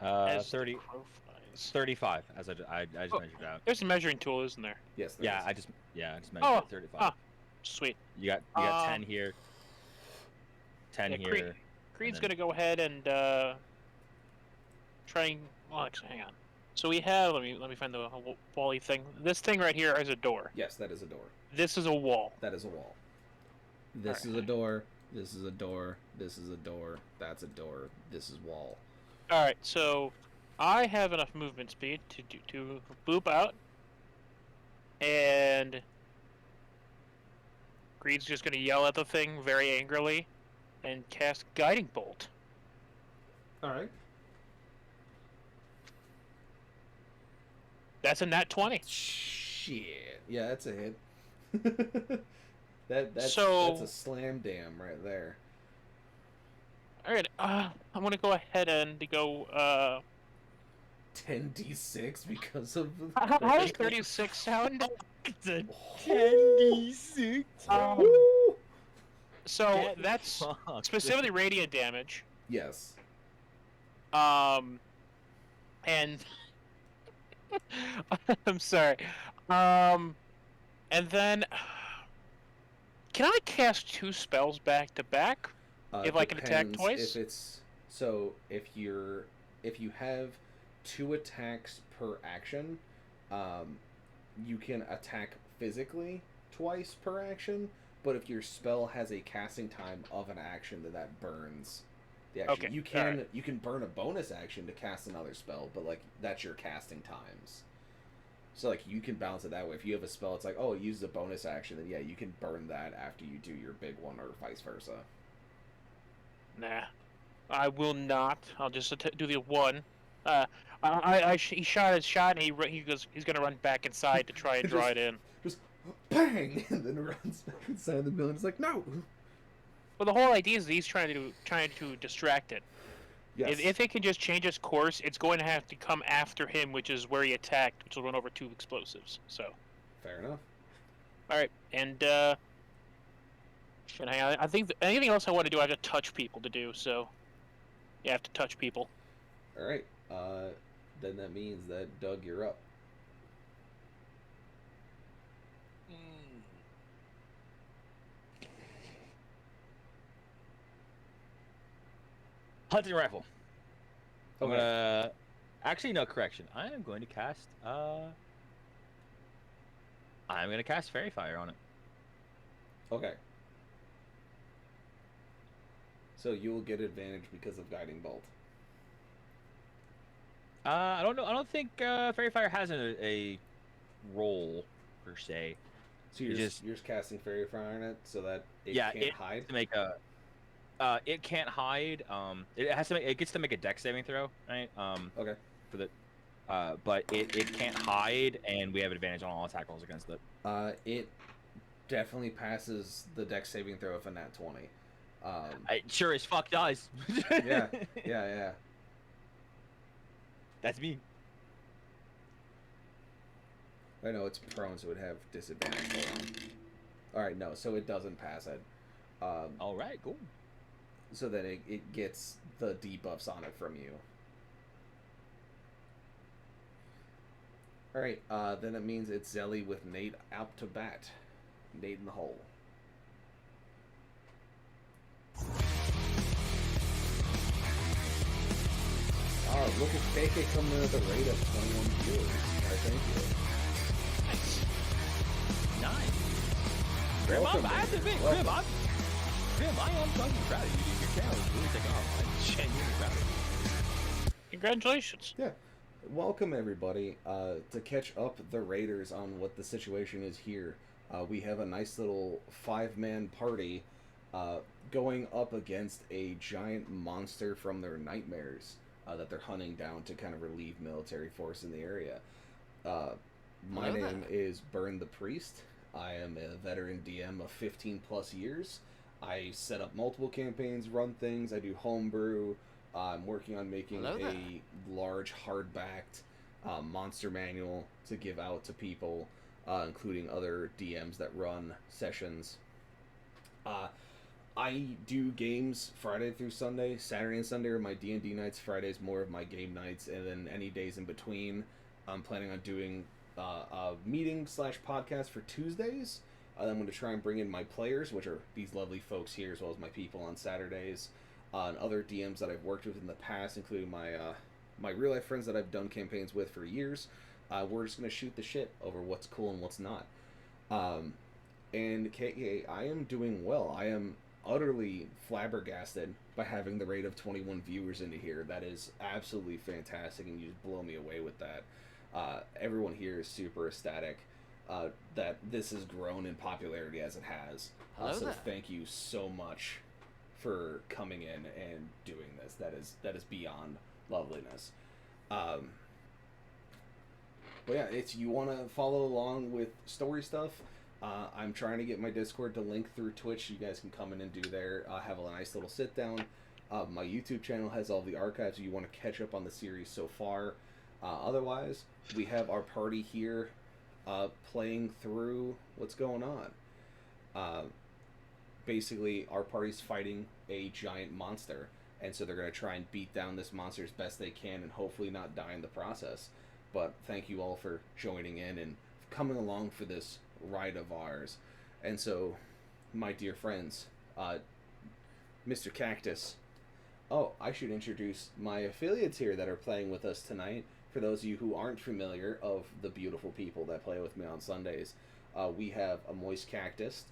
Speaker 3: As the
Speaker 1: 30,
Speaker 3: crow flies.
Speaker 1: 35, as I just measured out.
Speaker 3: There's a measuring tool, isn't there?
Speaker 2: Yes, there
Speaker 1: Yeah,
Speaker 2: is.
Speaker 1: I just measured
Speaker 3: Oh,
Speaker 1: it 35.
Speaker 3: ah. Sweet.
Speaker 1: You got 10 here, 10
Speaker 3: Yeah,
Speaker 1: here.
Speaker 3: Creed's
Speaker 1: then-
Speaker 3: gonna go ahead and try and. Well, actually, hang on. So we have. Let me find the wally thing. This thing right here is a door.
Speaker 2: Yes, that is a door.
Speaker 3: This is a wall.
Speaker 2: That is a wall. This is a
Speaker 3: Alright.
Speaker 2: door. This is a door. This is a door. That's a door. This is wall.
Speaker 3: All right. So I have enough movement speed to boop out, and Creed's just gonna yell at the thing very angrily, and cast Guiding Bolt.
Speaker 2: All right.
Speaker 3: That's a nat 20.
Speaker 2: Shit. Yeah, that's a hit. That's
Speaker 3: So-
Speaker 2: a slam dam right there.
Speaker 3: All right. I'm gonna go ahead and go.
Speaker 2: 10d6 because of the
Speaker 3: How does 36 sound?
Speaker 1: It's a 10d6.
Speaker 2: Woo!
Speaker 3: So
Speaker 1: Get
Speaker 3: that's
Speaker 1: fucked.
Speaker 3: specifically radiant damage.
Speaker 2: Yes.
Speaker 3: And I'm sorry. And then Can I cast 2 spells back to back? If I can attack
Speaker 2: Depends
Speaker 3: twice?
Speaker 2: If it's if you have 2 attacks per action, you can attack physically twice per action. But if your spell has a casting time of an action, then that burns the action.
Speaker 3: Okay,
Speaker 2: You can burn a bonus action to cast another spell, but like that's your casting times. So like you can balance it that way. If you have a spell, it's like, oh, it uses a bonus action, then yeah, you can burn that after you do your big one, or vice versa.
Speaker 3: Nah, I will not. I'll just do the 1. He shot his shot, and he's gonna run back inside to try and draw it in.
Speaker 2: Just bang, and then runs back inside the building. It's like, no.
Speaker 3: Well, the whole idea is that he's trying to distract it.
Speaker 2: Yes.
Speaker 3: If it can just change its course, it's going to have to come after him, which is where he attacked, which will run over 2 explosives. So.
Speaker 2: Fair enough.
Speaker 3: All right, and I think anything else I want to do, I have to touch people to do. So, you have to touch people.
Speaker 2: All right. Then that means that Doug, you're up.
Speaker 1: Hunting rifle. I'm
Speaker 2: Okay.
Speaker 1: gonna. Actually, no, correction. I am going to cast. I'm gonna cast Fairy Fire on it.
Speaker 2: Okay. So you will get advantage because of Guiding Bolt.
Speaker 1: I don't know. I don't think Fairy Fire has a role per se.
Speaker 2: So you're just casting Fairy Fire on it so that it can't hide.
Speaker 1: To make a. It can't hide. It has to make. It gets to make a Dex saving throw, right?
Speaker 2: Okay.
Speaker 1: For the. But it can't hide, and we have advantage on all attack rolls against it.
Speaker 2: It definitely passes the Dex saving throw of a nat 20.
Speaker 1: It sure as fuck does.
Speaker 2: Yeah.
Speaker 1: That's me.
Speaker 2: I know it's prone, so it would have disadvantage. All right, no, so it doesn't pass it.
Speaker 1: All right, cool.
Speaker 2: So then it gets the debuffs on it from you. All right, then it means it's Xellie with Nate out to bat. Nate in the hole. Oh, look at KK coming in at the rate of 21 viewers. All right, thank you.
Speaker 1: Nice. Grim,
Speaker 2: Welcome,
Speaker 1: I have to admit, Grim, I am fucking proud of you, dude. Your channel is really taking off. I'm genuinely proud of you.
Speaker 3: Congratulations.
Speaker 2: Yeah. Welcome, everybody, to catch up the Raiders on what the situation is here. We have a nice little 5-man party going up against a giant monster from their nightmares that they're hunting down to kind of relieve military force in the area. My
Speaker 8: Hello
Speaker 2: name
Speaker 8: there.
Speaker 2: is Burn the Priest. I am a veteran DM of 15 plus years. I set up multiple campaigns, run things, I do homebrew. I'm working on making
Speaker 8: Hello there.
Speaker 2: a large hardbacked monster manual to give out to people, including other DMs that run sessions. I do games Friday through Sunday. Saturday and Sunday are my D&D nights. Friday's more of my game nights, and then any days in between, I'm planning on doing a meeting / podcast for Tuesdays. I'm going to try and bring in my players, which are these lovely folks here, as well as my people on Saturdays. And other DMs that I've worked with in the past, including my real life friends that I've done campaigns with for years. We're just gonna shoot the shit over what's cool and what's not. And KK, I am doing well. I am utterly flabbergasted by having the rate of 21 viewers into here. That is absolutely fantastic, and you just blow me away with that. Everyone here is super ecstatic that this has grown in popularity as it has.
Speaker 8: Hello
Speaker 2: So
Speaker 8: there.
Speaker 2: thank you so much for coming in and doing this. That is beyond loveliness. But yeah, it's you want to follow along with story stuff. I'm trying to get my Discord to link through Twitch. You guys can come in and do there. Have a nice little sit down. My YouTube channel has all the archives if you want to catch up on the series so far. Otherwise, we have our party here playing through what's going on. Basically, our party's fighting a giant monster, and so they're going to try and beat down this monster as best they can and hopefully not die in the process. But thank you all for joining in and coming along for this ride of ours. And so, my dear friends, Mr. Cactus. Oh, I should introduce my affiliates here that are playing with us tonight. For those of you who aren't familiar of the beautiful people that play with me on Sundays, we have a Moist Cactus,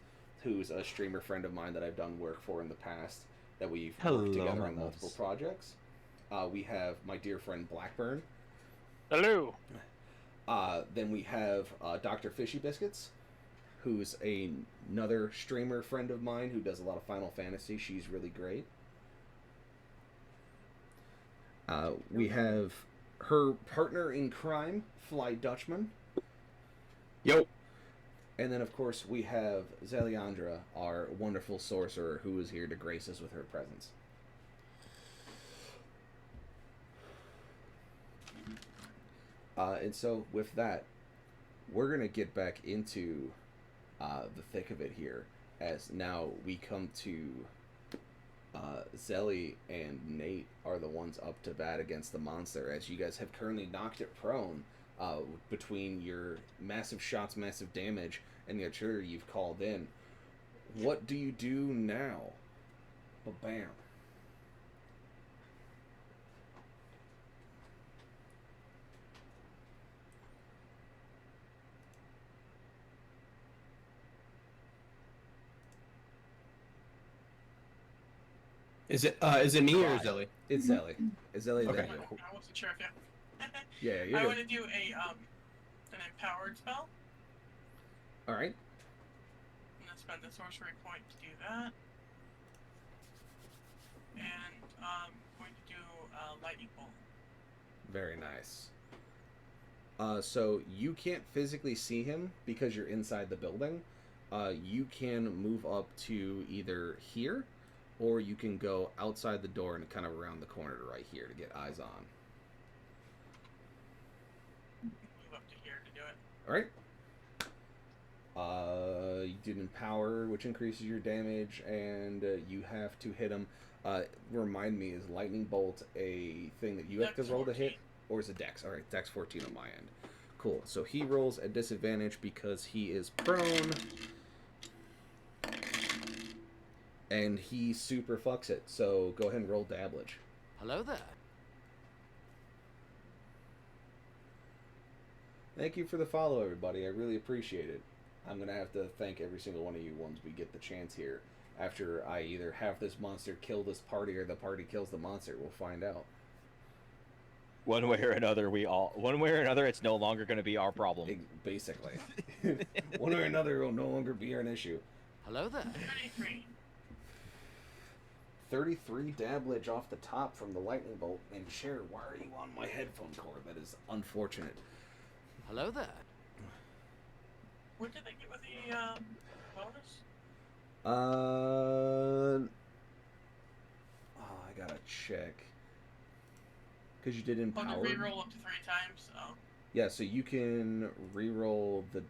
Speaker 2: who's a streamer friend of mine that I've done work for in the past, that we've worked together on multiple projects. We have my dear friend Balackburn.
Speaker 3: Hello.
Speaker 2: Then we have Dr. Fishy Biscuits, who's another streamer friend of mine who does a lot of Final Fantasy. She's really great. We have her partner in crime, Fly Dutchman.
Speaker 6: Yo.
Speaker 2: And then, of course, we have Xellie, our wonderful sorcerer, who is here to grace us with her presence. And so, with that, we're going to get back into the thick of it here, as now we come to Xellie and Nate are the ones up to bat against the monster, as you guys have currently knocked it prone between your massive shots, massive damage, and the artillery you've called in. What do you do now? Ba-bam.
Speaker 6: Is it me or Xellie?
Speaker 2: It's Xellie. It's Xellie.
Speaker 6: Okay.
Speaker 7: I wasn't sure if
Speaker 2: Yeah, you're
Speaker 7: I
Speaker 2: good.
Speaker 7: want to do an empowered spell.
Speaker 2: All right.
Speaker 7: I'm gonna spend the sorcery point to do that, and I'm going to do lightning bolt.
Speaker 2: Very nice. So you can't physically see him because you're inside the building. You can move up to either here, or you can go outside the door and kind of around the corner to right here to get eyes on.
Speaker 7: Move up to here to do it.
Speaker 2: All right. You did empower, which increases your damage, and you have to hit him. Remind me, is lightning bolt a thing that you have to
Speaker 7: Dex
Speaker 2: roll to hit,
Speaker 7: 14.
Speaker 2: or is it dex? All right, dex 14 on my end. Cool. So he rolls at disadvantage because he is prone, and he super fucks it. So go ahead and roll dabblage.
Speaker 8: Hello there.
Speaker 2: Thank you for the follow, everybody. I really appreciate it. I'm going to have to thank every single one of you once we get the chance here. After I either have this monster kill this party or the party kills the monster, we'll find out.
Speaker 1: One way or another, it's no longer going to be our problem.
Speaker 2: Basically. One way or another, it will no longer be an issue.
Speaker 8: Hello there.
Speaker 7: 33.
Speaker 2: 33 dabblage off the top from the lightning bolt. And Cher, why are you on my headphone cord? That is unfortunate.
Speaker 8: Hello there.
Speaker 7: What did they give with the bonus?
Speaker 2: I gotta check. Because you did
Speaker 7: Oh,
Speaker 2: empower.
Speaker 7: to reroll up to 3 times. Oh.
Speaker 2: Yeah, so you can reroll the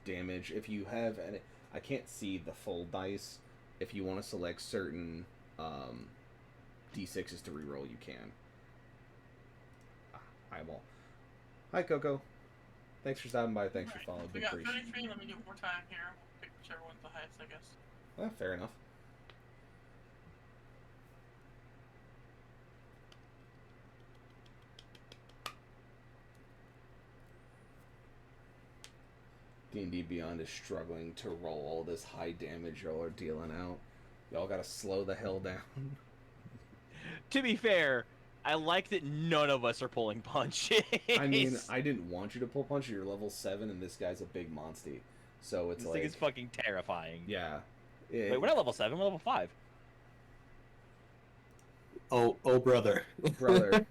Speaker 2: damage if you have any. I can't see the full dice. If you want to select certain d6s to reroll, you can. Eyeball. Hi, Coco. Thanks for stopping by. Thanks for following.
Speaker 7: We
Speaker 2: Big
Speaker 7: got
Speaker 2: appreciation.
Speaker 7: 33. Let me do more time here. We'll pick whichever one's the highest, I guess.
Speaker 2: Well, fair enough. D&D Beyond is struggling to roll all this high damage y'all are dealing out. Y'all gotta slow the hell down.
Speaker 1: To be fair, I like that none of us are pulling punches.
Speaker 2: I mean, I didn't want you to pull punch. You're level 7, and this guy's a big monstie. So it's
Speaker 1: this
Speaker 2: like...
Speaker 1: thing is fucking terrifying.
Speaker 2: Yeah.
Speaker 1: Wait, we're not level 7, we're level 5.
Speaker 6: Oh, brother.
Speaker 2: Brother.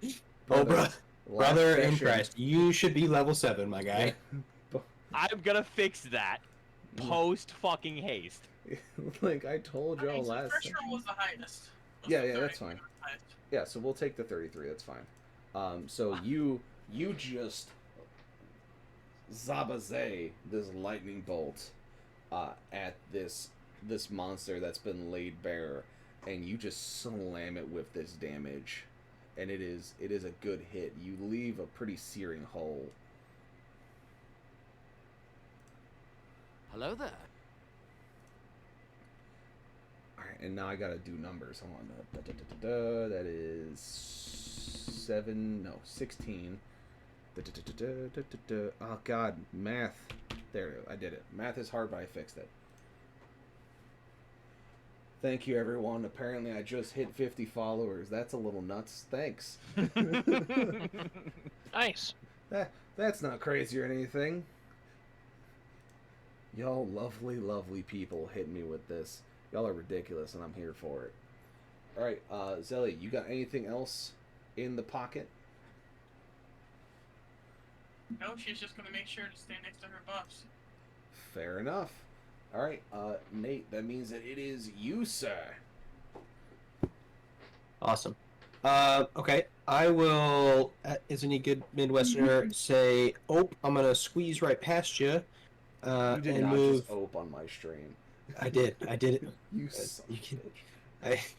Speaker 6: Oh, brother.
Speaker 2: Last
Speaker 6: Brother in
Speaker 2: session-
Speaker 6: Christ. You should be level 7, my guy.
Speaker 1: I'm gonna fix that post fucking haste.
Speaker 2: Like I told y'all
Speaker 7: Okay, so
Speaker 2: last
Speaker 7: first
Speaker 2: session.
Speaker 7: roll was the highest.
Speaker 2: Yeah,
Speaker 7: So
Speaker 2: yeah, that's
Speaker 7: 33
Speaker 2: fine.
Speaker 7: was the highest.
Speaker 2: Yeah, so we'll take the 33. That's fine. So you just zabaze this lightning bolt at this monster that's been laid bare, and you just slam it with this damage, and it is a good hit. You leave a pretty searing hole.
Speaker 8: Hello there.
Speaker 2: and now I gotta do numbers. Hold on. That is 16. Oh God, math. There, I did it. Math is hard, but I fixed it. Thank you, everyone. Apparently, I just hit 50 followers. That's a little nuts. Thanks.
Speaker 3: Nice.
Speaker 2: That's not crazy or anything. Y'all lovely, lovely people hit me with this. Y'all are ridiculous, and I'm here for it. Alright, Xellie, you got anything else in the pocket?
Speaker 7: No, she's just gonna make sure to stand next to her buffs.
Speaker 2: Fair enough. Alright, Nate, that means that it is you, sir.
Speaker 6: Awesome. Okay, I will, as any good Midwesterner, say, "Oh, I'm gonna squeeze right past you."
Speaker 2: You did
Speaker 6: and
Speaker 2: not
Speaker 6: move.
Speaker 2: just ope on my stream.
Speaker 6: I did it.
Speaker 2: You son
Speaker 6: You
Speaker 2: of a
Speaker 6: can-
Speaker 2: bitch.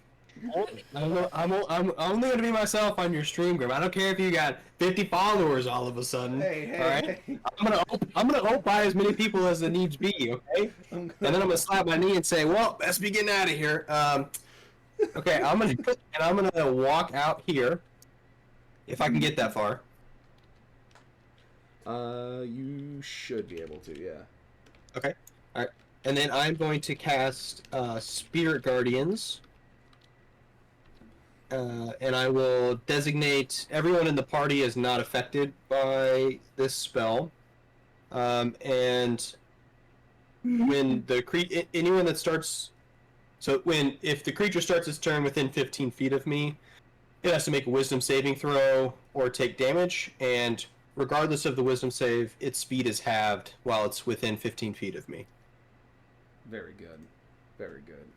Speaker 6: I'm only gonna be myself on your stream, Grim. I don't care if you got 50 followers all of a sudden.
Speaker 2: Hey,
Speaker 6: all right?
Speaker 2: hey.
Speaker 6: I'm gonna ope by as many people as it needs be, okay? And then I'm gonna slap my knee and say, "Well, best be getting out of here." Okay, I'm gonna walk out here, if I can get that far.
Speaker 2: You should be able to, yeah.
Speaker 6: Okay, all right, and then I'm going to cast Spirit Guardians. And I will designate everyone in the party as not affected by this spell. And when the anyone that starts, if the creature starts its turn within 15 feet of me, it has to make a Wisdom saving throw or take damage. And regardless of the Wisdom save, its speed is halved while it's within 15 feet of me.
Speaker 2: Very good. Very good.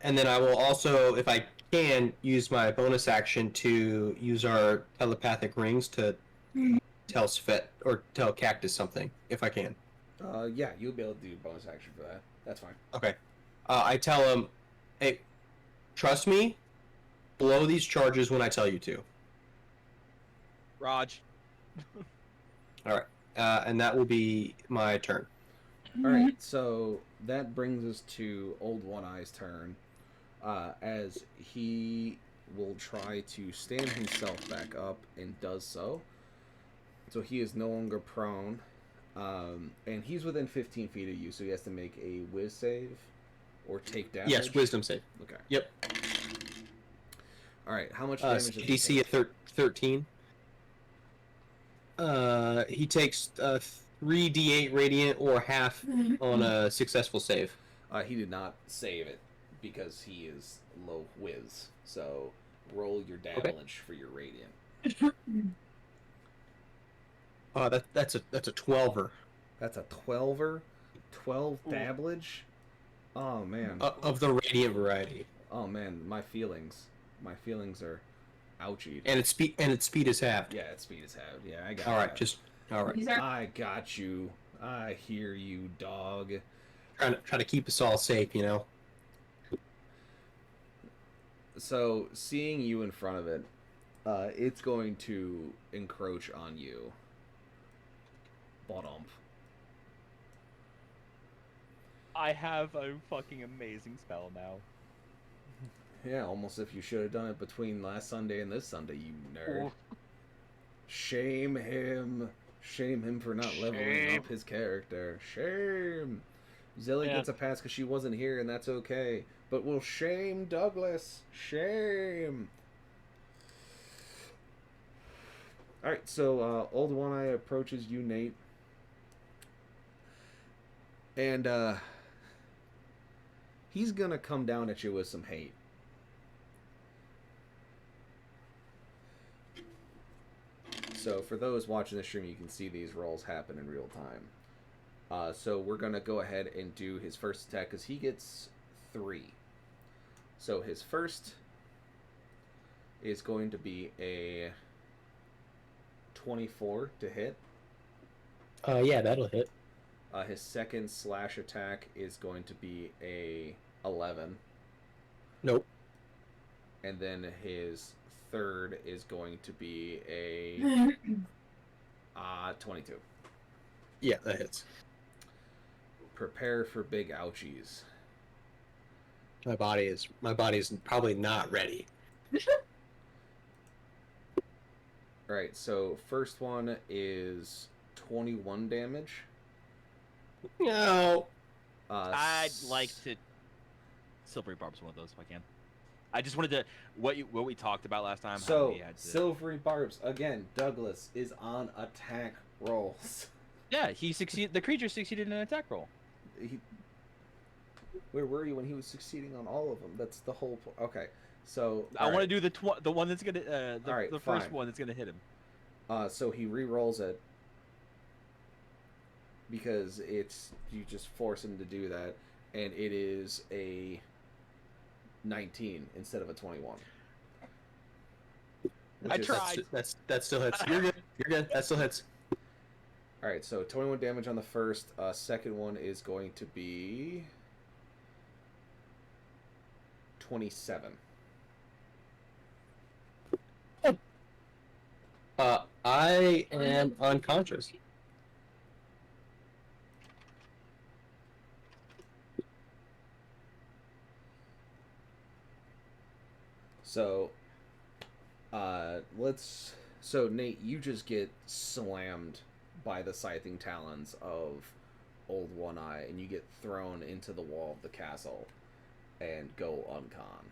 Speaker 6: And then I will also, if I can, use my bonus action to use our telepathic rings to tell Svet or tell Cactus something, if I can.
Speaker 2: Yeah, you'll be able to do bonus action for that. That's fine.
Speaker 6: Okay. I tell him, "Hey, trust me, blow these charges when I tell you to."
Speaker 1: Raj.
Speaker 6: All right. And that will be my turn.
Speaker 2: Alright, so that brings us to Old One Eye's turn. As he will try to stand himself back up and does so. So he is no longer prone. And he's within 15 feet of you, so he has to make a Wiz save or take damage.
Speaker 6: Yes, Wisdom save.
Speaker 2: Okay.
Speaker 6: Yep.
Speaker 2: Alright, how much damage does he
Speaker 6: DC
Speaker 2: take?
Speaker 6: at 13. He takes 3d8 radiant or half on a successful save.
Speaker 2: He did not save it because he is low whiz. So roll your damage for your radiant.
Speaker 6: That's a 12er.
Speaker 2: That's a 12er? 12 damage? Oh man.
Speaker 6: Of the radiant variety.
Speaker 2: Oh man, my feelings are ouchied.
Speaker 6: And its speed is halved.
Speaker 2: Yeah, its speed is halved. Yeah, I got
Speaker 6: All right,
Speaker 2: that.
Speaker 6: just all right.
Speaker 2: I got you. I hear you, dog.
Speaker 6: Trying to keep us all safe, you know.
Speaker 2: So, seeing you in front of it, it's going to encroach on you. Bottom.
Speaker 1: I have a fucking amazing spell now.
Speaker 2: Yeah, almost if you should have done it between last Sunday and this Sunday, you nerd. Shame him. Shame him for not leveling up his character. Shame. Xellie gets a pass because she wasn't here, and that's okay. But we'll shame Douglas. Shame. Alright, so Old One Eye approaches you, Nate. And he's gonna come down at you with some hate. So for those watching the stream, you can see these rolls happen in real time. So we're going to go ahead and do his first attack because he gets 3. So his first is going to be a 24 to hit.
Speaker 6: Yeah, that'll hit.
Speaker 2: His second slash attack is going to be a 11.
Speaker 6: Nope.
Speaker 2: And then his third is going to be a 22.
Speaker 6: Yeah, that hits.
Speaker 2: Prepare for big ouchies.
Speaker 6: My body is probably not ready.
Speaker 2: Alright, so first one is 21 damage.
Speaker 6: No.
Speaker 1: I'd like to silvery barbs one of those if I can. I just wanted to what we talked about last time. How
Speaker 2: So,
Speaker 1: we had to...
Speaker 2: silvery barbs. Again, Douglas is on attack rolls.
Speaker 1: Yeah, he succeeded. The creature succeeded in an attack roll.
Speaker 2: Where were you when he was succeeding on all of them? That's the whole point. Okay, so...
Speaker 1: I want to do the one that's going to... the first
Speaker 2: fine.
Speaker 1: one that's going to hit him.
Speaker 2: So he re-rolls it. Because you just force him to do that. And it is a 19 instead of a 21.
Speaker 1: I tried.
Speaker 6: That still hits. You're good. You're good. That still hits.
Speaker 2: Alright, so 21 damage on the first. Second one is going to be 27.
Speaker 6: I am unconscious.
Speaker 2: So, So, Nate, you just get slammed by the scything talons of Old One Eye, and you get thrown into the wall of the castle and go uncon.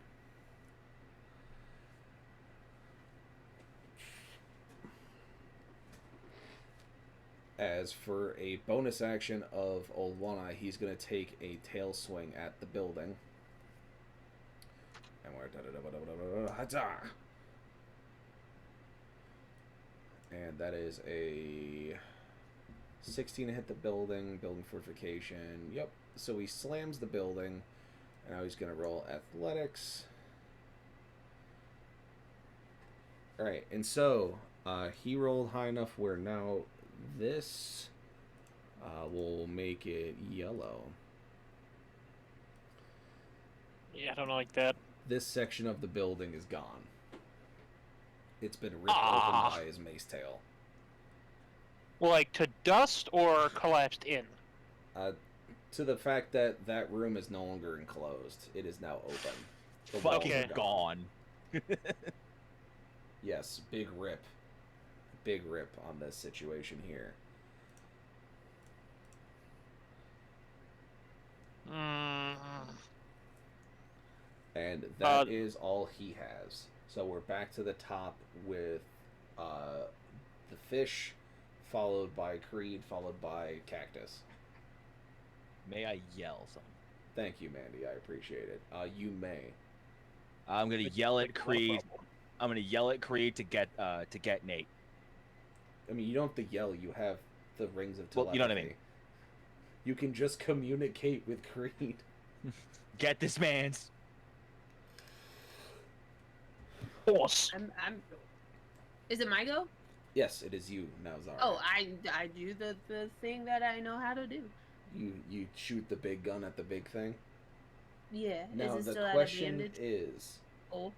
Speaker 2: As for a bonus action of Old One Eye, he's going to take a tail swing at the building. And we're... And that is a 16 to hit the building fortification. Yep. So he slams the building, and now he's going to roll athletics. Alright, and so he rolled high enough where now this will make it yellow.
Speaker 3: Yeah, I don't like that.
Speaker 2: This section of the building is gone. It's been ripped open by his mace tail.
Speaker 3: Well, like to dust or collapsed in?
Speaker 2: To the fact that that room is no longer enclosed. It is now open. The
Speaker 1: Fucking
Speaker 2: walls are
Speaker 1: gone.
Speaker 2: Yes, big rip. Big rip on this situation here. And that is all he has. So we're back to the top with the fish, followed by Creed, followed by Cactus.
Speaker 1: May I yell something?
Speaker 2: Thank you, Mandy. I appreciate it. You may.
Speaker 1: I'm gonna yell at Creed. I'm gonna yell at Creed to get Nate.
Speaker 2: I mean, you don't have to yell. You have the rings of telepathy.
Speaker 1: Well, you know what I mean.
Speaker 2: You can just communicate with Creed.
Speaker 1: Get this man's.
Speaker 3: Horse.
Speaker 5: I'm. Is it my go?
Speaker 2: Yes, it is you now, Xaria.
Speaker 5: Oh, I do the thing that I know how to do.
Speaker 2: You shoot the big gun at the big thing.
Speaker 5: Yeah.
Speaker 2: Now
Speaker 5: is it
Speaker 2: the
Speaker 5: still
Speaker 2: question
Speaker 5: at advantage?
Speaker 2: is,
Speaker 5: Oh.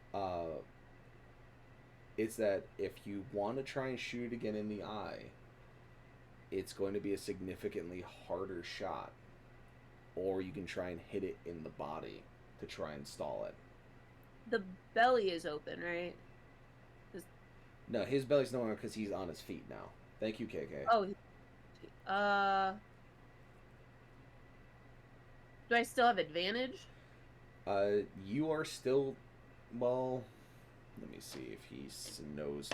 Speaker 2: is that if you want to try and shoot again in the eye, it's going to be a significantly harder shot, or you can try and hit it in the body to try and stall it.
Speaker 5: The belly is open, right?
Speaker 2: No, his belly's no longer because he's on his feet now. Thank you, KK.
Speaker 5: Oh. Do I still have advantage?
Speaker 2: You are still, well, let me see if he knows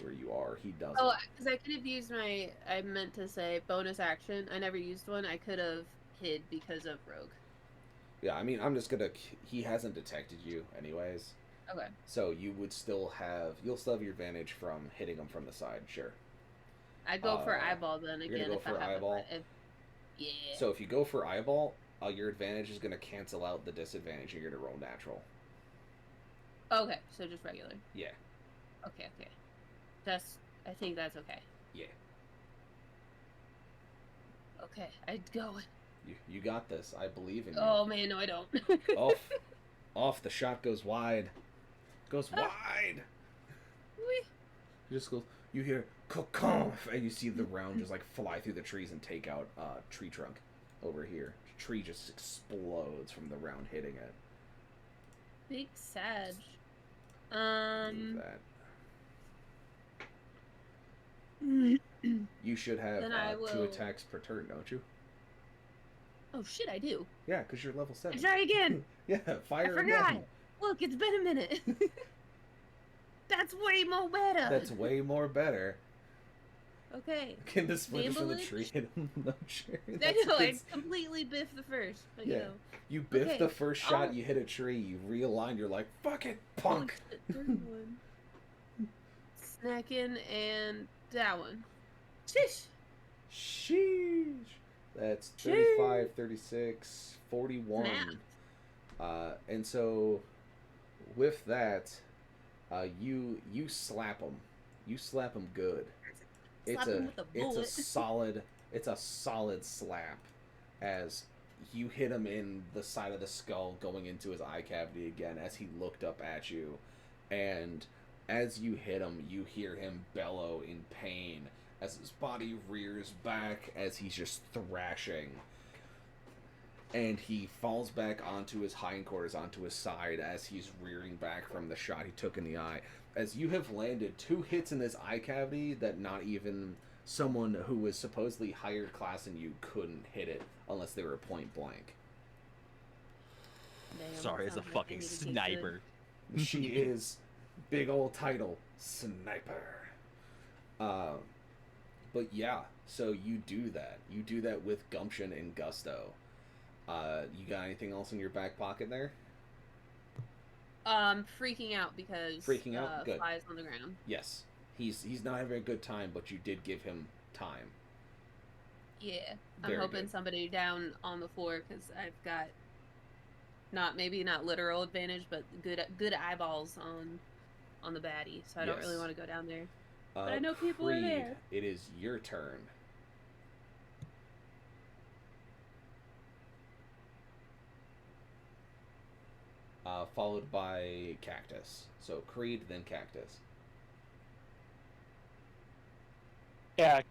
Speaker 2: where you are. He doesn't.
Speaker 5: Oh, because I could have used my, I meant to say bonus action. I never used one. I could have hid because of rogue.
Speaker 2: Yeah, I mean, I'm just gonna, he hasn't detected you anyways.
Speaker 5: Okay.
Speaker 2: So you would still have, you'll still have your advantage from hitting him from the side, sure.
Speaker 5: I'd go for eyeball then
Speaker 2: you're
Speaker 5: again
Speaker 2: gonna go
Speaker 5: if
Speaker 2: for
Speaker 5: I have
Speaker 2: eyeball?
Speaker 5: yeah.
Speaker 2: So if you go for eyeball, your advantage is gonna cancel out the disadvantage. You're gonna roll natural.
Speaker 5: Okay, so just regular.
Speaker 2: Yeah.
Speaker 5: Okay. I think that's okay.
Speaker 2: Yeah.
Speaker 5: Okay, I'd go.
Speaker 2: You got this. I believe in you.
Speaker 5: Oh man, no I don't.
Speaker 2: Off. The shot goes wide. Goes wide.
Speaker 5: Whee.
Speaker 2: He just goes. You hear "coconf" and you see the round just like fly through the trees and take out tree trunk over here. Tree just explodes from the round hitting it.
Speaker 5: Big Sag.
Speaker 2: Move that. You should have
Speaker 5: Then I
Speaker 2: 2
Speaker 5: will-
Speaker 2: attacks per turn, don't you?
Speaker 5: Oh shit, I do.
Speaker 2: Yeah, because you're level 7.
Speaker 5: Try again.
Speaker 2: Yeah, fire
Speaker 5: I forgot.
Speaker 2: again.
Speaker 5: Look, it's been a minute. That's way more better.
Speaker 2: That's way more better.
Speaker 5: Okay.
Speaker 2: Can the splinters from the
Speaker 5: Ambulance?
Speaker 2: tree hit him? No, sure.
Speaker 5: I know, I completely biffed the first, but
Speaker 2: Yeah.
Speaker 5: you know.
Speaker 2: You biff
Speaker 5: Okay,
Speaker 2: the first shot,
Speaker 5: I'll-
Speaker 2: you hit a tree, you realign, you're like, fuck it,
Speaker 5: Oh,
Speaker 2: punk!
Speaker 5: shit, third one. Snacking and that one. Shish!
Speaker 2: Sheesh! That's
Speaker 5: Sheesh.
Speaker 2: 35, 36, 41. And so, with that, you slap him. You slap him good.
Speaker 5: Slap him with a bullet.
Speaker 2: It's a solid slap, as you hit him in the side of the skull, going into his eye cavity again as he looked up at you, and as you hit him, you hear him bellow in pain as his body rears back as he's just thrashing, and he falls back onto his hindquarters, onto his side as he's rearing back from the shot he took in the eye. As you have landed 2 hits in this eye cavity that not even someone who was supposedly higher class than you couldn't hit it unless they were point blank.
Speaker 5: Damn,
Speaker 1: Sorry, it's a
Speaker 5: sounds like
Speaker 1: fucking
Speaker 5: they need to taste
Speaker 1: sniper.
Speaker 2: She is big old title sniper. But yeah, so you do that. You do that with gumption and gusto. You got anything else in your back pocket there?
Speaker 5: Freaking out because
Speaker 2: Freaking out? Good.
Speaker 5: Flies on the ground.
Speaker 2: Yes. He's not having a good time, but you did give him time.
Speaker 5: Yeah,
Speaker 2: Very
Speaker 5: I'm hoping
Speaker 2: good.
Speaker 5: somebody down on the floor because I've got maybe not literal advantage, but good eyeballs on the baddie. So I don't really
Speaker 2: Yes.
Speaker 5: want to go down there. But I know people are
Speaker 2: Creed,
Speaker 5: there.
Speaker 2: it is your turn. Followed by Cactus. So Creed, then Cactus.
Speaker 3: Yeah,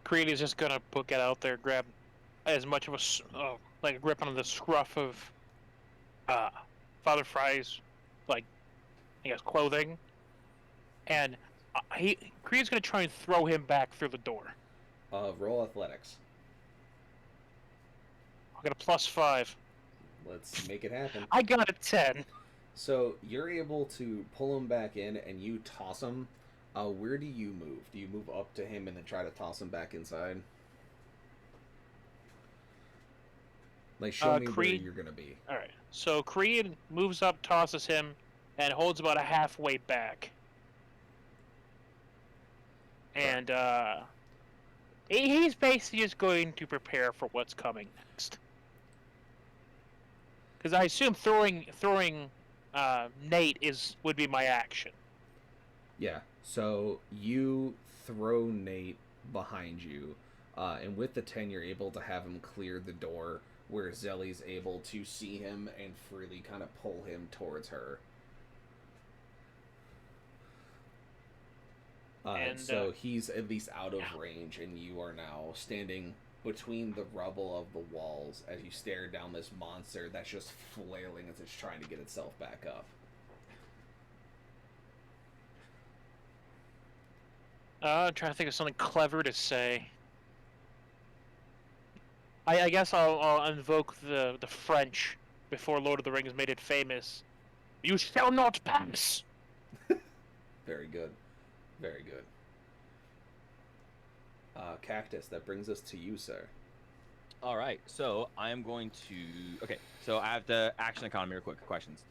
Speaker 3: Creed is just gonna get out there, grab as much of a grip on the scruff of Father Fry's, I guess, clothing, and Creed's gonna try and throw him back through the door.
Speaker 2: Roll athletics.
Speaker 3: I got a +5.
Speaker 2: Let's make it happen.
Speaker 3: I got a 10.
Speaker 2: So you're able to pull him back in, and you toss him. Where do you move? Do you move up to him and then try to toss him back inside? Like, show me where
Speaker 3: Creed-
Speaker 2: you're gonna be.
Speaker 3: All right. So Creed moves up, tosses him, and holds about a halfway back. And he's basically just going to prepare for what's coming next. Because I assume throwing Nate would be my action.
Speaker 2: Yeah. So you throw Nate behind you, and with the 10, you're able to have him clear the door where Xellie's able to see him and freely kind of pull him towards her. So he's at least out of range, and you are now standing between the rubble of the walls as you stare down this monster that's just flailing as it's trying to get itself back up.
Speaker 3: I'm trying to think of something clever to say. I guess I'll invoke the French before Lord of the Rings made it famous. You shall not pass!
Speaker 2: Very good. Very good. Cactus, that brings us to you, sir.
Speaker 1: All right, so I am going to. Okay, so I have the action economy. Real quick questions.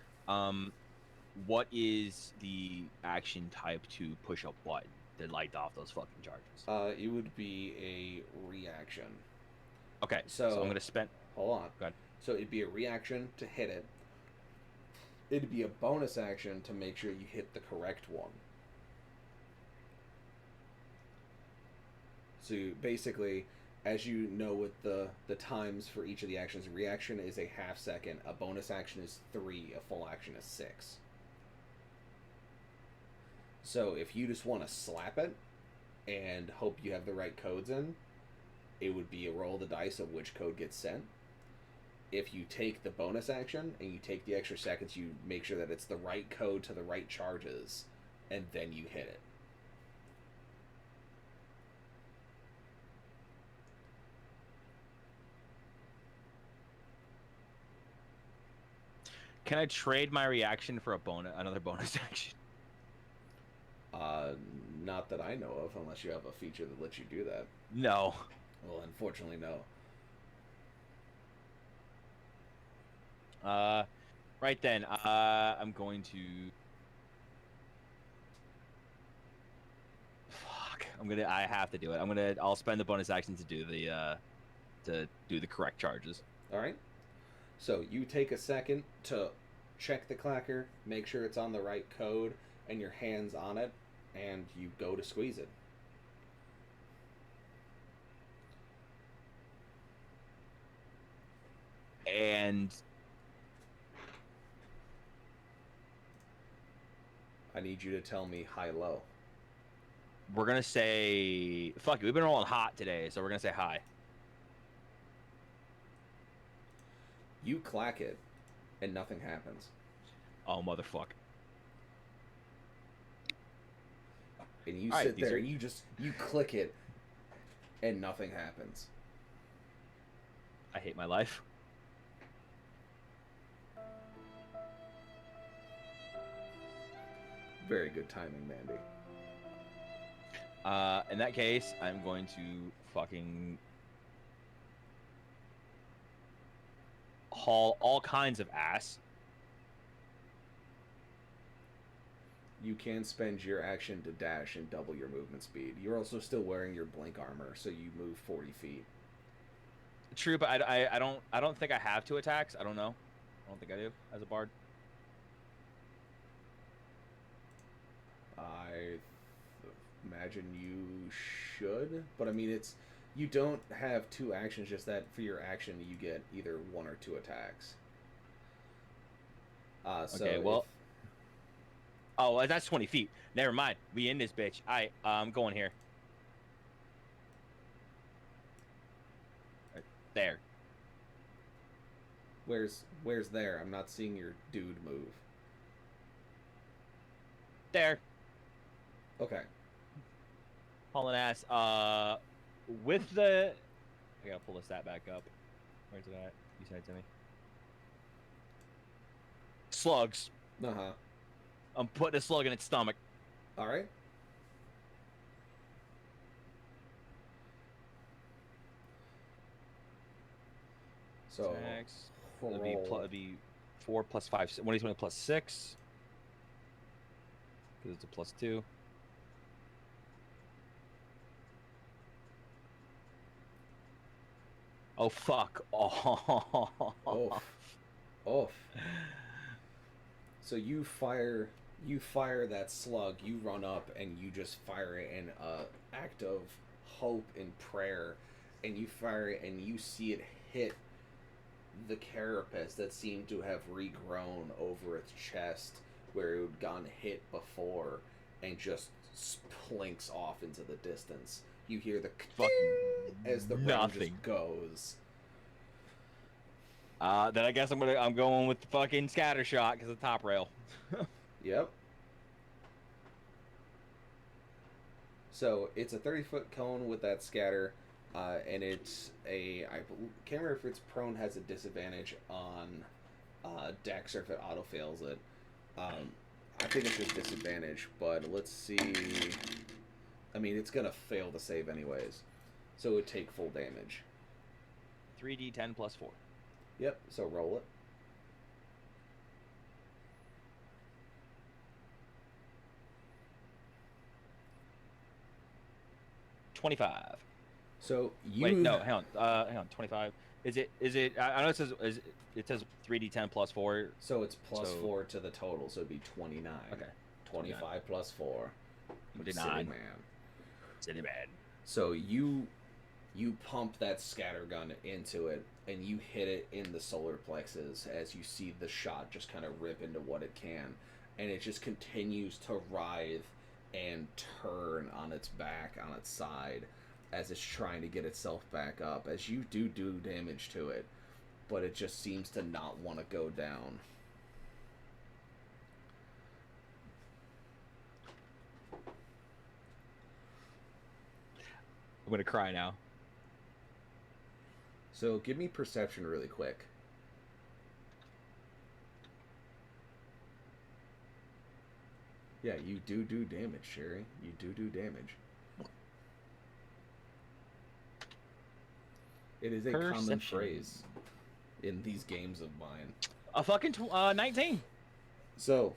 Speaker 1: What is the action type to push a button to light off those fucking charges?
Speaker 2: It would be a reaction.
Speaker 1: Okay,
Speaker 2: So
Speaker 1: I'm gonna spend.
Speaker 2: Hold on.
Speaker 1: Go ahead.
Speaker 2: So it'd be a reaction to hit it. It'd be a bonus action to make sure you hit the correct one. So basically, as you know with the times for each of the actions, reaction is a half second, a bonus action is 3, a full action is 6. So if you just want to slap it and hope you have the right codes in, it would be a roll of the dice of which code gets sent. if you take the bonus action and you take the extra seconds, you make sure that it's the right code to the right charges, and then you hit it.
Speaker 1: Can I trade my reaction for another bonus action?
Speaker 2: Not that I know of, unless you have a feature that lets you do that.
Speaker 1: No.
Speaker 2: Well, unfortunately, no.
Speaker 1: Right then, I'm going to. Fuck. I have to do it. I'll spend the bonus action to do the correct charges.
Speaker 2: All right. So you take a second to check the clacker, make sure it's on the right code, and your hand's on it, and you go to squeeze it.
Speaker 1: And
Speaker 2: I need you to tell me high-low.
Speaker 1: we're gonna say, fuck it, we've been rolling hot today, so we're gonna say high.
Speaker 2: You clack it, and nothing happens.
Speaker 1: Oh, motherfucker.
Speaker 2: And you
Speaker 1: All right,
Speaker 2: sit
Speaker 1: these
Speaker 2: there,
Speaker 1: are-
Speaker 2: and you click it, and nothing happens.
Speaker 1: I hate my life.
Speaker 2: Very good timing, Mandy.
Speaker 1: In that case, I'm going to fucking haul all kinds of ass.
Speaker 2: You can spend your action to dash and double your movement speed. You're also still wearing your blink armor, so you move 40 feet.
Speaker 1: True, but I don't think I have 2 attacks. I don't know. I don't think I do as a bard.
Speaker 2: I imagine you should, but I mean, you don't have 2 actions, just that for your action you get either 1 or 2 attacks.
Speaker 1: Okay, well, oh, that's 20 feet. Never mind. We in this bitch. I'm going here. Right there.
Speaker 2: Where's there? I'm not seeing your dude move.
Speaker 1: There.
Speaker 2: Okay.
Speaker 1: Hauling ass. With the... I gotta pull the stat back up. Where's it at? You sent it to me. Slugs.
Speaker 2: Uh-huh.
Speaker 1: I'm putting a slug in its stomach.
Speaker 2: All right. So
Speaker 1: Attacks.
Speaker 2: roll.
Speaker 1: It'd be 4 plus 5. 1d20 plus 6. Because it's a plus 2. Oh, fuck. Oh.
Speaker 2: Off. So you fire that slug, you run up and you just fire it in an act of hope and prayer, and you fire it and you see it hit the carapace that seemed to have regrown over its chest where it had gone hit before, and just splinks off into the distance. You hear the
Speaker 1: Fucking
Speaker 2: as the round
Speaker 1: nothing.
Speaker 2: just goes.
Speaker 1: Then I guess I'm going with the fucking scatter shot because of the top rail.
Speaker 2: Yep. So it's a 30-foot cone with that scatter, and it's I can't remember if it's prone has a disadvantage on dex or if it auto fails it. I think it's a disadvantage, but let's see. I mean, it's gonna fail to save anyways, so it would take full damage.
Speaker 1: 3d10 plus 4.
Speaker 2: Yep. So roll it.
Speaker 1: $25.
Speaker 2: So you
Speaker 1: Wait, no, hang on. 25. Is it? I know it says it says 3d10 plus 4.
Speaker 2: So it's plus
Speaker 1: So-
Speaker 2: 4 to the total, so it'd be 29.
Speaker 1: Okay.
Speaker 2: 25 plus 4. You
Speaker 1: 29.
Speaker 2: silly man.
Speaker 1: Silly man.
Speaker 2: So you pump that scattergun into it, and you hit it in the solar plexus as you see the shot just kind of rip into what it can, and it just continues to writhe and turn on its back, on its side, as it's trying to get itself back up. As you do damage to it, but it just seems to not want to go down.
Speaker 1: I'm gonna cry now.
Speaker 2: So give me perception really quick. Yeah, you do damage, Sherry. You do damage. It is a common
Speaker 1: Perception.
Speaker 2: phrase in these games of mine.
Speaker 1: A fucking 19.
Speaker 2: So,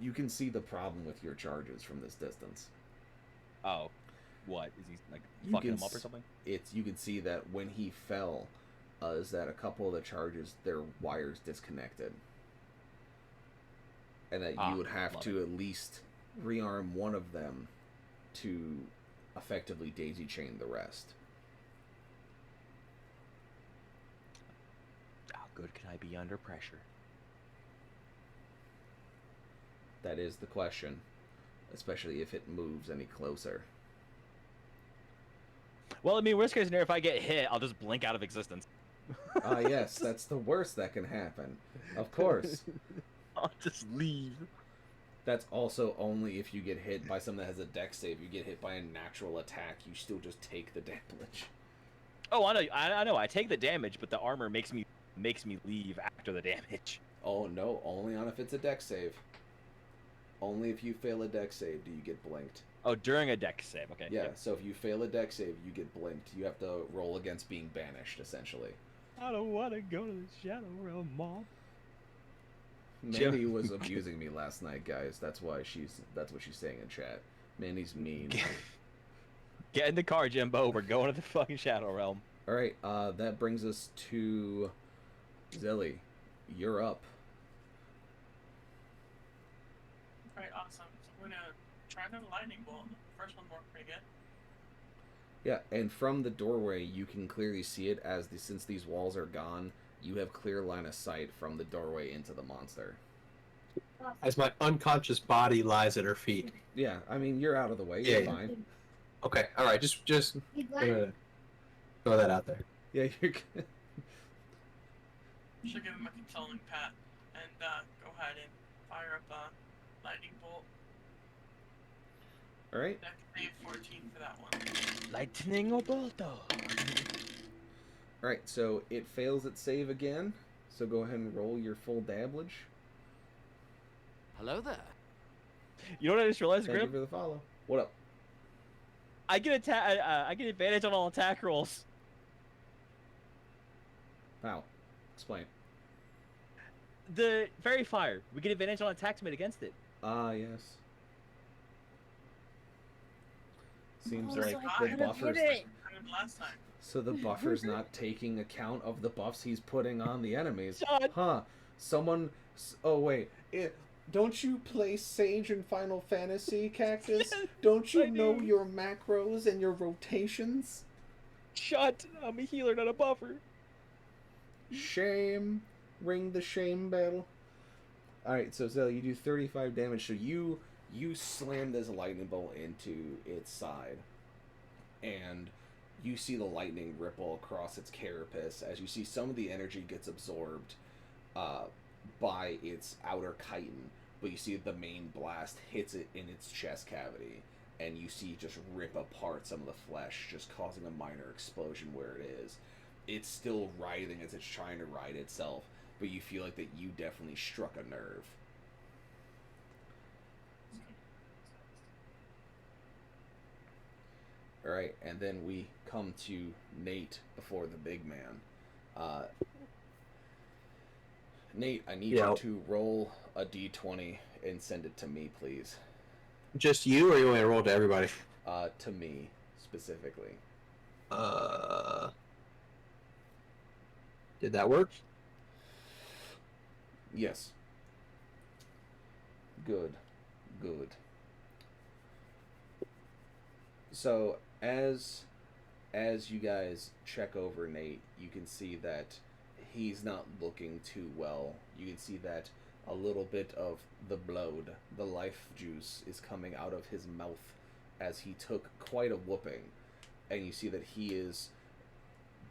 Speaker 2: you can see the problem with your charges from this distance.
Speaker 1: Oh, what is he like
Speaker 2: You
Speaker 1: fucking
Speaker 2: can
Speaker 1: him up or
Speaker 2: s-
Speaker 1: something?
Speaker 2: You can see that when he fell, is that a couple of the charges, their wires disconnected. And that you would have
Speaker 1: love
Speaker 2: to at least rearm one of them to effectively daisy chain the rest.
Speaker 1: How good can I be under pressure?
Speaker 2: That is the question, especially if it moves any closer.
Speaker 1: Well, I mean, worst case scenario, if I get hit, I'll just blink out of existence.
Speaker 2: Ah, yes, that's the worst that can happen. Of course.
Speaker 1: I'll just leave.
Speaker 2: That's also only if you get hit by something that has a dex save. You get hit by a natural attack, you still just take the damage.
Speaker 1: Oh, I know. I know. I take the damage, but the armor makes me leave after the damage.
Speaker 2: Oh no, only on if it's a dex save. Only if you fail a dex save do you get blinked.
Speaker 1: Oh, during a deck save. Okay.
Speaker 2: Yeah,
Speaker 1: Yep.
Speaker 2: so if you fail a dex save, you get blinked. You have to roll against being banished, essentially.
Speaker 1: I don't want to go to the Shadow Realm, Mom.
Speaker 2: Manny was abusing me last night, guys. That's what she's saying in chat. Manny's mean.
Speaker 1: Get in the car, Jimbo. We're going to the fucking Shadow Realm.
Speaker 2: All right, that brings us to Xellie. You're up.
Speaker 7: Alright, awesome. So I'm gonna try another lightning bolt. The first one worked pretty good.
Speaker 2: Yeah, and from the doorway, you can clearly see it since these walls are gone, you have clear line of sight from the doorway into the monster.
Speaker 6: As my unconscious body lies at her feet.
Speaker 2: Yeah, I mean, you're out of the way.
Speaker 6: Yeah,
Speaker 2: You're
Speaker 6: yeah.
Speaker 2: fine.
Speaker 6: Okay, all right, just throw that out there.
Speaker 2: Yeah, you're good.
Speaker 7: Should give him a consoling pat and go ahead and fire up a lightning bolt.
Speaker 2: All right.
Speaker 7: That can save 14 for that one.
Speaker 1: Lightning or bolto.
Speaker 2: All right, so it fails its save again. So go ahead and roll your full damage.
Speaker 8: Hello there.
Speaker 1: You know what I just realized,
Speaker 2: Thank you
Speaker 1: Grim?
Speaker 2: for the follow. What up?
Speaker 1: I get I get advantage on all attack rolls.
Speaker 2: How? Explain.
Speaker 1: The fairy fire. We get advantage on attacks made against it.
Speaker 2: Ah, yes. Seems
Speaker 5: Oh,
Speaker 2: like
Speaker 5: so
Speaker 7: I
Speaker 2: the
Speaker 7: could've
Speaker 2: buffers.
Speaker 7: Kind of last time.
Speaker 2: So the buffer's not taking account of the buffs he's putting on the enemies.
Speaker 1: John.
Speaker 2: Huh. Oh, wait. Don't you play Sage in Final Fantasy, Cactus?
Speaker 1: Yes,
Speaker 2: Don't you
Speaker 1: I
Speaker 2: know
Speaker 1: do.
Speaker 2: your macros and your rotations?
Speaker 1: Shut. I'm a healer, not a buffer.
Speaker 2: Shame. Ring the shame bell. Alright, so Xellie, you do 35 damage. So you slam this lightning bolt into its side. And you see the lightning ripple across its carapace as you see some of the energy gets absorbed by its outer chitin, but you see the main blast hits it in its chest cavity, and you see it just rip apart some of the flesh, just causing a minor explosion where it is. It's still writhing as it's trying to right itself, but you feel like that you definitely struck a nerve. Alright, and then we come to Nate before the big man. Nate, I need
Speaker 6: Yeah.
Speaker 2: you to roll a d20 and send it to me, please.
Speaker 6: Just you, or you want me to roll to everybody?
Speaker 2: To me, specifically.
Speaker 6: Did that work?
Speaker 2: Yes. Good. Good. So, as you guys check over Nate, you can see that he's not looking too well. You can see that a little bit of the blood, the life juice, is coming out of his mouth as he took quite a whooping. And you see that he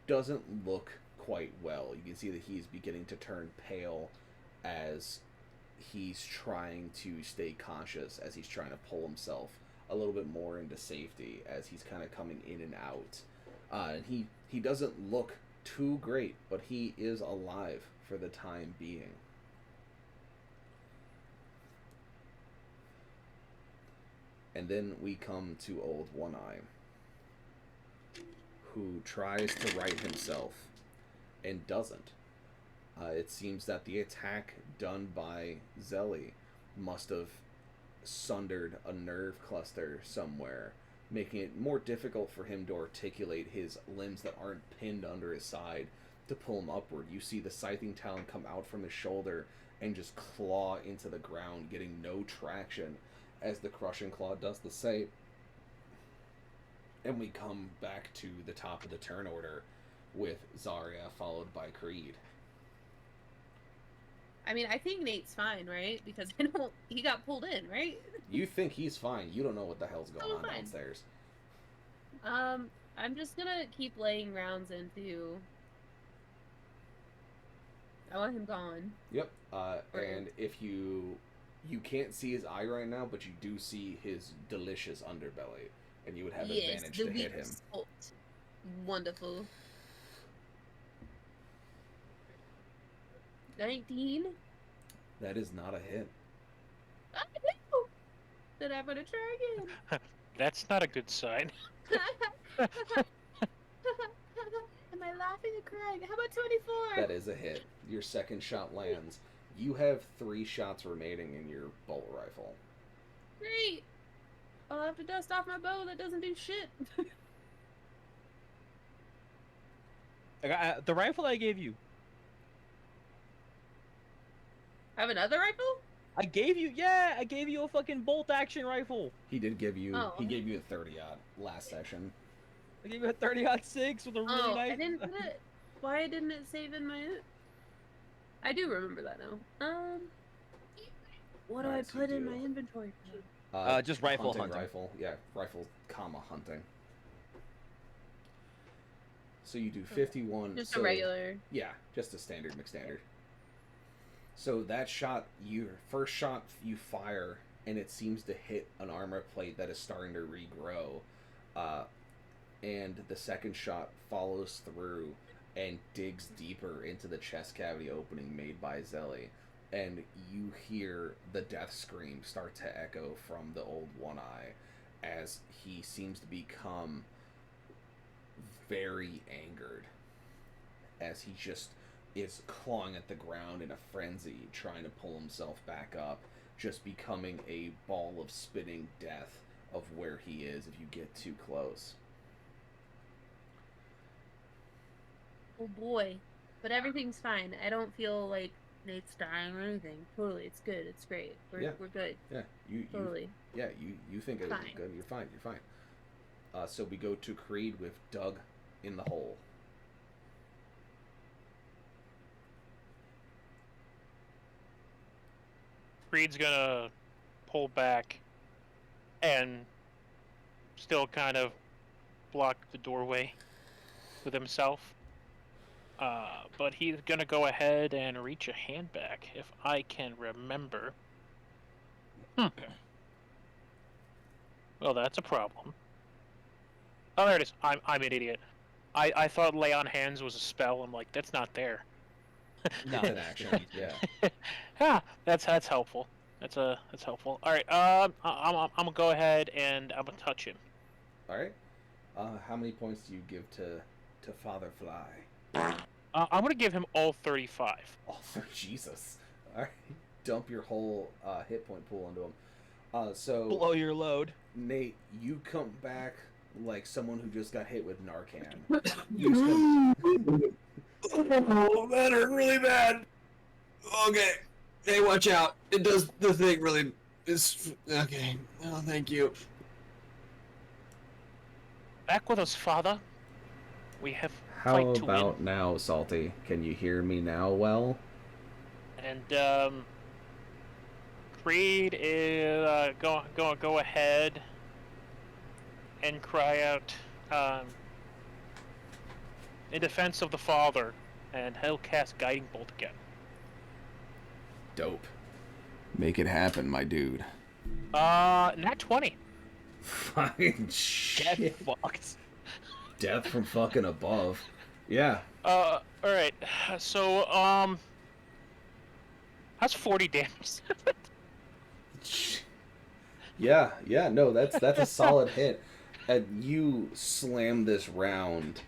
Speaker 2: doesn't look quite well. You can see that he's beginning to turn pale as he's trying to stay conscious, as he's trying to pull himself a little bit more into safety, as he's kind of coming in and out. And he doesn't look too great, but he is alive for the time being. And then we come to old One Eye, who tries to right himself and doesn't. It seems that the attack done by Xellie must have sundered a nerve cluster somewhere, making it more difficult for him to articulate his limbs that aren't pinned under his side to pull him upward. You see the scything talon come out from his shoulder and just claw into the ground, getting no traction, as the crushing claw does the same. And we come back to the top of the turn order with Xaria followed by Creed.
Speaker 5: I mean, I think Nate's fine, right? Because he got pulled in, right?
Speaker 2: You think he's fine. You don't know what the hell's going on
Speaker 5: fine.
Speaker 2: downstairs.
Speaker 5: I'm just gonna keep laying rounds into... I want him gone.
Speaker 2: Yep. And if you can't see his eye right now, but you do see his delicious underbelly, and you would have advantage to hit him.
Speaker 5: Spot. Wonderful. 19.
Speaker 2: That is not a hit.
Speaker 5: I know. Then I'm gonna try again.
Speaker 3: That's not a good sign.
Speaker 5: Am I laughing or crying? How about 24?
Speaker 2: That is a hit. Your second shot lands. You have 3 shots remaining in your bolt rifle.
Speaker 5: Great. I'll have to dust off my bow that doesn't do shit.
Speaker 1: The rifle I gave you.
Speaker 5: I have another rifle?
Speaker 1: I gave you a fucking bolt action rifle.
Speaker 2: He did give you.
Speaker 5: Oh.
Speaker 2: He gave you a 30-aught last session.
Speaker 1: I gave you a 30-06 with a really nice.
Speaker 5: I didn't put it. Why didn't it save in my? I do remember that now. What do I
Speaker 2: Alright, so
Speaker 5: put in
Speaker 2: do-
Speaker 5: my inventory?
Speaker 1: Just rifle hunting.
Speaker 2: Rifle, yeah, rifle, comma hunting. So you do 51.
Speaker 5: Just
Speaker 2: so,
Speaker 5: a regular.
Speaker 2: Yeah, just a standard McStandard. So that shot, your first shot you fire, and it seems to hit an armor plate that is starting to regrow. And the second shot follows through and digs deeper into the chest cavity opening made by Xellie. And you hear the death scream start to echo from the old One Eye as he seems to become very angered, as he just is clawing at the ground in a frenzy, trying to pull himself back up, just becoming a ball of spitting death of where he is if you get too close.
Speaker 5: Oh boy. But everything's fine. I don't feel like Nate's dying or anything. Totally. It's good. It's great. We're good.
Speaker 2: Yeah, you think it's
Speaker 5: Fine.
Speaker 2: good. You're fine. You're fine. So we go to Creed with Doug in the hole.
Speaker 3: Creed's gonna pull back and still kind of block the doorway with himself. But he's gonna go ahead and reach a hand back, if I can remember. Well, that's a problem. Oh, there it is. I'm an idiot. I thought lay on hands was a spell. I'm like, that's not there.
Speaker 2: No, an action. Yeah.
Speaker 3: Ah, that's helpful. That's helpful. All right. I'm gonna go ahead and I'm gonna touch him.
Speaker 2: All right. How many points do you give to Father Fly?
Speaker 3: I'm gonna give him all 35.
Speaker 2: Oh, Jesus. All right. Dump your whole hit point pool into him. So
Speaker 1: Blow your load.
Speaker 2: Nate, you come back like someone who just got hit with Narcan.
Speaker 6: Oh, that hurt really bad. Okay. Hey, watch out. It does the thing really is okay. Oh, thank you.
Speaker 3: Back with us, Father. We have
Speaker 2: How
Speaker 3: fight to
Speaker 2: about
Speaker 3: win.
Speaker 2: now, Salty? Can you hear me now well?
Speaker 3: And Creed is go ahead and cry out in defense of the father. and he'll cast Guiding Bolt again.
Speaker 2: Dope. Make it happen, my dude.
Speaker 3: Nat 20.
Speaker 2: Fucking shit.
Speaker 1: Get fucked.
Speaker 2: Death from fucking above. Yeah.
Speaker 3: Alright. So, that's 40 damage.
Speaker 2: Yeah, no, that's a solid hit. And you slam this round,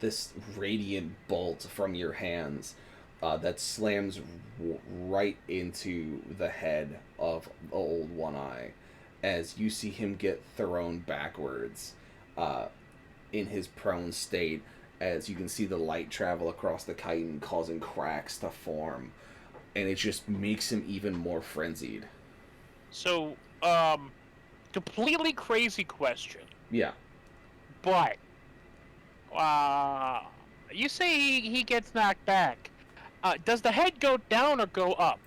Speaker 2: this radiant bolt from your hands, that slams right into the head of Old One Eye, as you see him get thrown backwards, in his prone state, as you can see the light travel across the chitin, causing cracks to form, and it just makes him even more frenzied.
Speaker 3: So, completely crazy question.
Speaker 2: Yeah.
Speaker 3: But, you say he gets knocked back. Does the head go down or go up?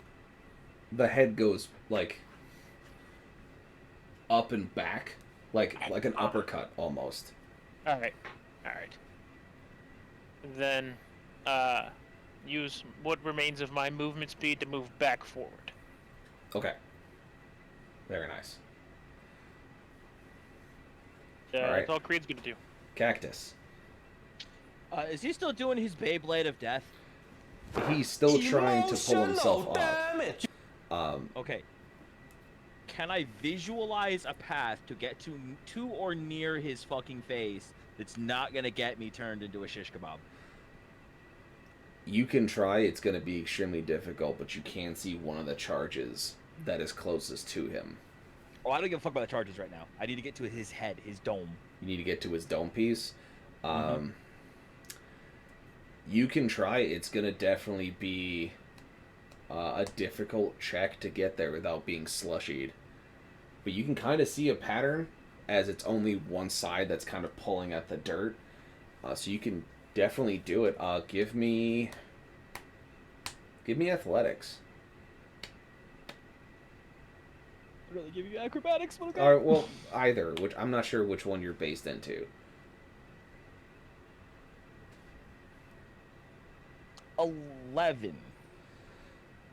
Speaker 2: The head goes, like, up and back, like an uppercut, almost.
Speaker 3: Alright. Then, use what remains of my movement speed to move back forward.
Speaker 2: Okay. Very nice.
Speaker 3: Alright.
Speaker 2: Alright.
Speaker 3: That's all Creed's gonna do.
Speaker 2: Cactus.
Speaker 1: Is he still doing his Beyblade of Death?
Speaker 2: He's still trying to pull himself
Speaker 4: Emotional damage.
Speaker 2: up.
Speaker 1: Okay. Can I visualize a path to get to or near his fucking face that's not gonna get me turned into a shish kebab?
Speaker 2: You can try. It's going to be extremely difficult, but you can see one of the charges that is closest to him.
Speaker 1: Oh, I don't give a fuck about the charges right now. I need to get to his head, his dome.
Speaker 2: You need to get to his dome piece. You can try. It's going to definitely be a difficult check to get there without being slushied. But you can kind of see a pattern, as it's only one side that's kind of pulling at the dirt. So you can definitely do it. Give me athletics.
Speaker 1: I'd rather give you acrobatics, but okay.
Speaker 2: All right, well, either. Which I'm not sure which one you're based into.
Speaker 1: 11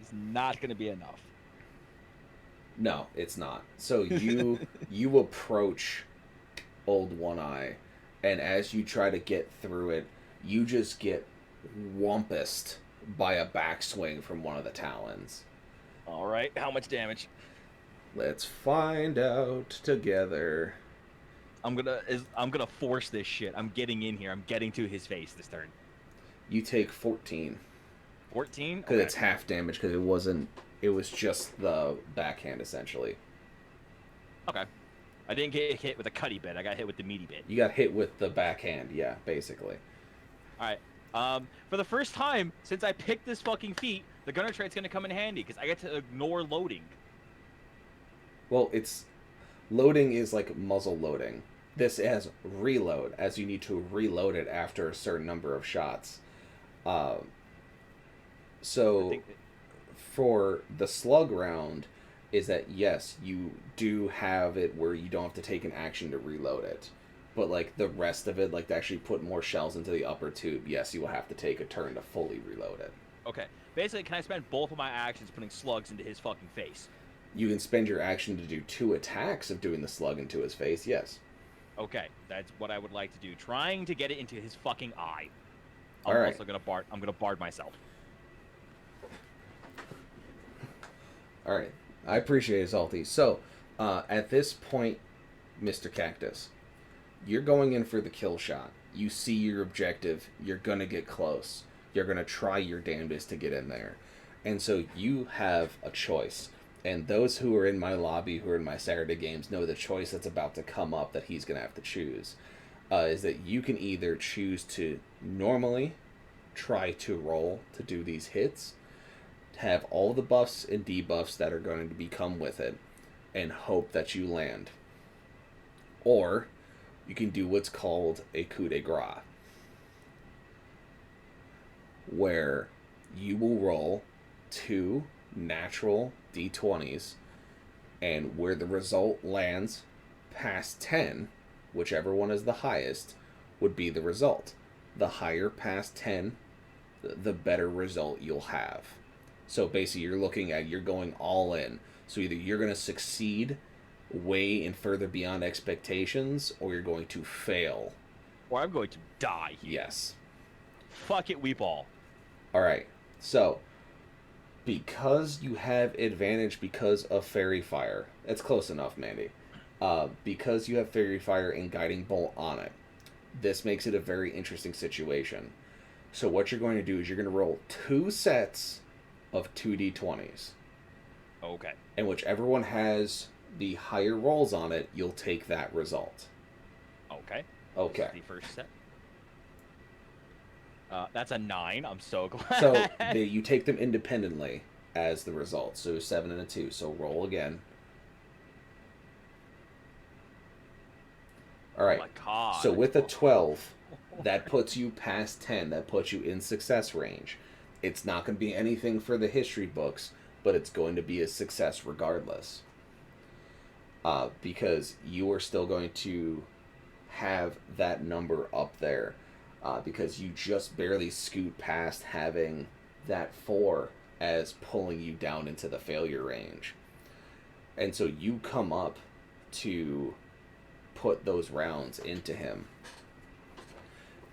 Speaker 1: is not going to be enough.
Speaker 2: No, it's not. So you approach Old One Eye, and as you try to get through it, you just get whumpused by a backswing from one of the talons.
Speaker 1: All right, how much damage?
Speaker 2: Let's find out together.
Speaker 1: I'm gonna force this shit. I'm getting in here. I'm getting to his face this turn.
Speaker 2: You take 14.
Speaker 1: 14?
Speaker 2: Because it's half damage, because it was just the backhand, essentially.
Speaker 1: Okay. I didn't get hit with a cutty bit. I got hit with the meaty bit.
Speaker 2: You got hit with the backhand, yeah, basically.
Speaker 1: All right. For the first time since I picked this fucking feat, the gunner trait's gonna come in handy because I get to ignore loading.
Speaker 2: Well, loading is like muzzle loading. This has reload, as you need to reload it after a certain number of shots. So for the slug round, is that yes, you do have it where you don't have to take an action to reload it. But like the rest of it, like to actually put more shells into the upper tube, yes, you will have to take a turn to fully reload it.
Speaker 1: Okay. Basically, can I spend both of my actions putting slugs into his fucking face?
Speaker 2: You can spend your action to do 2 attacks of doing the slug into his face, yes.
Speaker 1: Okay, that's what I would like to do. Trying to get it into his fucking eye.
Speaker 2: All right.
Speaker 1: I'm gonna bard myself.
Speaker 2: All right. I appreciate it, Salty. So, at this point, Mr. Cactus, you're going in for the kill shot. You see your objective. You're going to get close. You're going to try your damnedest to get in there. And so you have a choice. And those who are in my lobby, who are in my Saturday games, know the choice that's about to come up that he's going to have to choose. Is that you can either choose to normally try to roll to do these hits, have all the buffs and debuffs that are going to come with it, and hope that you land. Or you can do what's called a coup de grace, where you will roll 2 natural d20s, and where the result lands past 10, whichever one is the highest, would be the result. The higher past 10 the better result you'll have. So basically, you're going all in. So either you're going to succeed way and further beyond expectations, or you're going to fail.
Speaker 1: Or I'm going to die here.
Speaker 2: Yes.
Speaker 1: Fuck it, we ball.
Speaker 2: All right. So because you have advantage because of Fairy Fire, that's close enough, Mandy. Because you have Fairy Fire and Guiding Bolt on it, this makes it a very interesting situation. So what you're going to do is you're going to roll 2 sets of 2d20s.
Speaker 1: Okay.
Speaker 2: And whichever one has the higher rolls on it, you'll take that result.
Speaker 1: Okay.
Speaker 2: Okay.
Speaker 1: This is the first set. That's a 9. I'm so glad.
Speaker 2: So you take them independently as the result. So 7 and a 2. So roll again. All right.
Speaker 1: Oh my God.
Speaker 2: So with a 12, that puts you past 10. That puts you in success range. It's not going to be anything for the history books, but it's going to be a success regardless. Because you are still going to have that number up there. Because you just barely scoot past having that 4 as pulling you down into the failure range. And so you come up to put those rounds into him.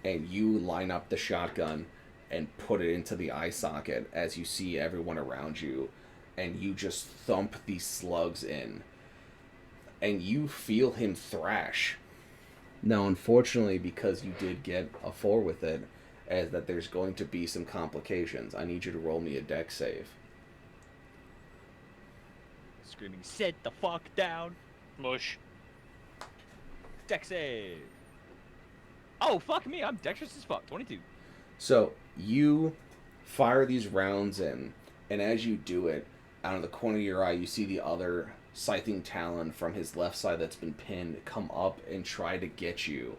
Speaker 2: And you line up the shotgun and put it into the eye socket as you see everyone around you. And you just thump these slugs in. And you feel him thrash. Now, unfortunately, because you did get a 4 with it, as that there's going to be some complications. I need you to roll me a dex save.
Speaker 1: Screaming, sit the fuck down.
Speaker 3: Mush.
Speaker 1: Dex save. Oh, fuck me. I'm dexterous as fuck. 22.
Speaker 2: So, you fire these rounds in, and as you do it, out of the corner of your eye, you see the other scything talon from his left side that's been pinned come up and try to get you.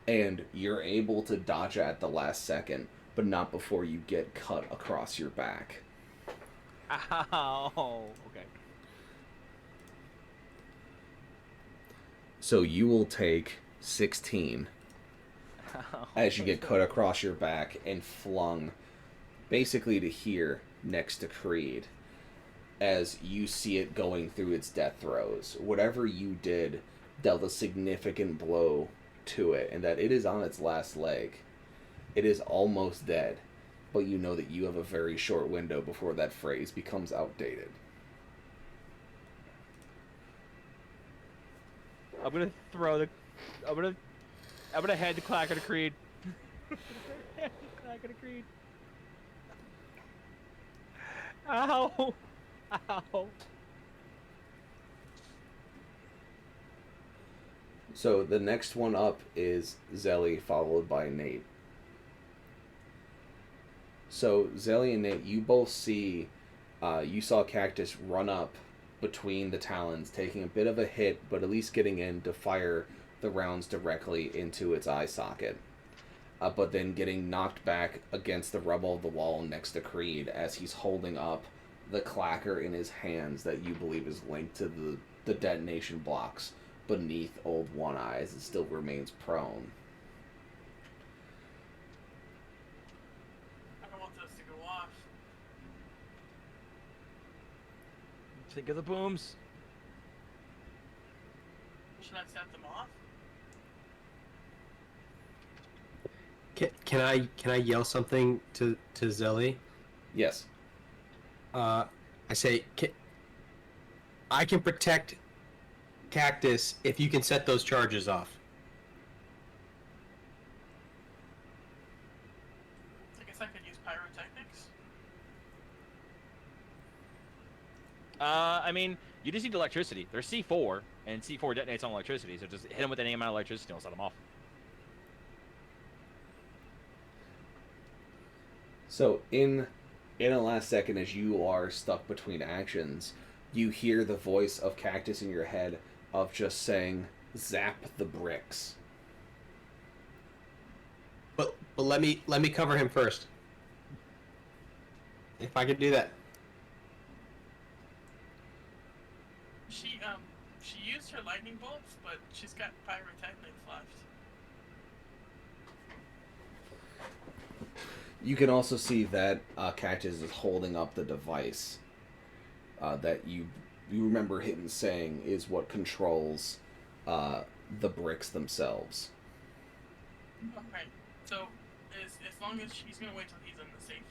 Speaker 2: And you're able to dodge it at the last second, but not before you get cut across your back.
Speaker 1: Ow. Okay.
Speaker 2: So you will take 16 as you get cut across your back and flung basically to here next to Creed as you see it going through its death throes. Whatever you did dealt a significant blow to it, and that it is on its last leg. It is almost dead, but you know that you have a very short window before that phrase becomes outdated.
Speaker 1: I'm gonna throw the... I'm gonna head to Clacker to Creed. Clacker to Creed. Ow! Ow!
Speaker 2: So the next one up is Xellie, followed by Nate. So Xellie and Nate, you both see, you saw Cactus run up between the talons, taking a bit of a hit, but at least getting in to fire the rounds directly into its eye socket. But then getting knocked back against the rubble of the wall next to Creed as he's holding up the clacker in his hands that you believe is linked to the detonation blocks beneath Old One Eye as it still remains prone.
Speaker 7: I don't want this to go off.
Speaker 1: Think of the booms.
Speaker 7: Should I set them off?
Speaker 6: Can I yell something to Xellie?
Speaker 2: Yes.
Speaker 6: I say, I can protect Cactus if you can set those charges off.
Speaker 7: I guess I could use pyrotechnics.
Speaker 1: I mean, you just need electricity. They're C4, and C4 detonates on electricity, so just hit them with any amount of electricity and it'll set them off.
Speaker 2: So in a last second, as you are stuck between actions, you hear the voice of Cactus in your head of just saying, "Zap the bricks."
Speaker 6: But let me cover him first. If I could do that.
Speaker 7: She used her lightning bolts, but she's got pyrotechnics left.
Speaker 2: You can also see that Cactus is holding up the device that you remember him saying is what controls the bricks themselves.
Speaker 7: Okay, so as long as she's gonna wait till he's in the safe,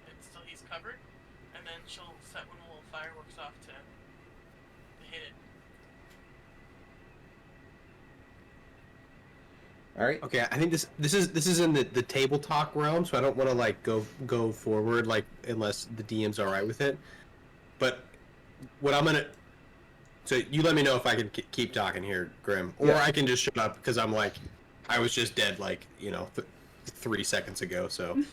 Speaker 7: until he's covered, and then she'll set one of the little fireworks off to hit it.
Speaker 2: All right.
Speaker 6: Okay, I think this is in the table talk realm, so I don't want to like go forward like unless the DM's all right with it. But what I'm gonna, so you let me know if I can keep talking here, Grim, or
Speaker 2: Yeah.
Speaker 6: I can just shut up because I'm like, I was just dead like 3 seconds ago. So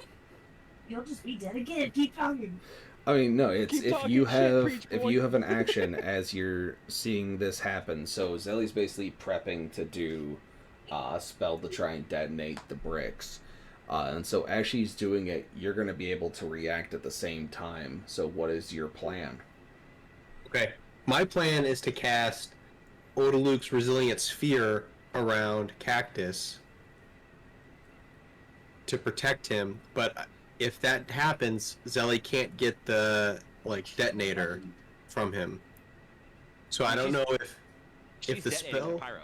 Speaker 9: You'll just be dead again. Keep talking.
Speaker 2: I mean, no, it's
Speaker 1: Keep
Speaker 2: if
Speaker 1: talking
Speaker 2: you
Speaker 1: shit,
Speaker 2: have
Speaker 1: preach,
Speaker 2: if
Speaker 1: boy.
Speaker 2: you have an action as you're seeing this happen. So Xellie's basically prepping to do a spell to try and detonate the bricks. And so as she's doing it, you're going to be able to react at the same time. So what is your plan?
Speaker 6: okay, my plan is to cast Odaluke's Resilient Sphere around Cactus to protect him, but if that happens, Xellie can't get the detonator from him. So I don't know if
Speaker 1: She's
Speaker 6: the
Speaker 1: detonating
Speaker 6: spell.
Speaker 1: with pyro.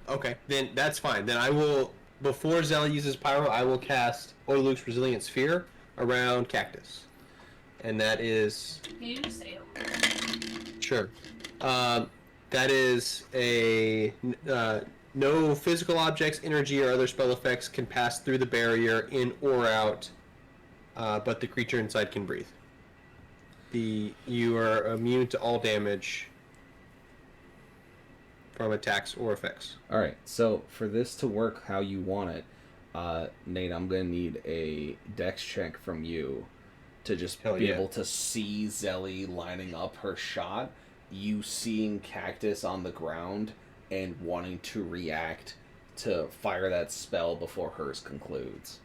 Speaker 6: Okay, then that's fine. Then I will, before Xellie uses Pyro, I will cast Odaluke's Resilient Sphere around Cactus. And that is...
Speaker 5: Can you just say it?
Speaker 6: Sure. That is a... no physical objects, energy, or other spell effects can pass through the barrier in or out, but the creature inside can breathe. You are immune to all damage from attacks or effects.
Speaker 2: All right. So for this to work how you want it, Nate, I'm going to need a dex check from you to just
Speaker 6: Hell
Speaker 2: be
Speaker 6: yeah.
Speaker 2: able to see Xellie lining up her shot, you seeing Cactus on the ground, and wanting to react to fire that spell before hers concludes.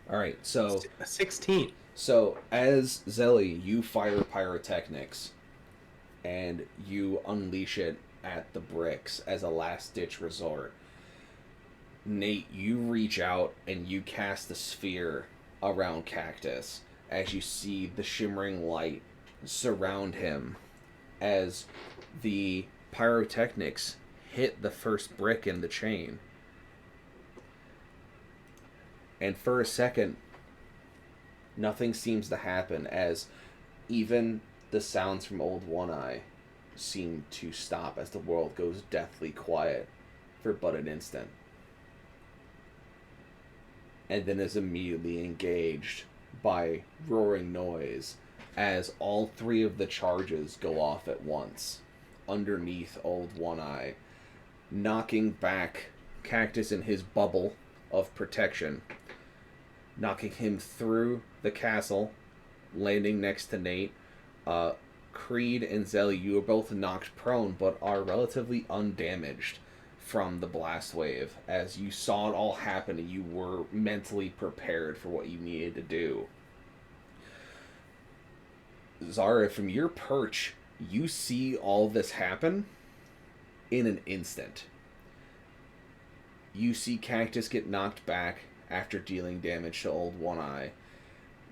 Speaker 2: All right, so
Speaker 6: 16.
Speaker 2: So as Xellie, you fire pyrotechnics, and you unleash it at the bricks as a last-ditch resort. Nate, you reach out and you cast the sphere around Cactus as you see the shimmering light surround him as the pyrotechnics hit the first brick in the chain. And for a second, nothing seems to happen as even the sounds from Old One Eye seem to stop as the world goes deathly quiet for but an instant. And then is immediately engaged by roaring noise as all three of the charges go off at once underneath Old One Eye, knocking back Cactus in his bubble of protection, knocking him through the castle, landing next to Nate. Creed and Xellie, you are both knocked prone, but are relatively undamaged from the blast wave, as you saw it all happen and you were mentally prepared for what you needed to do. Xaria, from your perch, you see all this happen in an instant. You see Cactus get knocked back after dealing damage to Old One Eye.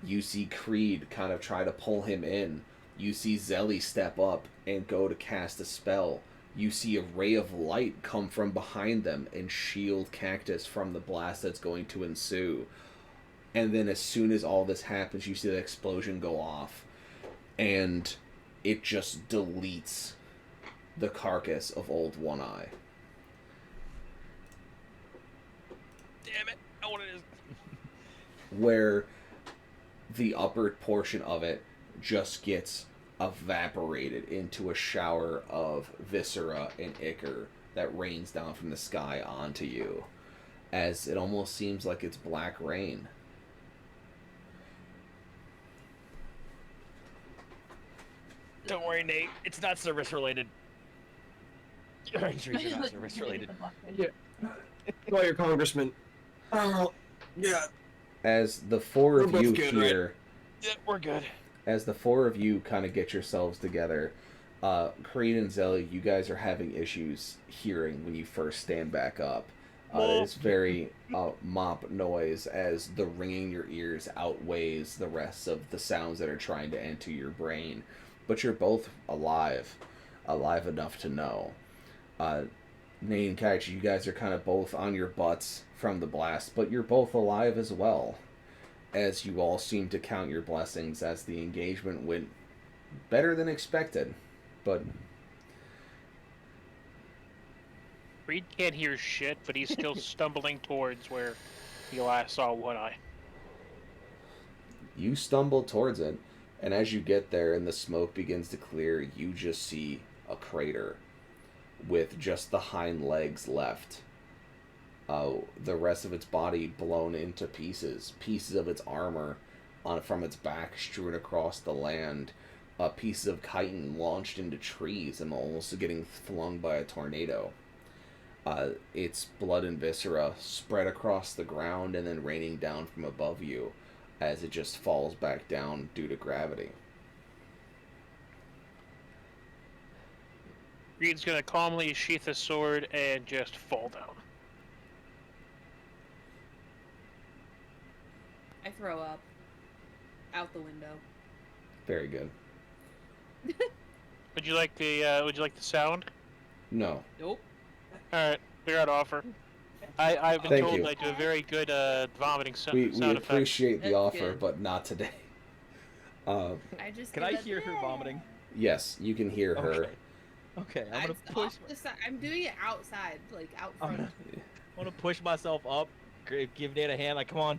Speaker 2: You see Creed kind of try to pull him in. You see Xellie step up and go to cast a spell. You see a ray of light come from behind them and shield Cactus from the blast that's going to ensue. And then as soon as all this happens, you see the explosion go off. And it just deletes the carcass of Old One Eye.
Speaker 1: Damn it! I know what it is.
Speaker 2: Where the upper portion of it just gets evaporated into a shower of viscera and ichor that rains down from the sky onto you, as it almost seems like it's black rain.
Speaker 1: Don't worry, Nate. It's not service related. Your injuries are not service related.
Speaker 6: Call your congressman. Oh, yeah.
Speaker 2: As the four of
Speaker 6: We're
Speaker 2: you
Speaker 6: both good,
Speaker 2: here,
Speaker 1: Yeah, we're good.
Speaker 2: as the four of you kind of get yourselves together, Creed and Xellie, you guys are having issues hearing when you first stand back up. It's very mop noise as the ringing in your ears outweighs the rest of the sounds that are trying to enter your brain. But you're both alive enough to know. Nate and Cactus, you guys are kind of both on your butts from the blast, but you're both alive as well, as you all seem to count your blessings as the engagement went better than expected. But
Speaker 3: Reed can't hear shit, but he's still stumbling towards where he last saw One Eye.
Speaker 2: you stumble towards it, and as you get there and the smoke begins to clear, you just see a crater with just the hind legs left. The rest of its body blown into pieces. Pieces of its armor from its back strewn across the land. Pieces of chitin launched into trees and almost getting flung by a tornado. Its blood and viscera spread across the ground and then raining down from above you as it just falls back down due to gravity.
Speaker 3: Reed's gonna calmly sheath his sword and just fall down.
Speaker 5: I throw up. Out the window.
Speaker 2: Very good.
Speaker 3: Would you like the sound?
Speaker 2: No.
Speaker 5: Nope.
Speaker 3: Alright, clear out offer. I've been
Speaker 2: Thank
Speaker 3: told
Speaker 2: you.
Speaker 3: I do a very good vomiting
Speaker 2: We
Speaker 3: sound effect.
Speaker 2: appreciate the
Speaker 5: That's
Speaker 2: offer,
Speaker 5: good.
Speaker 2: but not today.
Speaker 5: I just
Speaker 1: Can
Speaker 5: did
Speaker 1: I
Speaker 5: that-
Speaker 1: hear her vomiting?
Speaker 2: Yes, you can hear her.
Speaker 1: Okay. Okay, I'm gonna
Speaker 5: It's
Speaker 1: push.
Speaker 5: off the side. I'm doing it outside, like out
Speaker 1: I'm
Speaker 5: front.
Speaker 1: gonna push myself up. Give Nate a hand. Like, come on,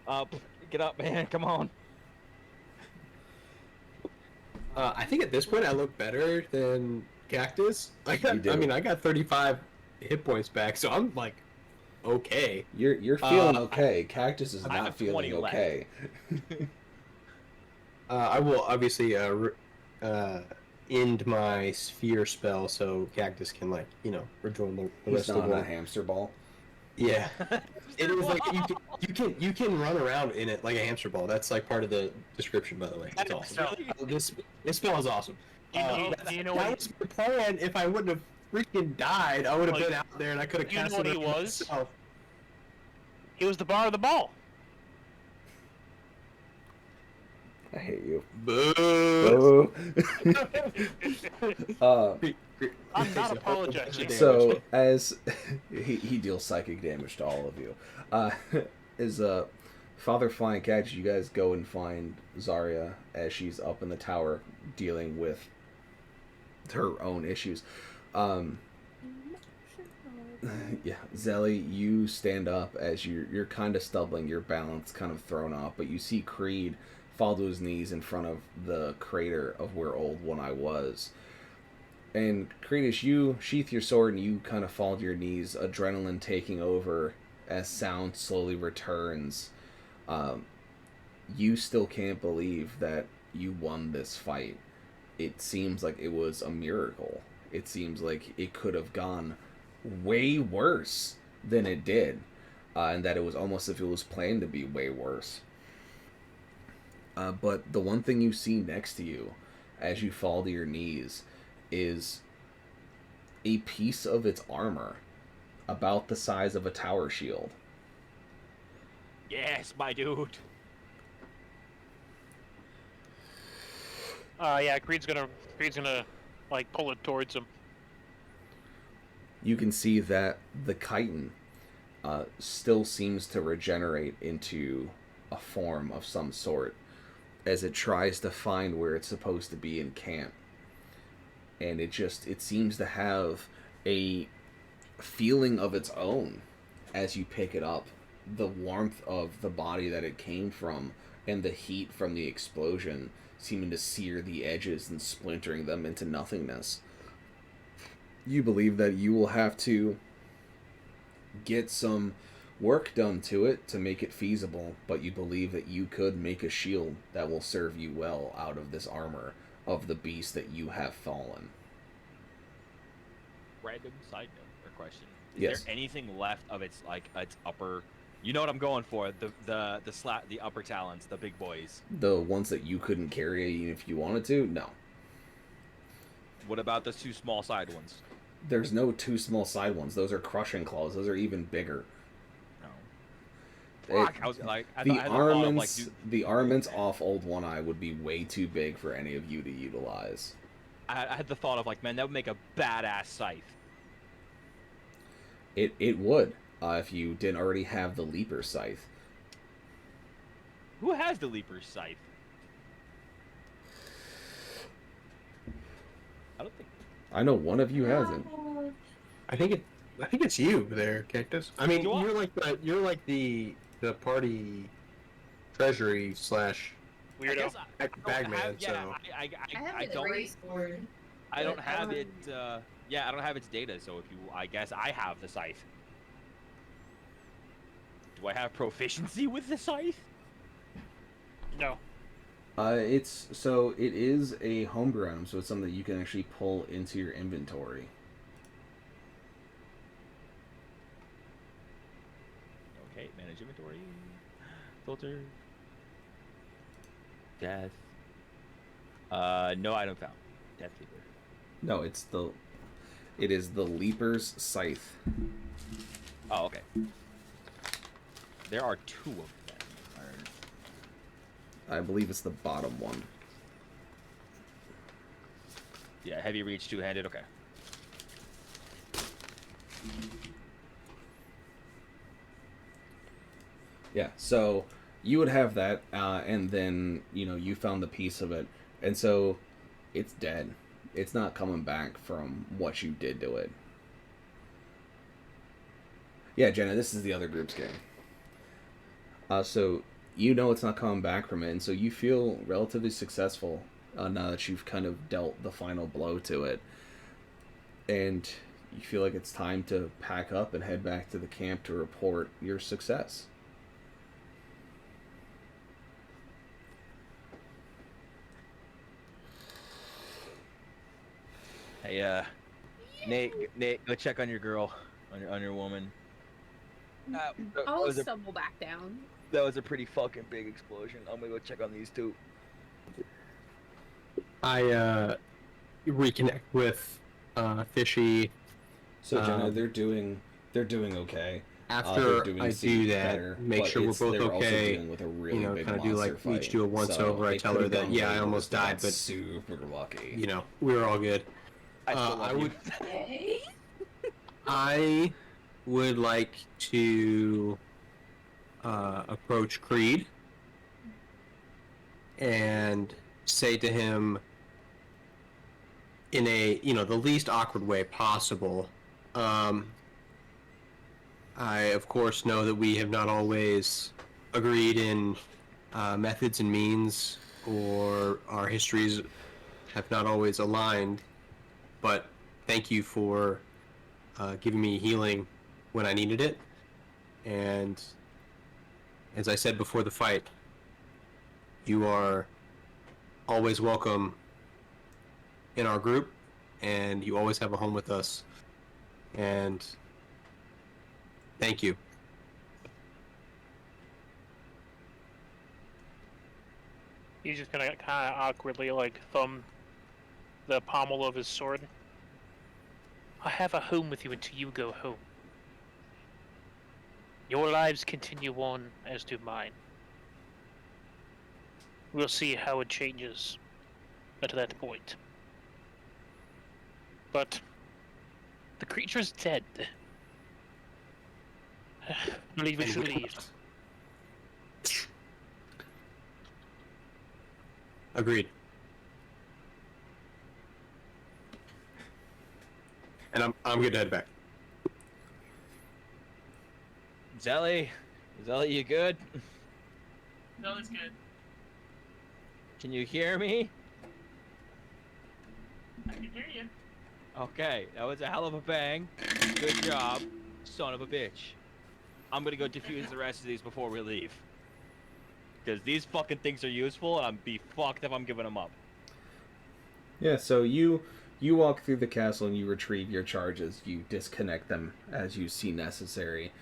Speaker 1: up, get up, man. Come on.
Speaker 6: I think at this point I look better than Cactus.
Speaker 2: You do.
Speaker 6: I mean, I got 35 hit points back, so I'm like, okay.
Speaker 2: You're feeling okay. Cactus is
Speaker 1: I
Speaker 2: not
Speaker 1: have
Speaker 2: feeling
Speaker 1: 20 left.
Speaker 2: okay.
Speaker 6: I will obviously end my sphere spell so Cactus can, like, rejoin the
Speaker 2: He's
Speaker 6: rest of
Speaker 2: not
Speaker 6: the
Speaker 2: a
Speaker 6: world.
Speaker 2: hamster ball.
Speaker 6: Yeah. It is like you can run around in it like a hamster ball. That's like part of the description, by the way. It's awesome. This spell is awesome.
Speaker 3: You know
Speaker 6: that
Speaker 3: what?
Speaker 6: was my plan. If I wouldn't have freaking died, I would have
Speaker 3: Like,
Speaker 6: been out there and I could have
Speaker 3: you know
Speaker 6: cast
Speaker 3: what
Speaker 6: it
Speaker 3: he
Speaker 6: on
Speaker 3: was?
Speaker 6: myself.
Speaker 3: He was the bar of the ball.
Speaker 2: I hate you.
Speaker 6: Boo.
Speaker 3: I'm not apologizing.
Speaker 2: So as he deals psychic damage to all of you, as Father Flying Cactus, you guys go and find Xaria as she's up in the tower dealing with her own issues. Yeah, Xellie, you stand up as you're kind of stumbling, your balance kind of thrown off, but you see Creed fall to his knees in front of the crater of where old One Eye was. And Creed, you sheath your sword and you kind of fall to your knees, adrenaline taking over as sound slowly returns. You still can't believe that you won this fight. It seems like it was a miracle. It seems like it could have gone way worse than it did, and that it was almost as if it was planned to be way worse. But the one thing you see next to you as you fall to your knees is a piece of its armor about the size of a tower shield.
Speaker 1: Yes, my dude.
Speaker 3: Yeah, Creed's gonna like pull it towards him.
Speaker 2: You can see that the chitin still seems to regenerate into a form of some sort as it tries to find where it's supposed to be in camp. And it seems to have a feeling of its own as you pick it up. The warmth of the body that it came from and the heat from the explosion seeming to sear the edges and splintering them into nothingness. You believe that you will have to get some work done to it to make it feasible, but you believe that you could make a shield that will serve you well out of this armor of the beast that you have fallen.
Speaker 1: Random side note or question: Is
Speaker 2: Yes.
Speaker 1: there anything left of its upper? You know what I'm going for? The upper talons, the big boys.
Speaker 2: The ones that you couldn't carry even if you wanted to? No.
Speaker 1: What about the two small side ones?
Speaker 2: There's no two small side ones. Those are crushing claws. Those are even bigger.
Speaker 1: No. Fuck, I was like, I
Speaker 2: The
Speaker 1: thought of, like,
Speaker 2: armaments, the armaments off Old One Eye would be way too big for any of you to utilize.
Speaker 1: I had the thought of, like, man, that would make a badass scythe.
Speaker 2: It would, if you didn't already have the Leaper Scythe.
Speaker 1: Who has the Leaper's scythe? I don't think.
Speaker 2: I know one of you hasn't.
Speaker 6: I think it's you there, Cactus. I mean,
Speaker 1: Do I?
Speaker 6: you're like the party treasury slash
Speaker 3: Weirdo.
Speaker 1: guess I
Speaker 6: bagman.
Speaker 1: have, yeah,
Speaker 6: So
Speaker 5: I have
Speaker 1: I
Speaker 5: an
Speaker 1: don't.
Speaker 5: erase board.
Speaker 1: I don't
Speaker 5: but
Speaker 1: have
Speaker 5: don't-
Speaker 1: it. Yeah, I don't have its data. So if you, I guess I have the scythe. Do I have proficiency with the scythe?
Speaker 3: No.
Speaker 2: It is a homebrew item, so it's something that you can actually pull into your inventory.
Speaker 1: Okay, manage inventory. Filter. Death. No item found. Death Leaper.
Speaker 2: No, it is the Leaper's Scythe.
Speaker 1: Oh, okay. There are two of them.
Speaker 2: I believe it's the bottom one.
Speaker 1: Yeah, heavy reach, two-handed. Okay.
Speaker 2: Yeah, so you would have that, and then, you found the piece of it, and so it's dead. It's not coming back from what you did to it. Yeah, Jenna, this is the other group's game. So it's not coming back from it, and so you feel relatively successful now that you've kind of dealt the final blow to it. And you feel like it's time to pack up and head back to the camp to report your success.
Speaker 1: Hey, Nate, go check on your girl, on your woman. That
Speaker 5: I'll
Speaker 1: was a
Speaker 5: stumble back down.
Speaker 1: that was a pretty fucking big explosion. I'm gonna go check on these two.
Speaker 6: I reconnect with Fishy.
Speaker 2: So Jenna, they're doing okay.
Speaker 6: After
Speaker 2: They're doing
Speaker 6: I do that,
Speaker 2: better,
Speaker 6: make
Speaker 2: but
Speaker 6: sure we're both
Speaker 2: they're also
Speaker 6: okay.
Speaker 2: dealing with a really big
Speaker 6: Kind of do like
Speaker 2: monster fight.
Speaker 6: each do a once
Speaker 2: So
Speaker 6: over. I
Speaker 2: they
Speaker 6: tell her
Speaker 2: could've
Speaker 6: that
Speaker 2: gone
Speaker 6: I
Speaker 2: way
Speaker 6: almost
Speaker 2: worse,
Speaker 6: died,
Speaker 2: got
Speaker 6: but
Speaker 2: super lucky.
Speaker 6: we were all good.
Speaker 1: I still love
Speaker 6: I
Speaker 1: you.
Speaker 6: would
Speaker 5: Okay.
Speaker 6: I would like to approach Creed and say to him in a the least awkward way possible. I of course know that we have not always agreed in methods and means, or our histories have not always aligned, but thank you for giving me healing when I needed it. And as I said before the fight, you are always welcome in our group, and you always have a home with us. And thank you.
Speaker 3: He's just gonna kind of awkwardly like thumb the pommel of his sword. I have a home with you until you go home. Your lives continue on, as do mine. We'll see how it changes at that point. But the creature's dead. I believe we should leave.
Speaker 6: Agreed. And I'm good to head back.
Speaker 1: Xellie, you good?
Speaker 7: No, that's good.
Speaker 1: Can you hear me?
Speaker 7: I can hear you.
Speaker 1: Okay, that was a hell of a bang. Good job, son of a bitch. I'm gonna go defuse the rest of these before we leave. Because these fucking things are useful, and I'd be fucked if I'm giving them up.
Speaker 2: Yeah, so you walk through the castle and you retrieve your charges. You disconnect them as you see necessary,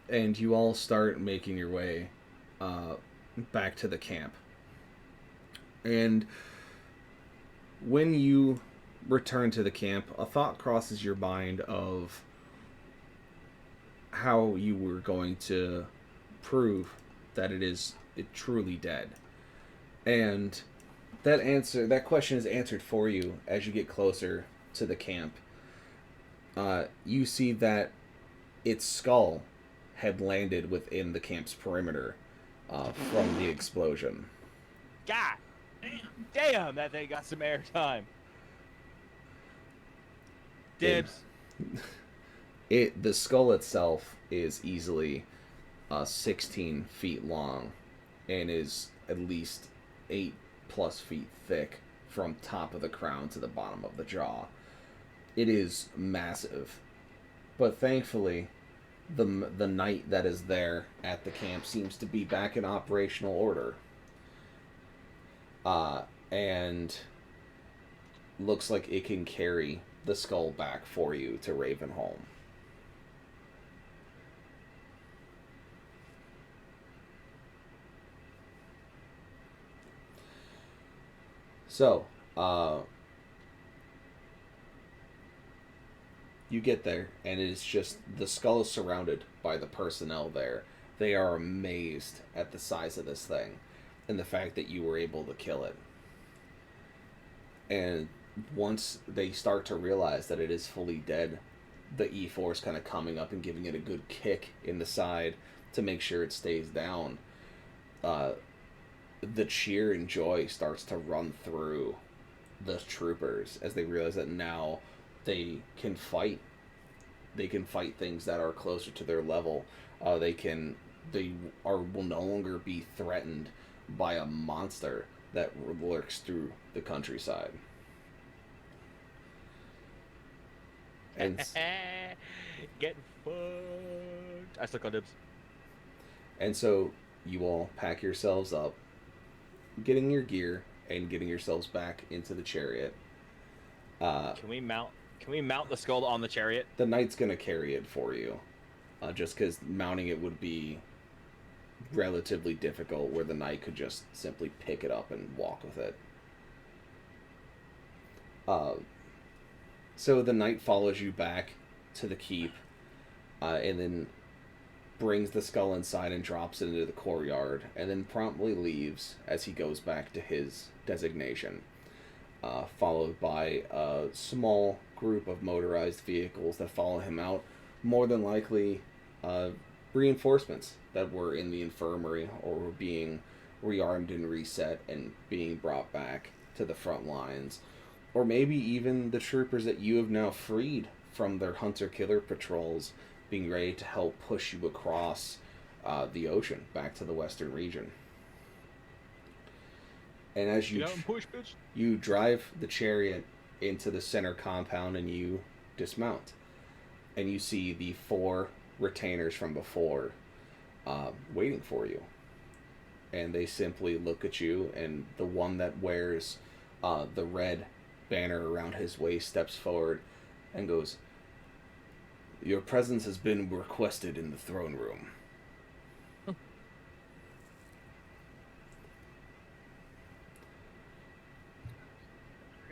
Speaker 2: and you all start making your way back to the camp. And when you return to the camp, a thought crosses your mind of how you were going to prove that it truly dead. And that question is answered for you as you get closer to the camp. You see that its skull had landed within the camp's perimeter from the explosion.
Speaker 1: God damn, that thing got some airtime. Dibs.
Speaker 2: The skull itself is easily 16 feet long and is at least 8+ feet thick from top of the crown to the bottom of the jaw. It is massive, but thankfully the knight that is there at the camp seems to be back in operational order, and looks like it can carry the skull back for you to Ravenholm. So, you get there, and it is just, the skull is surrounded by the personnel there. They are amazed at the size of this thing, and the fact that you were able to kill it. And once they start to realize that it is fully dead, the E4 is kind of coming up and giving it a good kick in the side to make sure it stays down. The cheer and joy starts to run through the troopers as they realize that now they can fight. They can fight things that are closer to their level. Will no longer be threatened by a monster that lurks through the countryside. And
Speaker 1: Getting fucked. I still call dibs.
Speaker 2: And so you all pack yourselves up, getting your gear and getting yourselves back into the chariot.
Speaker 1: Can we mount the skull on the chariot?
Speaker 2: The knight's gonna carry it for you, just because mounting it would be relatively difficult, where the knight could just simply pick it up and walk with it. So the knight follows you back to the keep, and then brings the skull inside and drops it into the courtyard, and then promptly leaves as he goes back to his designation, followed by a small group of motorized vehicles that follow him out, more than likely reinforcements that were in the infirmary or were being rearmed and reset and being brought back to the front lines, or maybe even the troopers that you have now freed from their hunter-killer patrols being ready to help push you across the ocean back to the western region. And as you drive the chariot into the center compound and you dismount, and you see the 4 retainers from before waiting for you. And they simply look at you, and the one that wears the red banner around his waist steps forward and goes, "Your presence has been requested in the throne room."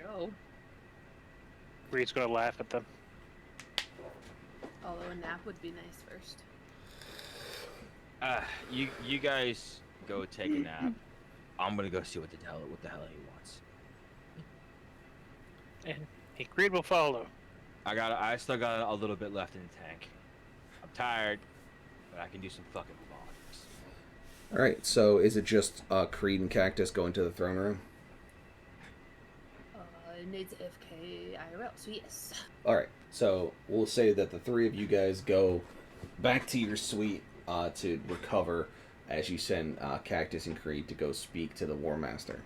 Speaker 5: Go.
Speaker 3: Breed's gonna laugh at them.
Speaker 5: Although a nap would be nice first.
Speaker 1: You guys go take a nap. I'm gonna go see what the hell he wants.
Speaker 3: And Creed will follow.
Speaker 1: I still got a little bit left in the tank. I'm tired, but I can do some fucking politics.
Speaker 2: Alright, so is it just Creed and Cactus going to the throne room?
Speaker 5: It needs FK IRL, so yes.
Speaker 2: Alright, so we'll say that the 3 of you guys go back to your suite to recover as you send Cactus and Creed to go speak to the War Master.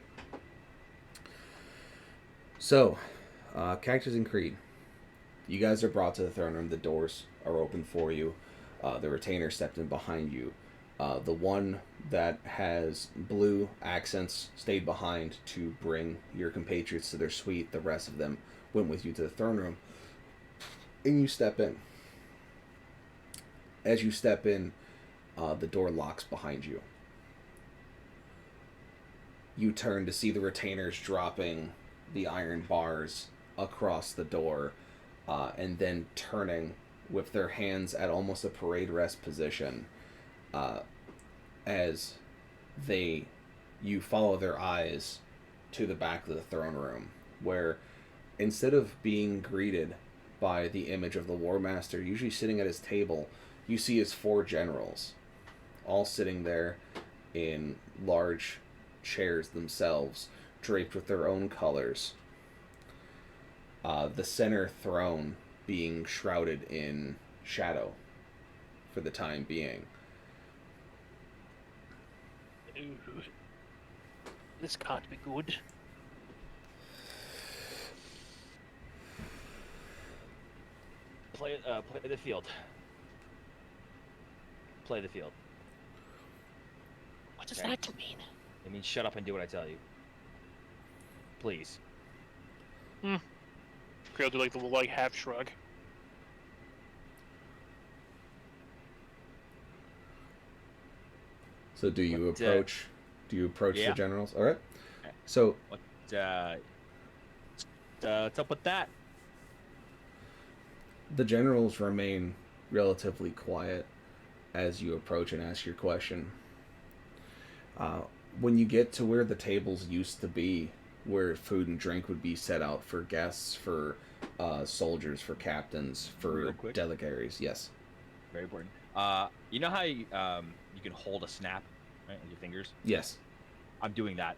Speaker 2: So, Cactus and Creed, you guys are brought to the throne room. The doors are open for you. The retainer stepped in behind you. The one that has blue accents stayed behind to bring your compatriots to their suite. The rest of them went with you to the throne room. And you step in. As you step in, the door locks behind you. You turn to see the retainers dropping the iron bars across the door, and then turning with their hands at almost a parade rest position, as you follow their eyes to the back of the throne room, where instead of being greeted by the image of the War Master, usually sitting at his table, you see his 4 generals, all sitting there in large chairs themselves, draped with their own colors. The center throne being shrouded in shadow for the time being.
Speaker 3: Ooh. This can't be good.
Speaker 1: Play the field. Play the field.
Speaker 3: What does
Speaker 1: Okay.
Speaker 3: that mean?
Speaker 1: It means shut up and do what I tell you. Please.
Speaker 3: Creel do like the little half shrug.
Speaker 2: So do you
Speaker 1: What,
Speaker 2: approach? Do you approach
Speaker 1: yeah.
Speaker 2: the generals? All right.
Speaker 1: Okay.
Speaker 2: So
Speaker 1: What's up with that?
Speaker 2: the generals remain relatively quiet as you approach and ask your question. When you get to where the tables used to be, where food and drink would be set out for guests, for soldiers, for captains, for
Speaker 1: Real quick.
Speaker 2: delegaries, yes.
Speaker 1: Very important. You know how you can hold a snap, right, with your fingers?
Speaker 2: Yes.
Speaker 1: I'm doing that.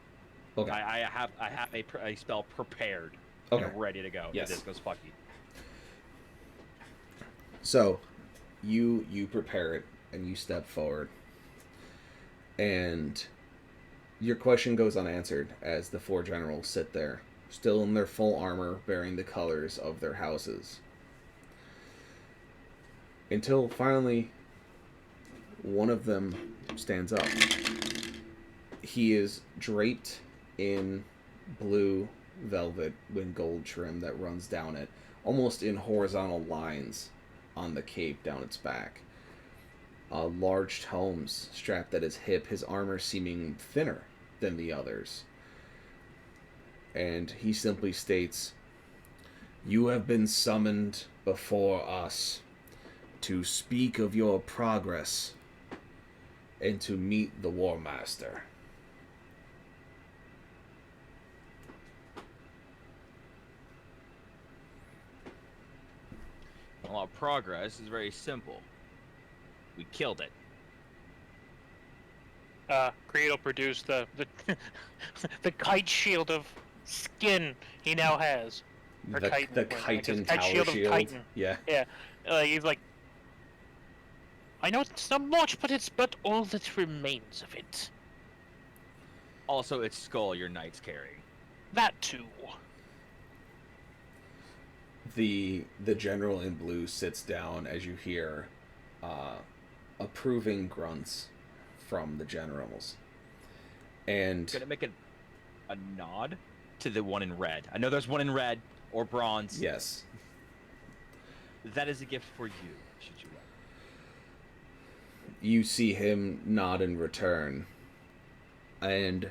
Speaker 2: Okay.
Speaker 1: I have a spell prepared
Speaker 2: Okay.
Speaker 1: and ready to go.
Speaker 2: Yes.
Speaker 1: If this goes fucky.
Speaker 2: So, you prepare it and you step forward, and your question goes unanswered as the 4 generals sit there, still in their full armor, bearing the colors of their houses. Until finally, one of them stands up. He is draped in blue velvet with gold trim that runs down it, almost in horizontal lines on the cape down its back. Large tomes strapped at his hip, his armor seeming thinner than the others. And he simply states, "You have been summoned before us to speak of your progress and to meet the War Master."
Speaker 1: Well, our progress is very simple. We killed it.
Speaker 3: Creel produced the the kite shield of skin he now has. Or
Speaker 2: The
Speaker 3: chitin,
Speaker 2: the
Speaker 3: whatever, like
Speaker 2: chitin
Speaker 3: his kite
Speaker 2: tower
Speaker 3: shield of
Speaker 2: shield.
Speaker 3: chitin.
Speaker 2: Yeah.
Speaker 3: He's like, I know it's not much, but it's but all that remains of it.
Speaker 1: Also, it's skull your knight's carrying.
Speaker 3: That too.
Speaker 2: The general in blue sits down as you hear approving grunts from the generals. And
Speaker 1: Gonna make a nod to the one in red. I know there's one in red or bronze.
Speaker 2: yes,
Speaker 1: That is a gift for you, should you like.
Speaker 2: you see him nod in return. And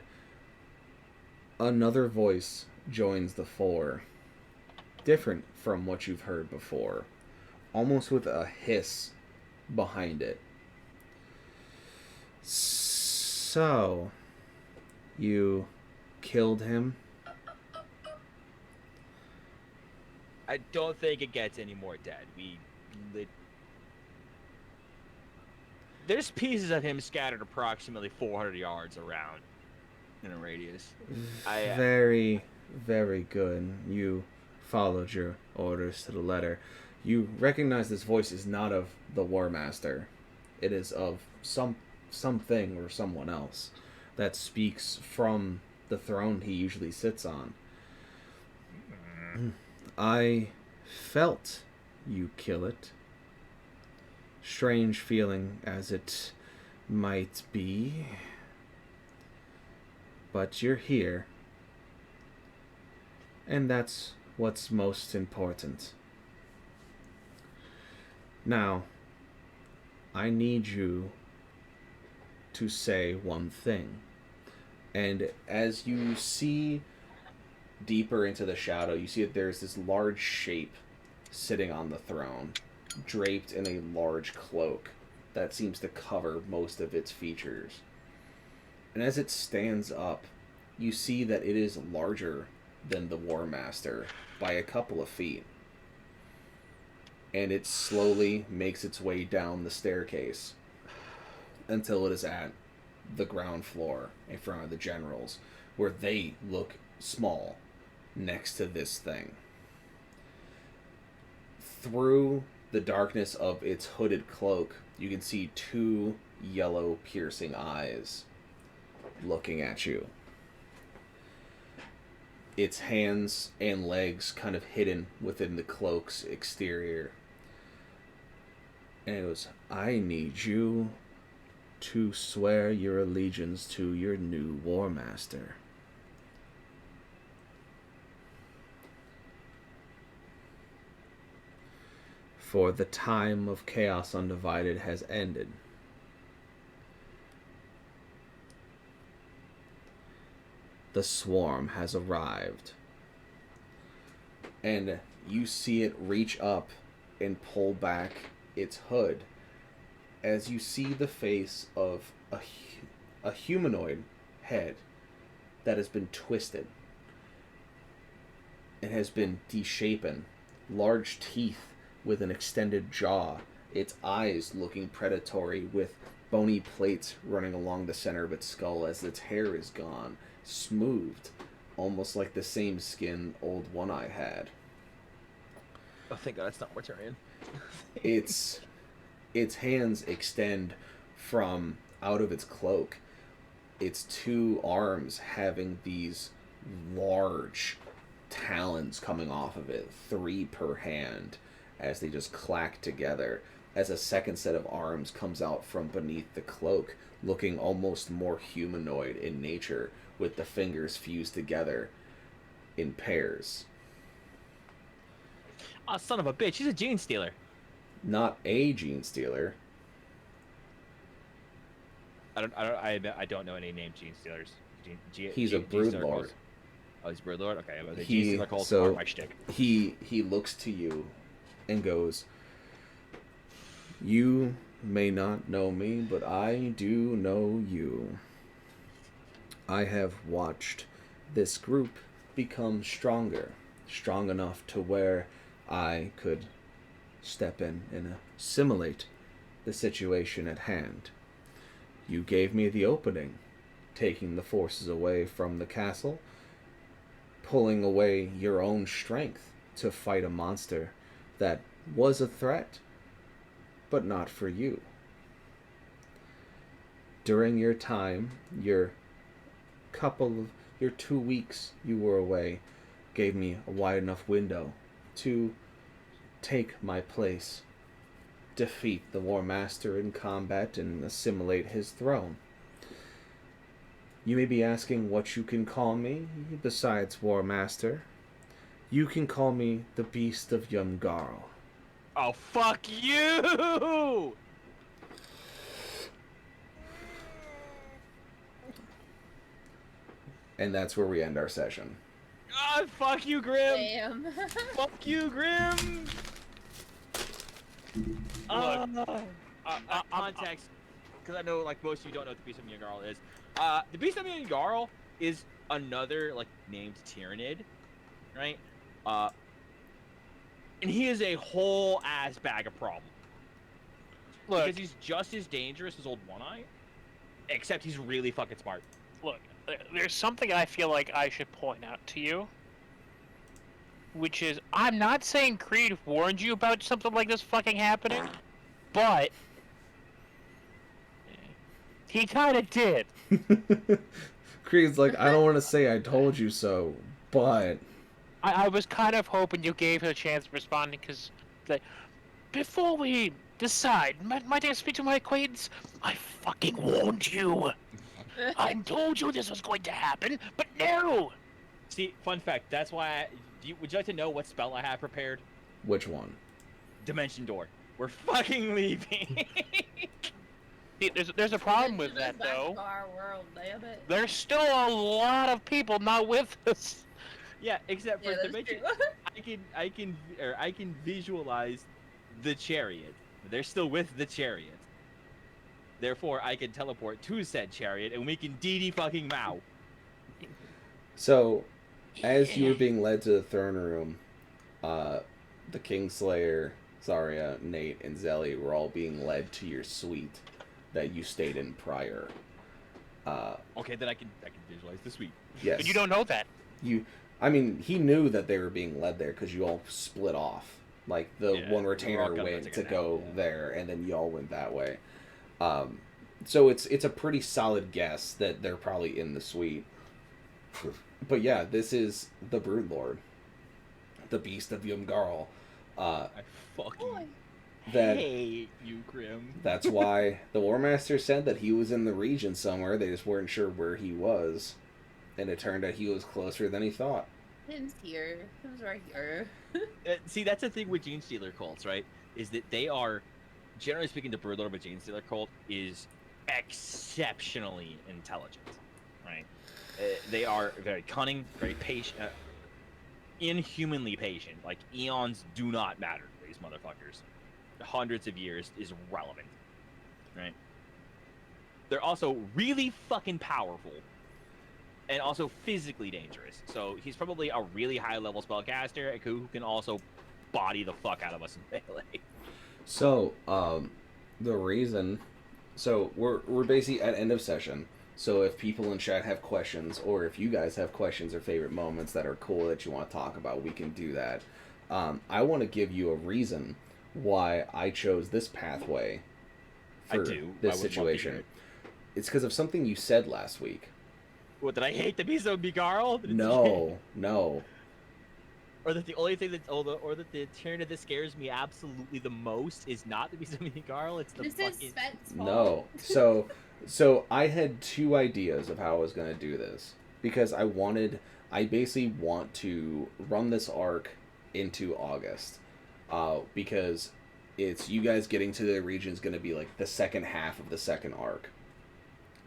Speaker 2: another voice joins the 4, different from what you've heard before, almost with a hiss behind it. So, you killed him?
Speaker 1: I don't think it gets any more dead. There's pieces of him scattered approximately 400 yards around in a radius.
Speaker 2: Very, very good. You followed your orders to the letter. You recognize this voice is not of the War Master. It is of something or someone else that speaks from the throne he usually sits on. I felt you kill it. Strange feeling as it might be. But you're here. And that's what's most important. Now, I need you to say one thing. And as you see deeper into the shadow, you see that there's this large shape sitting on the throne, draped in a large cloak that seems to cover most of its features. And as it stands up, you see that it is larger than the War Master by a couple of feet. And it slowly makes its way down the staircase until it is at the ground floor in front of the generals, where they look small next to this thing. Through the darkness of its hooded cloak, you can see two yellow piercing eyes looking at you. Its hands and legs kind of hidden within the cloak's exterior. And it goes, I need you to swear your allegiance to your new War Master. For the time of Chaos Undivided has ended. The swarm has arrived. And you see it reach up and pull back its hood as you see the face of a humanoid head that has been twisted and has been deshapen. Large teeth with an extended jaw, its eyes looking predatory with bony plates running along the center of its skull as its hair is gone, smoothed, almost like the same skin old One Eye had.
Speaker 1: Oh, thank God it's not Mortarian.
Speaker 2: Its hands extend from out of its cloak, its two arms having these large talons coming off of it, 3 per hand, as they just clack together, as a second set of arms comes out from beneath the cloak, looking almost more humanoid in nature, with the fingers fused together in pairs.
Speaker 1: Oh, son of a bitch, he's a gene stealer.
Speaker 2: Not a gene stealer.
Speaker 1: I don't know any named gene stealers.
Speaker 2: He's a broodlord.
Speaker 1: Oh, he's a broodlord? Okay, the gene stealer calls are my shtick.
Speaker 2: He looks to you and goes, you may not know me, but I do know you. I have watched this group become stronger, strong enough to where I could step in and assimilate the situation at hand. You gave me the opening, taking the forces away from the castle, pulling away your own strength to fight a monster that was a threat, but not for you. During your time, your 2 weeks you were away, gave me a wide enough window to take my place, defeat the War Master in combat, and assimilate his throne. You may be asking what you can call me besides War Master. You can call me the Beast of Yumgarl.
Speaker 1: Oh, fuck you!
Speaker 2: And that's where we end our session.
Speaker 1: God, fuck you, Grim!
Speaker 5: Damn.
Speaker 1: Fuck you, Grim! Context, because I know like most of you don't know what the Beast of Yumgarl is. The Beast of Yumgarl is another like named Tyrannid, right? And he is a whole ass bag of problem.
Speaker 3: Look,
Speaker 1: Because he's just as dangerous as old One Eye, except he's really fucking smart.
Speaker 3: look, there's something I feel like I should point out to you, which is, I'm not saying Creed warned you about something like this fucking happening, but he kind of did.
Speaker 2: Creed's like, I don't want to say I told you so, but...
Speaker 3: I was kind of hoping you gave her a chance of responding, because, like, before we decide, might I speak to my acquaintance? I fucking warned you. I told you this was going to happen, but no!
Speaker 1: See, fun fact, that's why would you like to know what spell I have prepared?
Speaker 2: Which one?
Speaker 1: Dimension Door. We're fucking leaving.
Speaker 3: See, there's a problem with
Speaker 5: This is
Speaker 3: that,
Speaker 5: back
Speaker 3: though.
Speaker 5: to our world, damn it.
Speaker 3: There's still a lot of people not with us.
Speaker 1: Yeah, except for
Speaker 5: Yeah, that's
Speaker 1: dimension.
Speaker 5: true.
Speaker 1: I can visualize the chariot. They're still with the chariot. Therefore, I can teleport to said chariot, and we can DD fucking Mao.
Speaker 2: So, as you were being led to the throne room, the Kingslayer, Xaria, Nate, and Xellie were all being led to your suite that you stayed in prior.
Speaker 1: Okay, then I can visualize the suite.
Speaker 2: Yes.
Speaker 3: But you don't know that.
Speaker 2: I mean, he knew that they were being led there because you all split off. Like, the
Speaker 1: Yeah,
Speaker 2: one
Speaker 1: we were
Speaker 2: retainer
Speaker 1: all gonna
Speaker 2: went
Speaker 1: take a
Speaker 2: to
Speaker 1: nap,
Speaker 2: go
Speaker 1: yeah.
Speaker 2: there, and then you all went that way. So it's a pretty solid guess that they're probably in the suite. But yeah, this is the Broodlord, the Beast of Yumgarl.
Speaker 1: I fucking
Speaker 2: That
Speaker 1: hate you, Grim.
Speaker 2: that's why the War Master said that he was in the region somewhere. They just weren't sure where he was, and it turned out he was closer than he thought.
Speaker 5: Tim's here. Tim's right here.
Speaker 1: See, that's the thing with Gene Stealer cults, right? Is that they are, generally speaking, the Broodlord but Gene Stealer cult is exceptionally intelligent, right? They are very cunning, very patient, inhumanly patient. Like, eons do not matter to these motherfuckers. Hundreds of years is relevant, right? They're also really fucking powerful and also physically dangerous. So he's probably a really high-level spellcaster who can also body the fuck out of us in melee.
Speaker 2: So, the reason, so we're basically at end of session. So if people in chat have questions, or if you guys have questions or favorite moments that are cool that you want to talk about, we can do that. I want to give you a reason why I chose this pathway for this situation. It's because of something you said last week.
Speaker 1: What, did I hate the Beast of Begarl?
Speaker 2: No.
Speaker 1: Or that the only thing that, or that the Tyranid that scares me absolutely the most is not the Beast of Begarl, it's the
Speaker 5: This
Speaker 1: fucking...
Speaker 5: is Svet's
Speaker 2: No.
Speaker 5: fault.
Speaker 2: So I had two ideas of how I was going to do this. Because I basically want to run this arc into August. Because it's you guys getting to the region is going to be like the second half of the second arc.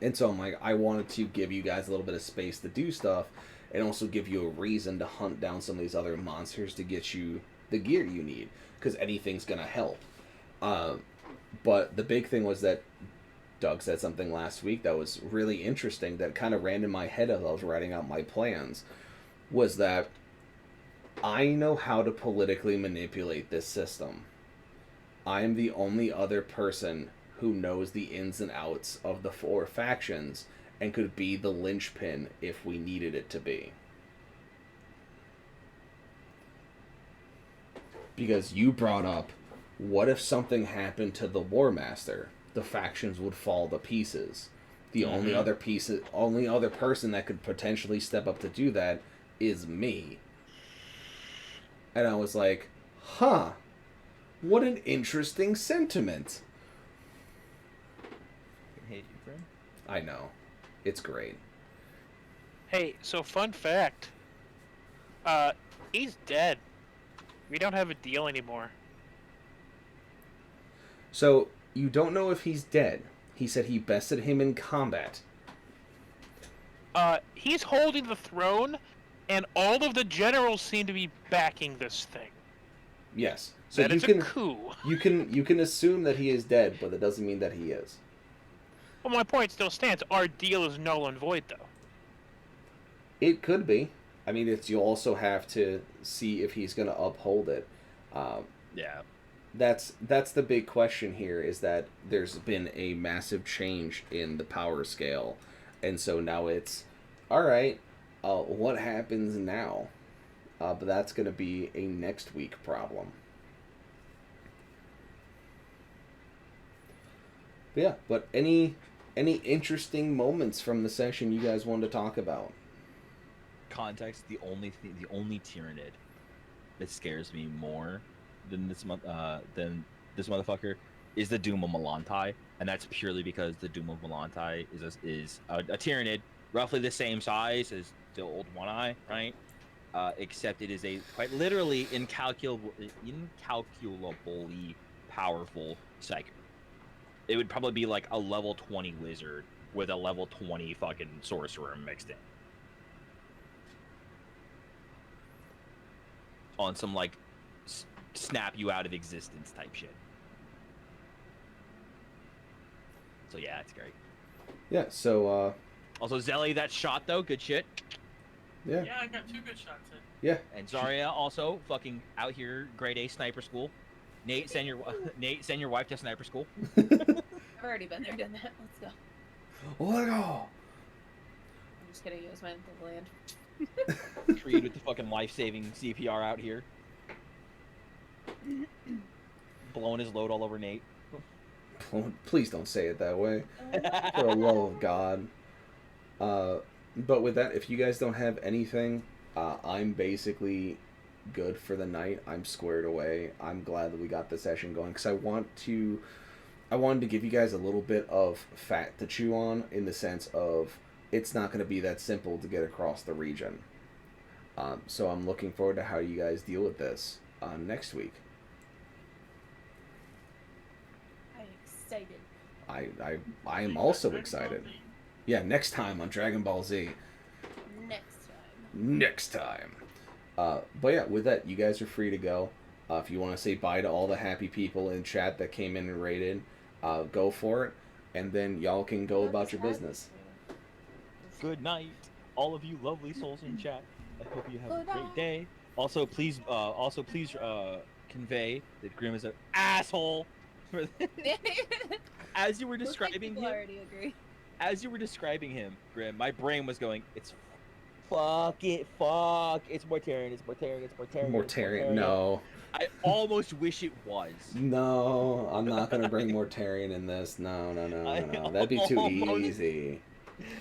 Speaker 2: And so I'm like, I wanted to give you guys a little bit of space to do stuff and also give you a reason to hunt down some of these other monsters to get you the gear you need. Because anything's going to help. But the big thing was that Doug said something last week that was really interesting that kind of ran in my head as I was writing out my plans. Was that I know how to politically manipulate this system. I am the only other person who knows the ins and outs of the four factions and could be the linchpin if we needed it to be. Because you brought up, what if something happened to the War Master? The factions would fall to pieces. The only other person that could potentially step up to do that is me. And I was like, huh, what an interesting sentiment.
Speaker 1: I hate you, friend.
Speaker 2: I know. It's great.
Speaker 3: Hey, so fun fact. He's dead. We don't have a deal anymore.
Speaker 2: So, you don't know if he's dead. He said he bested him in combat.
Speaker 3: He's holding the throne, and all of the generals seem to be backing this thing.
Speaker 2: Yes. So
Speaker 3: That is a coup.
Speaker 2: You can assume that he is dead, but that doesn't mean that he is.
Speaker 3: Well, my point still stands. Our deal is null and void, though.
Speaker 2: It could be. I mean, you'll also have to see if he's going to uphold it.
Speaker 1: Yeah.
Speaker 2: That's the big question here, is that there's been a massive change in the power scale. And so now it's, all right, what happens now? But that's going to be a next week problem. But yeah, but any interesting moments from the session you guys wanted to talk about?
Speaker 1: Context, the only Tyranid that scares me more than this motherfucker is the Doom of Melantai, and that's purely because the Doom of Melantai is a Tyranid roughly the same size as the old One Eye, right? Except it is a quite literally incalculably powerful psychic. It would probably be like a level 20 wizard with a level 20 fucking sorcerer mixed in. on some like snap you out of existence type shit. So yeah, it's great.
Speaker 2: Yeah. So
Speaker 1: Also, Xellie, that shot though, good shit.
Speaker 2: yeah.
Speaker 7: Yeah, I got 2 good shots in.
Speaker 2: Yeah.
Speaker 1: And Xaria also fucking out here, grade A sniper school. Nate, send your wife to sniper school.
Speaker 5: I've already been there, done that. Let's go.
Speaker 2: Let go.
Speaker 5: I'm just kidding. It was meant to land.
Speaker 1: Creed with the fucking life-saving CPR out here, blowing his load all over Nate.
Speaker 2: Please don't say it that way. For the love of God. But with that, if you guys don't have anything, I'm basically good for the night. I'm squared away. I'm glad that we got the session going because I wanted to give you guys a little bit of fat to chew on in the sense of it's not going to be that simple to get across the region. So I'm looking forward to how you guys deal with this next week.
Speaker 5: I'm excited.
Speaker 2: I am also excited. Yeah, next time on Dragon Ball Z. Next time. But yeah, with that, you guys are free to go. If you want to say bye to all the happy people in chat that came in and raided, go for it. And then y'all can go about your business.
Speaker 1: Good night, all of you lovely souls in chat. I hope you have a great day. Also, please convey that Grim is an asshole. As you were describing him, as you were describing him, Grim, my brain was going, it's fuck, it's Mortarion, it's Mortarion, it's Mortarion.
Speaker 2: Mortarion, no.
Speaker 1: I almost wish it was.
Speaker 2: No, I'm not gonna bring Mortarion in this. No. That'd be too easy.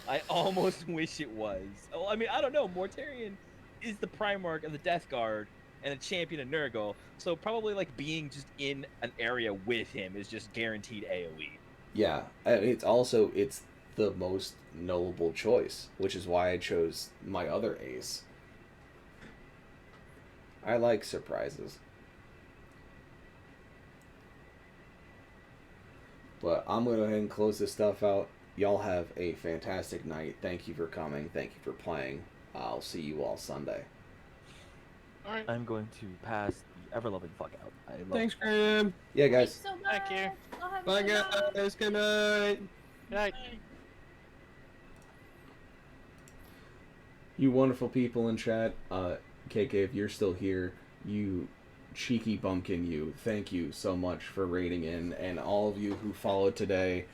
Speaker 1: I almost wish it was. Oh, I mean, I don't know. Mortarion is the Primarch of the Death Guard and a champion of Nurgle, so probably like being just in an area with him is just guaranteed AoE.
Speaker 2: Yeah, it's the most knowable choice, which is why I chose my other ace. I like surprises. But I'm going to go ahead and close this stuff out. Y'all have a fantastic night. Thank you for coming. Thank you for playing. I'll see you all Sunday.
Speaker 3: All right.
Speaker 1: I'm going to pass the ever-loving fuck out.
Speaker 6: Thanks, Graham.
Speaker 2: Yeah, guys.
Speaker 5: Thanks so much.
Speaker 3: Thank you.
Speaker 6: Bye, guys. Good night.
Speaker 3: Good night.
Speaker 2: You wonderful people in chat. KK, if you're still here, you cheeky bumpkin, you. Thank you so much for raiding in. And all of you who followed today,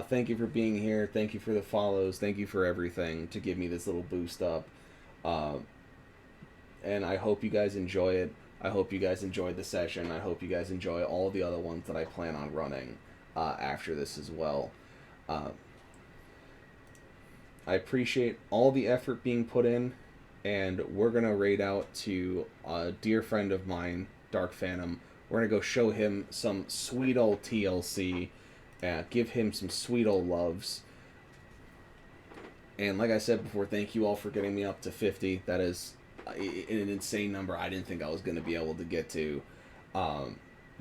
Speaker 2: thank you for being here. Thank you for the follows. Thank you for everything to give me this little boost up. And I hope you guys enjoy it. I hope you guys enjoyed the session. I hope you guys enjoy all the other ones that I plan on running after this as well. I appreciate all the effort being put in, and we're going to raid out to a dear friend of mine, Dark Phantom. We're going to go show him some sweet old TLC, give him some sweet old loves. And like I said before, thank you all for getting me up to 50. That is an insane number I didn't think I was going to be able to get to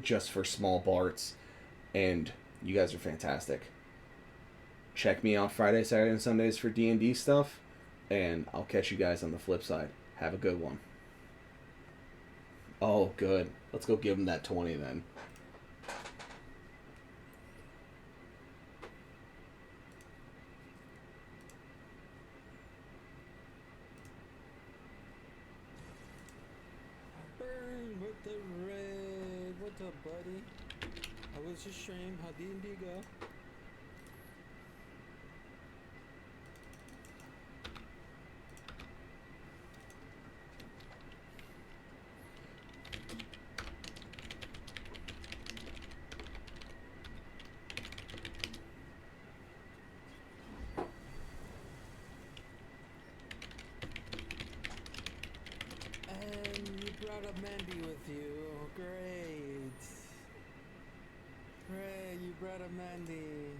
Speaker 2: just for small Barts. And you guys are fantastic. Check me out Friday, Saturday, and Sundays for D&D stuff, and I'll catch you guys on the flip side. Have a good one. Oh, good. Let's go give him that 20 then.
Speaker 10: Burn with the red. What's up, buddy? I was just stream. How D&D go? Brought up Mandy with you. Great. Great, you brought up Mandy.